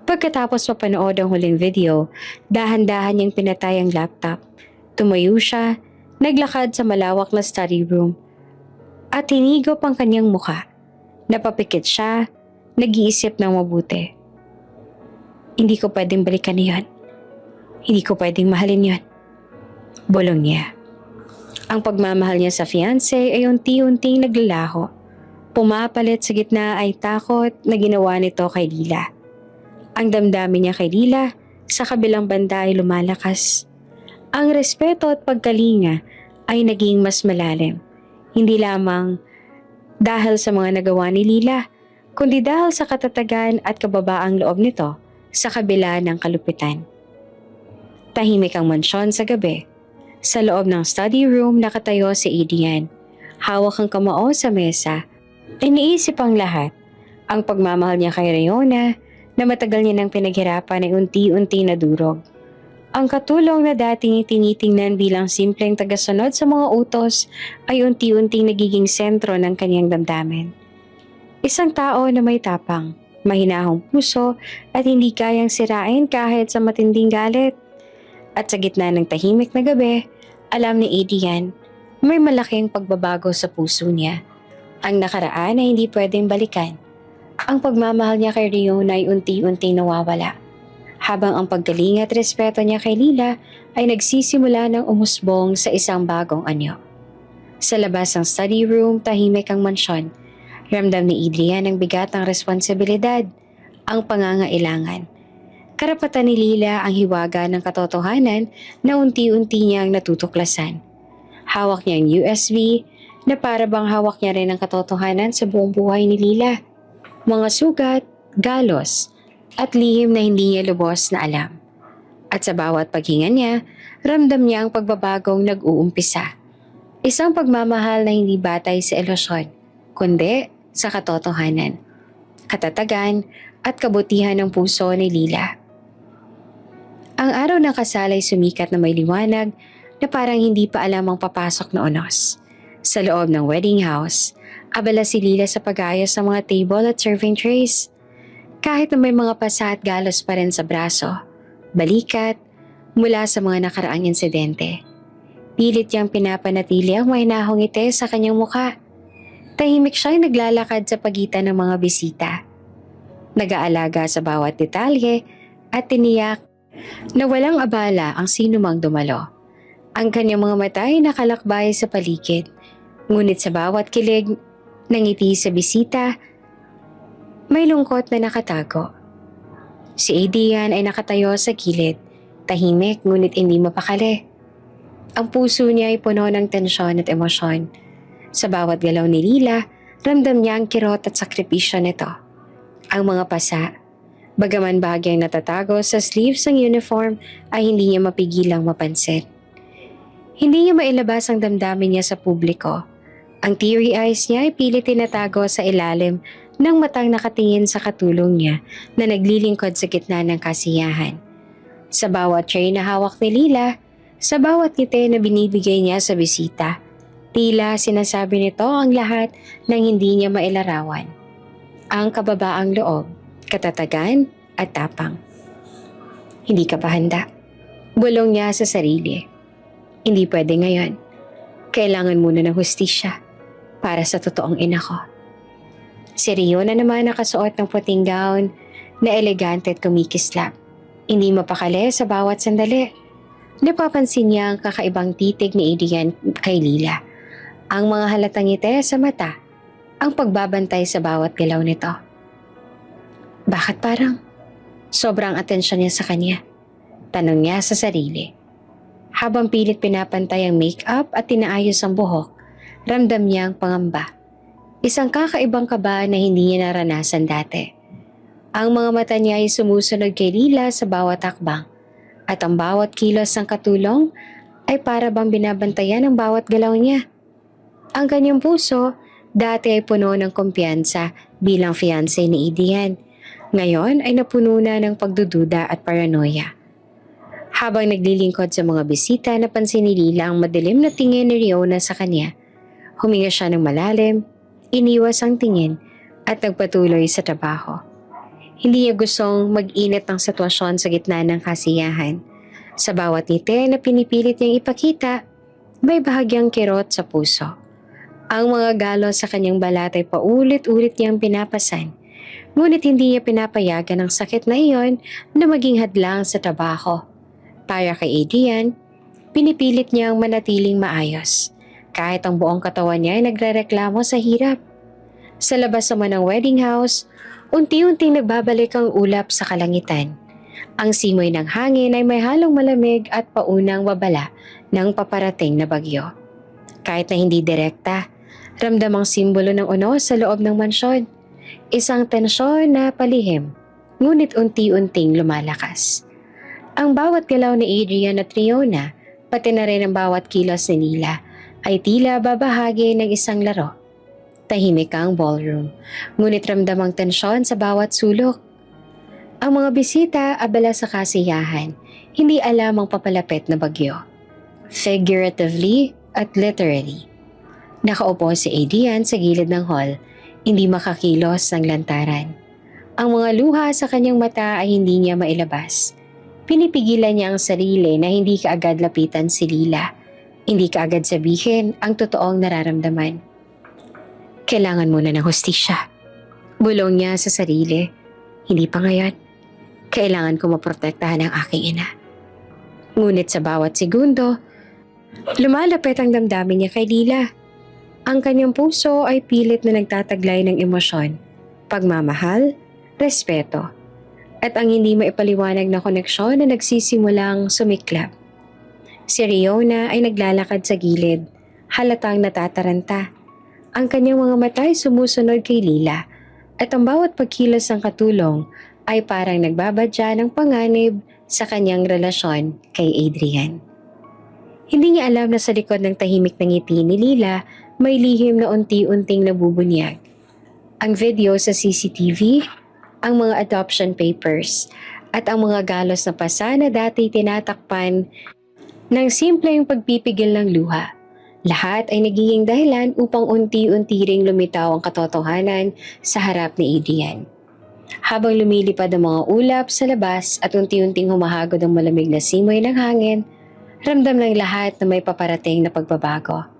Pagkatapos mapanood ang huling video, dahan-dahan niyang pinatay ang laptop. Tumayo siya, naglakad sa malawak na study room, at hinigop ang kanyang mukha. Napapikit siya, nag-iisip ng mabuti. Hindi ko pwedeng balikan niyan. Hindi ko pwedeng mahalin yon. Bulong niya. Ang pagmamahal niya sa fiancé ay unti-unting naglalaho. Pumapalit sa gitna ay takot na ginawa nito kay Lila. Ang damdamin niya kay Lila sa kabilang banda ay lumalakas. Ang respeto at pagkalinga ay naging mas malalim. Hindi lamang dahil sa mga nagawa ni Lila, kundi dahil sa katatagan at kababaang loob nito sa kabila ng kalupitan. Tahimik ang mansyon sa gabi. Sa loob ng study room nakatayo si Adrian. Hawak ang kamao sa mesa. Iniisip ang lahat. Ang pagmamahal niya kay Rayona na matagal niya nang pinaghirapan ay unti-unti nadurog. Ang katulong na dating tinitingnan bilang simpleng tagasunod sa mga utos ay unti-unting nagiging sentro ng kanyang damdamin. Isang tao na may tapang, mahinahong puso at hindi kayang sirain kahit sa matinding galit. At sa gitna ng tahimik na gabi, alam ni Adrian, may malaking pagbabago sa puso niya. Ang nakaraan ay hindi pwedeng balikan. Ang pagmamahal niya kay Riona ay unti-unti nawawala. Habang ang paggaling at respeto niya kay Lila ay nagsisimula ng umusbong sa isang bagong anyo. Sa labas ng study room, tahimik ang mansyon. Ramdam ni Adrian ang bigat ng responsibilidad, ang pangangailangan. Karapatan ni Lila ang hiwaga ng katotohanan na unti-unti niyang natutuklasan. Hawak niya ang USB na para bang hawak niya rin ang katotohanan sa buong buhay ni Lila. Mga sugat, galos, at lihim na hindi niya lubos na alam. At sa bawat paghinga niya, ramdam niya ang pagbabagong nag-uumpisa. Isang pagmamahal na hindi batay sa ilusyon, kundi sa katotohanan, katatagan at kabutihan ng puso ni Lila. Ang araw ng kasal ay sumikat na may liwanag na parang hindi pa alam ang papasok na unos. Sa loob ng wedding house, abala si Lila sa pag-ayos ng mga table at serving trays. Kahit na may mga pasa at galos pa rin sa braso, balikat, mula sa mga nakaraang insidente. Pilit niyang pinapanatili ang mahinahong ngiti sa kanyang mukha. Tahimik siyang naglalakad sa pagitan ng mga bisita. Nag-aalaga sa bawat detalye at tiniyak na walang abala ang sinumang dumalo. Ang kanyang mga mata ay nakalakbay sa paligid, ngunit sa bawat kilig ng ngiti sa bisita, may lungkot na nakatago. Si Adrian ay nakatayo sa gilid, tahimik ngunit hindi mapakali. Ang puso niya ay puno ng tensyon at emosyon. Sa bawat galaw ni Lila, ramdam niya ang kirot at sakripisyo nito. Ang mga pasa, bagaman bahagyang natatago sa sleeves ng uniform, ay hindi niya mapigilang mapansin. Hindi niya mailabas ang damdamin niya sa publiko. Ang teary eyes niya ay pilit tinatago sa ilalim ng matang nakatingin sa katulong niya na naglilingkod sa gitna ng kasiyahan. Sa bawat tray na hawak ni Lila, sa bawat ngiti na binibigay niya sa bisita, tila sinasabi nito ang lahat ng hindi niya mailarawan. Ang kababaang loob, katatagan at tapang. Hindi ka pa handa. Bulong niya sa sarili. Hindi pwede ngayon. Kailangan muna ng hustisya para sa totoong ina ko. Si Rio na naman nakasuot ng puting gown na elegante at kumikislap. Hindi mapakali sa bawat sandali. Napapansin niya ang kakaibang titig ni Adrian kay Lila. Ang mga halatang ngiti sa mata, ang pagbabantay sa bawat galaw nito. Bakit parang sobrang atensyon niya sa kanya? Tanong niya sa sarili. Habang pilit pinapantay ang make-up at tinaayos ang buhok, ramdam niya ang pangamba. Isang kakaibang kaba na hindi niya naranasan dati. Ang mga mata niya ay sumusunod kay Lila sa bawat hakbang, at ang bawat kilos ng katulong ay para bang binabantayan ang bawat galaw niya. Ang kanyang puso dati ay puno ng kumpiyansa bilang fiancé ni Adrian. Ngayon ay napuno na ng pagdududa at paranoia. Habang naglilingkod sa mga bisita, napansin ni Lila ang madilim na tingin ni Riona sa kanya. Huminga siya ng malalim, iniwas ang tingin at nagpatuloy sa trabaho. Hindi niya gustong mag-init ng sitwasyon sa gitna ng kasiyahan. Sa bawat ngiti na pinipilit niyang ipakita, may bahagyang kirot sa puso. Ang mga galos sa kanyang balat ay paulit-ulit niyang pinapasan. Ngunit hindi niya pinapayagan ang sakit na iyon na maging hadlang sa trabaho. Para kay Adrian, pinipilit niyang manatiling maayos. Kahit ang buong katawan niya ay nagrereklamo sa hirap. Sa labas naman ng wedding house, unti-unting nagbabalik ang ulap sa kalangitan. Ang simoy ng hangin ay may halong malamig at paunang babala ng paparating na bagyo. Kahit na hindi direkta, ramdam ang simbolo ng unos sa loob ng mansyon. Isang tensyon na palihim, ngunit unti-unting lumalakas. Ang bawat galaw ni Adrian at Riona, pati na rin ang bawat kilos ni Lila, ay tila babahagi ng isang laro. Tahimik ang ballroom, ngunit ramdam ang tensyon sa bawat sulok. Ang mga bisita abala sa kasiyahan, hindi alam ang papalapit na bagyo. Figuratively at literally. Nakaupo si Adrian sa gilid ng hall, hindi makakilos ng lantaran. Ang mga luha sa kanyang mata ay hindi niya mailabas. Pinipigilan niya ang sarili na hindi kaagad lapitan si Lila. Hindi kaagad sabihin ang totoong nararamdaman. Kailangan muna ng hustisya. Bulong niya sa sarili. Hindi pa ngayon. Kailangan ko maprotektahan ang aking ina. Ngunit sa bawat segundo, lumalapit ang damdamin niya kay Lila. Ang kanyang puso ay pilit na nagtataglay ng emosyon, pagmamahal, respeto, at ang hindi maipaliwanag na koneksyon na nagsisimulang sumiklab. Si Riona ay naglalakad sa gilid, halatang natataranta. Ang kanyang mga mata ay sumusunod kay Lila at ang bawat pagkilos ng katulong ay parang nagbabadya ng panganib sa kanyang relasyon kay Adrian. Hindi niya alam na sa likod ng tahimik na ngiti ni Lila may lihim na unti-unting nabubunyag. Ang video sa CCTV, ang mga adoption papers, at ang mga galos na pasa na dati tinatakpan ng simpleng pagpipigil ng luha. Lahat ay nagiging dahilan upang unti-unti ring lumitaw ang katotohanan sa harap ni Adrian. Habang lumilipad ang mga ulap sa labas at unti-unting humahagod ang malamig na simoy ng hangin, ramdam ng lahat na may paparating na pagbabago.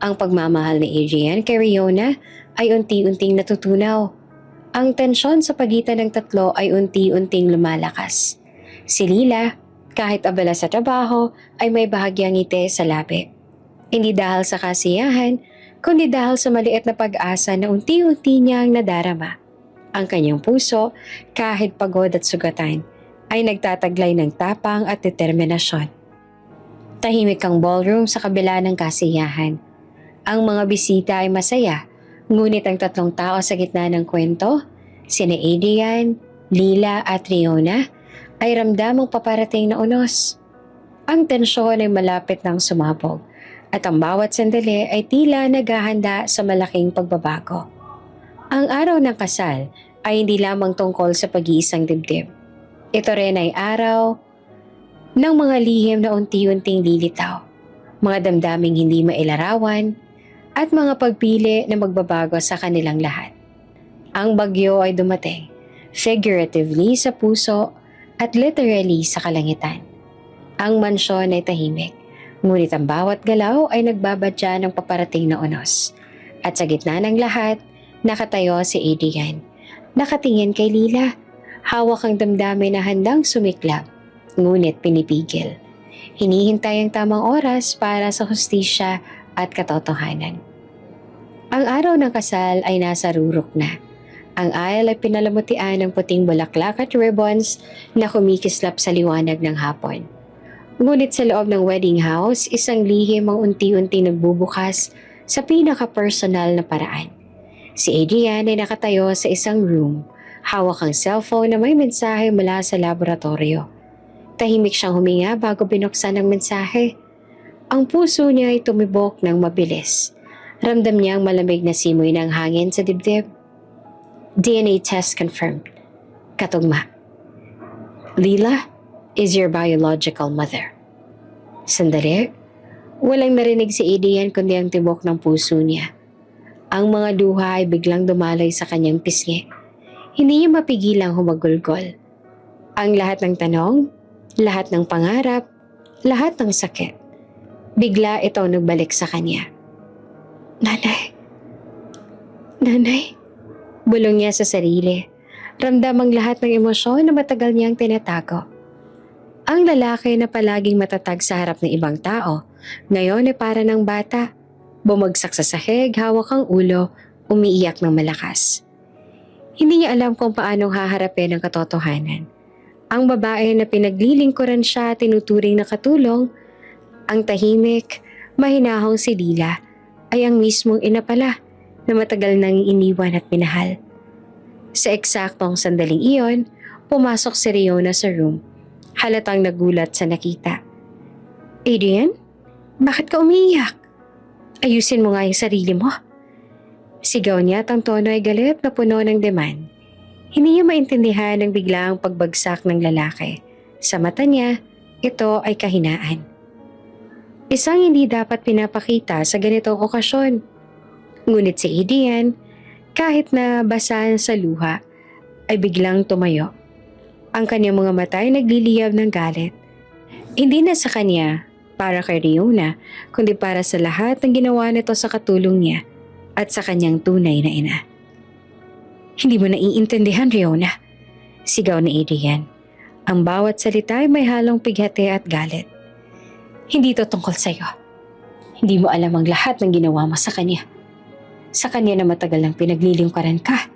Ang pagmamahal ni Adrian kay Riona ay unti-unting natutunaw. Ang tensyon sa pagitan ng tatlo ay unti-unting lumalakas. Si Lila, kahit abala sa trabaho, ay may bahagyang ngiti sa labi. Hindi dahil sa kasiyahan, kundi dahil sa maliit na pag-asa na unti-unti niyang nadarama. Ang kanyang puso, kahit pagod at sugatan, ay nagtataglay ng tapang at determinasyon. Tahimik ang ballroom sa kabila ng kasiyahan. Ang mga bisita ay masaya, ngunit ang tatlong tao sa gitna ng kwento, sina Adrian, Lila at Riona, ay ramdamang paparating na unos. Ang tensyon ay malapit ng sumabog at ang bawat sandali ay tila naghahanda sa malaking pagbabago. Ang araw ng kasal ay hindi lamang tungkol sa pag-iisang dibdib. Ito rin ay araw ng mga lihim na unti-unting lilitaw, mga damdaming hindi mailarawan, at mga pagpili na magbabago sa kanilang lahat. Ang bagyo ay dumating, figuratively sa puso at literally sa kalangitan. Ang mansyon ay tahimik, ngunit ang bawat galaw ay nagbabadya ng paparating na unos. At sa gitna ng lahat, nakatayo si Adrian. Nakatingin kay Lila, hawak ang damdamin na handang sumiklab, ngunit pinipigil. Hinihintay ang tamang oras para sa hustisya at katotohanan. Ang araw ng kasal ay nasa rurok na. Ang aisle ay pinalamutian ng puting bulaklak at ribbons na kumikislap sa liwanag ng hapon. Ngunit sa loob ng wedding house, isang lihim ang unti-unti nagbubukas sa pinaka-personal na paraan. Si Adrian ay nakatayo sa isang room, hawak ang cellphone na may mensahe mula sa laboratorio. Tahimik siyang huminga bago binuksan ang mensahe. Ang puso niya ay tumibok ng mabilis. Ramdam niya ang malamig na simoy ng hangin sa dibdib. DNA test confirmed. Katugma. Lila is your biological mother. Sandali, walang narinig si Adrian kundi ang tibok ng puso niya. Ang mga luha ay biglang dumalay sa kanyang pisngi. Hindi niya mapigilang humagulgol. Ang lahat ng tanong, lahat ng pangarap, lahat ng sakit. Bigla ito nagbalik sa kanya. Nanay. Nanay. Bulong niya sa sarili. Ramdam ang lahat ng emosyon na matagal niyang tinatago. Ang lalaki na palaging matatag sa harap ng ibang tao, ngayon ay para ng bata. Bumagsak sa sahig, hawak ang ulo, umiiyak ng malakas. Hindi niya alam kung paanong haharapin ang katotohanan. Ang babae na pinaglilingkuran siya tinuturing na katulong, ang tahimik, mahinahong si Lila ay ang mismong ina pala na matagal nang iniwan at minahal. Sa eksaktong sandaling iyon, pumasok si Riona sa room. Halatang nagulat sa nakita. Adrian, bakit ka umiiyak? Ayusin mo nga yung sarili mo. Sigaw niya at ang tono ay galit na puno ng demand. Hindi niya maintindihan ang biglaang pagbagsak ng lalaki. Sa mata niya, ito ay kahinaan. Isang hindi dapat pinapakita sa ganitong okasyon. Ngunit si Adrian, kahit na basahan sa luha, ay biglang tumayo. Ang kanyang mga mata ay nagliliyab ng galit. Hindi na sa kanya, para kay Riona, kundi para sa lahat ng ginawa nito sa katulong niya at sa kanyang tunay na ina. Hindi mo naiintindihan, Riona, sigaw ni Adrian. Ang bawat salita ay may halong pighati at galit. Hindi to tungkol sa iyo. Hindi mo alam ang lahat ng ginawa mo sa kanya. Sa kanya na matagal nang pinaglilingkuran ka.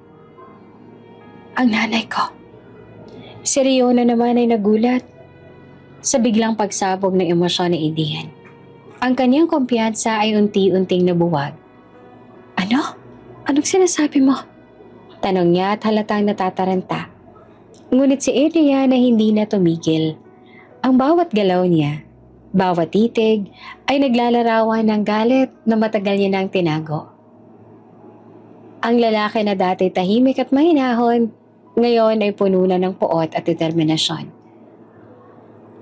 Ang nanay ko. Si Riona naman ay nagulat sa biglang pagsabog ng emosyon ni Adrian. Ang kanyang kumpiyansa ay unti-unting nabuwag. Ano? Anong sinasabi mo? Tanong niya at halatang natataranta. Ngunit si Adrian ay hindi na tumigil. Ang bawat galaw niya, bawat titig, ay naglalarawan ng galit na matagal niya nang tinago. Ang lalaki na dati tahimik at mahinahon, ngayon ay puno na ng puot at determinasyon.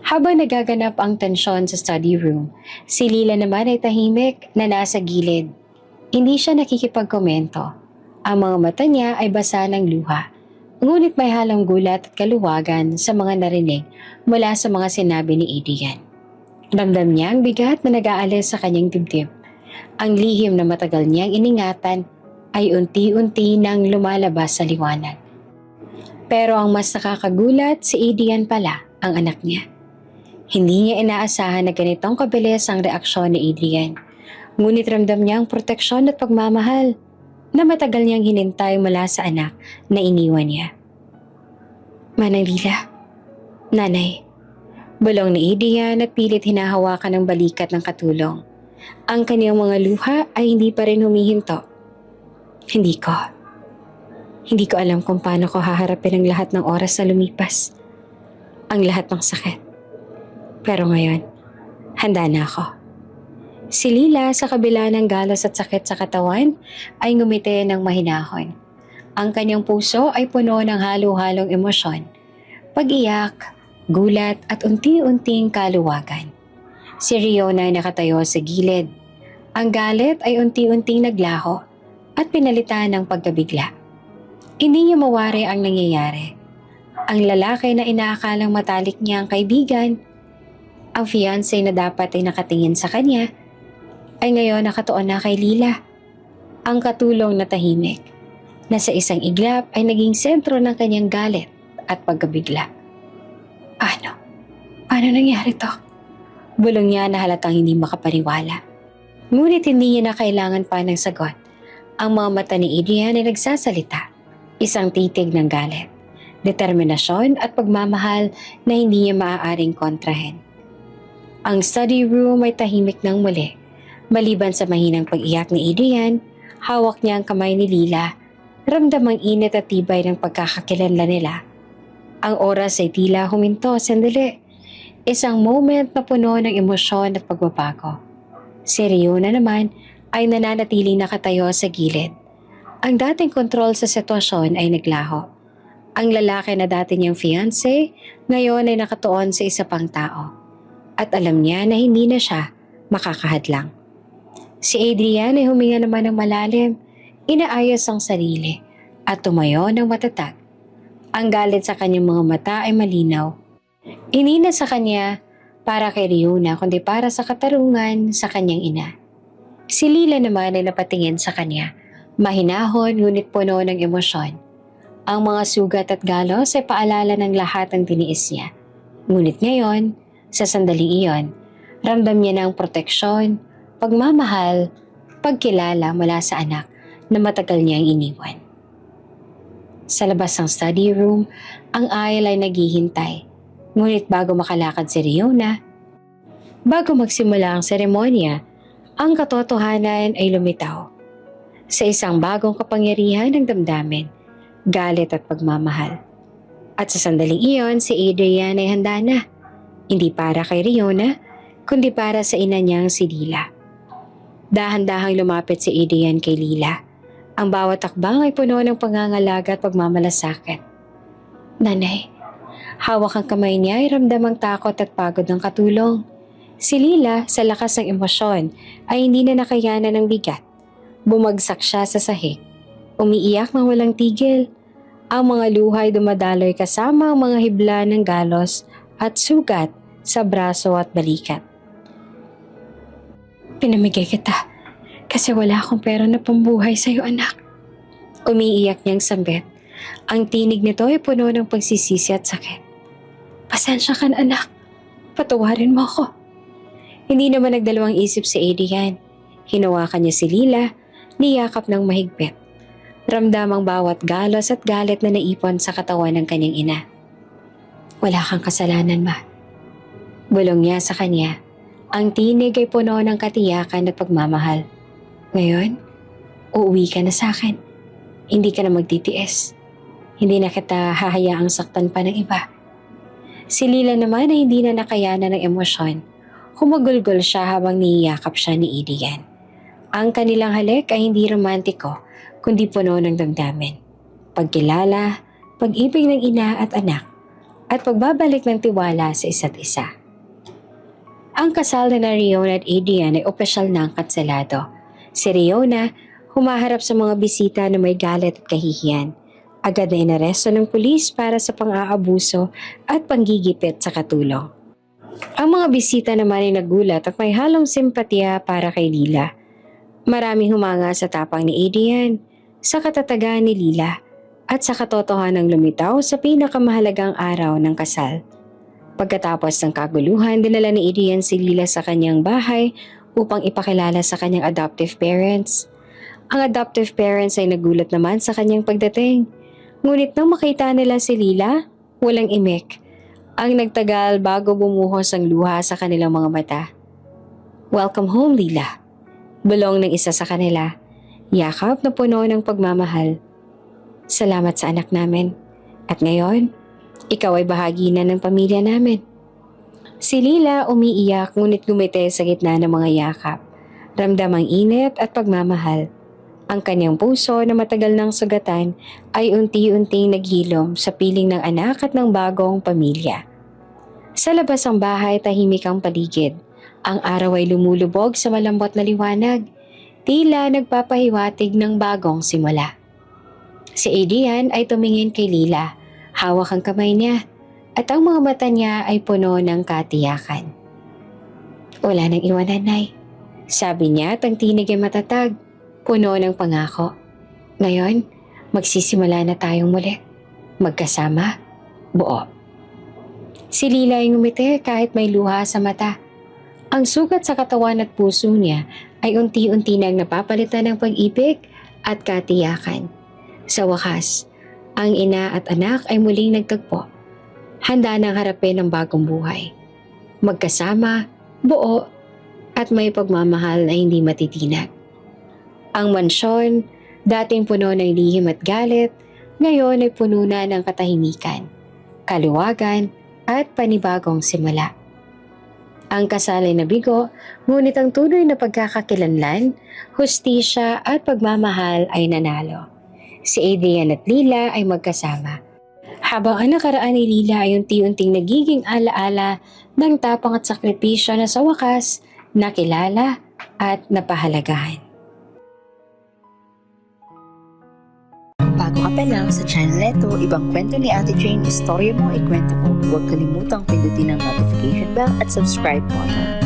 Habang nagaganap ang tensyon sa study room, si Lila naman ay tahimik na nasa gilid. Hindi siya nakikipagkomento. Ang mga mata niya ay basa ng luha, ngunit may halong gulat at kaluwagan sa mga narinig mula sa mga sinabi ni Adrian. Ramdam niya ang bigat na nag-aalis sa kanyang dibdib. Ang lihim na matagal niyang iningatan ay unti-unti nang lumalabas sa liwanag. Pero ang mas nakakagulat, si Adrian pala, ang anak niya. Hindi niya inaasahan na ganitong kabilis ang reaksyon ni Adrian. Ngunit ramdam niya ang proteksyon at pagmamahal na matagal niyang hinintay mula sa anak na iniwan niya. Manang Lila, nanay, bulong ni Adrian at pilit hinahawakan ng balikat ng katulong. Ang kaniyang mga luha ay hindi pa rin humihinto. Hindi ko alam kung paano ko haharapin ang lahat ng oras na lumipas. Ang lahat ng sakit. Pero ngayon, handa na ako. Si Lila sa kabila ng galos at sakit sa katawan ay ngumiti ng mahinahon. Ang kanyang puso ay puno ng halo-halong emosyon. Pag-iyak, gulat at unti-unting kaluwagan. Si Riona ay nakatayo sa gilid. Ang galit ay unti-unting naglaho at pinalitan ng pagkabigla. Hindi niya mawari ang nangyayari. Ang lalaki na inaakalang matalik niya ang kaibigan, ang fiancé na dapat ay nakatingin sa kanya, ay ngayon nakatuon na kay Lila. Ang katulong na tahimik, na sa isang iglap ay naging sentro ng kanyang galit at pagkabigla. Paano nangyari to? Bulong niya na halatang hindi makapaniwala. Ngunit hindi niya na kailangan pa ng sagot. Ang mga mata ni Adrian ay nagsasalita. Isang titig ng galit, determinasyon at pagmamahal na hindi niya maaaring kontrahen. Ang study room ay tahimik ng muli. Maliban sa mahinang pag-iyak ni Adrian, hawak niya ang kamay ni Lila. Ramdam ang init at tibay ng pagkakakilanlan nila. Ang oras ay tila huminto sandali. Isang moment na puno ng emosyon at pagbabago. Si Riona naman ay nananatiling nakatayo sa gilid. Ang dating kontrol sa sitwasyon ay naglaho. Ang lalaki na dati niyang fiancé, ngayon ay nakatuon sa isa pang tao. At alam niya na hindi na siya makakahadlang. Si Adrian ay huminga naman ng malalim, inaayos ang sarili at tumayo ng matatag. Ang galit sa kanyang mga mata ay malinaw. Hindi na sa kanya para kay Riona kundi para sa katarungan sa kanyang ina. Si Lila naman ay napatingin sa kanya, mahinahon ngunit puno ng emosyon. Ang mga sugat at galos ay paalala ng lahat ng tiniis niya. Ngunit ngayon, sa sandaling iyon, ramdam niya ng proteksyon, pagmamahal, pagkilala mula sa anak na matagal niyang iniwan. Sa labas ng study room, Ang aisle ay naghihintay. Ngunit bago makalakad si Riona, bago magsimula ang seremonya, ang katotohanan ay lumitaw. Sa isang bagong kapangyarihan ng damdamin, galit at pagmamahal. At sa sandaling iyon, si Adrian ay handa na. Hindi para kay Riona, kundi para sa ina niyang si Lila. Dahan-dahang lumapit si Adrian kay Lila. Ang bawat takbang ay puno ng pangangalaga at pagmamalasakit. Nanay, hawak ang kamay niya ay ramdam ang takot at pagod ng katulong. Si Lila, sa lakas ng emosyon, ay hindi na nakayanan ng bigat. Bumagsak siya sa sahig. Umiiyak ng walang tigil. Ang mga luha ay dumadaloy kasama ang mga hibla ng galos at sugat sa braso at balikat. Pinamigay kita kasi wala akong pera na pambuhay sa'yo, anak. Umiiyak niyang sambit. Ang tinig nito ay puno ng pagsisisi at sakit. Pasensya ka na, anak. Patawarin mo ako. Hindi naman nagdalawang isip si Adrian. Hinawakan niya si Lila, niyakap ng mahigpit. Ramdam ang bawat galos at galit na naipon sa katawan ng kanyang ina. Wala kang kasalanan, ma. Bulong niya sa kanya. Ang tinig ay puno ng katiyakan at pagmamahal. Ngayon, uuwi ka na sa akin. Hindi ka na magtitiis. Hindi na kita hahayaang saktan pa ng iba. Si Lila naman ay hindi na nakayanan ng emosyon. Humagulgol siya habang niyakap siya ni Adrian. Ang kanilang halik ay hindi romantiko, kundi puno ng damdamin. Pagkilala, pag-ibig ng ina at anak, at pagbabalik ng tiwala sa isa't isa. Ang kasal na Riona at Adrian ay opisyal ng kanselado. Si Riona, humaharap sa mga bisita na may galit at kahihiyan. Agad na inaresto ng pulis para sa pang-aabuso at panggigipit sa katulong. Ang mga bisita naman ay nagulat at may halong simpatya para kay Lila. Maraming humanga sa tapang ni Adrian, sa katatagan ni Lila, at sa katotohanang lumitaw sa pinakamahalagang araw ng kasal. Pagkatapos ng kaguluhan, dinala ni Adrian si Lila sa kanyang bahay upang ipakilala sa kanyang adoptive parents. Ang adoptive parents ay nagulat naman sa kanyang pagdating. Ngunit nang makita nila si Lila, walang imik. Ang nagtagal bago bumuhos ang luha sa kanilang mga mata. Welcome home, Lila. Bulong ng isa sa kanila. Yakap na puno ng pagmamahal. Salamat sa anak namin. At ngayon, ikaw ay bahagi na ng pamilya namin. Si Lila umiiyak ngunit gumiti sa gitna ng mga yakap. Ramdam ang init at pagmamahal. Ang kanyang puso na matagal nang sugatan ay unti-unting naghilom sa piling ng anak at ng bagong pamilya. Sa labas ng bahay, tahimik ang paligid. Ang araw ay lumulubog sa malambot na liwanag. Tila nagpapahiwatig ng bagong simula. Si Adrian ay tumingin kay Lila. Hawak ang kamay niya at ang mga mata niya ay puno ng katiyakan. Wala nang iwanan, Nay. Sabi niya at ang tinig ay matatag, puno ng pangako. Ngayon, magsisimula na tayong muli. Magkasama, buo. Si Lila ay ngumiti kahit may luha sa mata. Ang sugat sa katawan at puso niya ay unti-unti nang napapalitan ng pag-ibig at katiyakan. Sa wakas, ang ina at anak ay muling nagtagpo. Handa nang harapin ang bagong buhay. Magkasama, buo, at may pagmamahal na hindi matitinag. Ang mansyon, dating puno ng lihim at galit, ngayon ay puno na ng katahimikan, kaluwagan, at panibagong simula. Ang kasal ay nabigo, ngunit ang tunay na pagkakakilanlan, hustisya at pagmamahal ay nanalo. Si Adrian at Lila ay magkasama. Habang ang nakaraan ni Lila ay unti-unting nagiging alaala ng tapang at sakripisyo na sa wakas, nakilala at napahalagahan. Bago ka pa lang sa channel neto, ibang kwento ni Ate Jane, istorya mo, ikwento ko. Huwag kalimutang pindutin ang notification bell at subscribe button.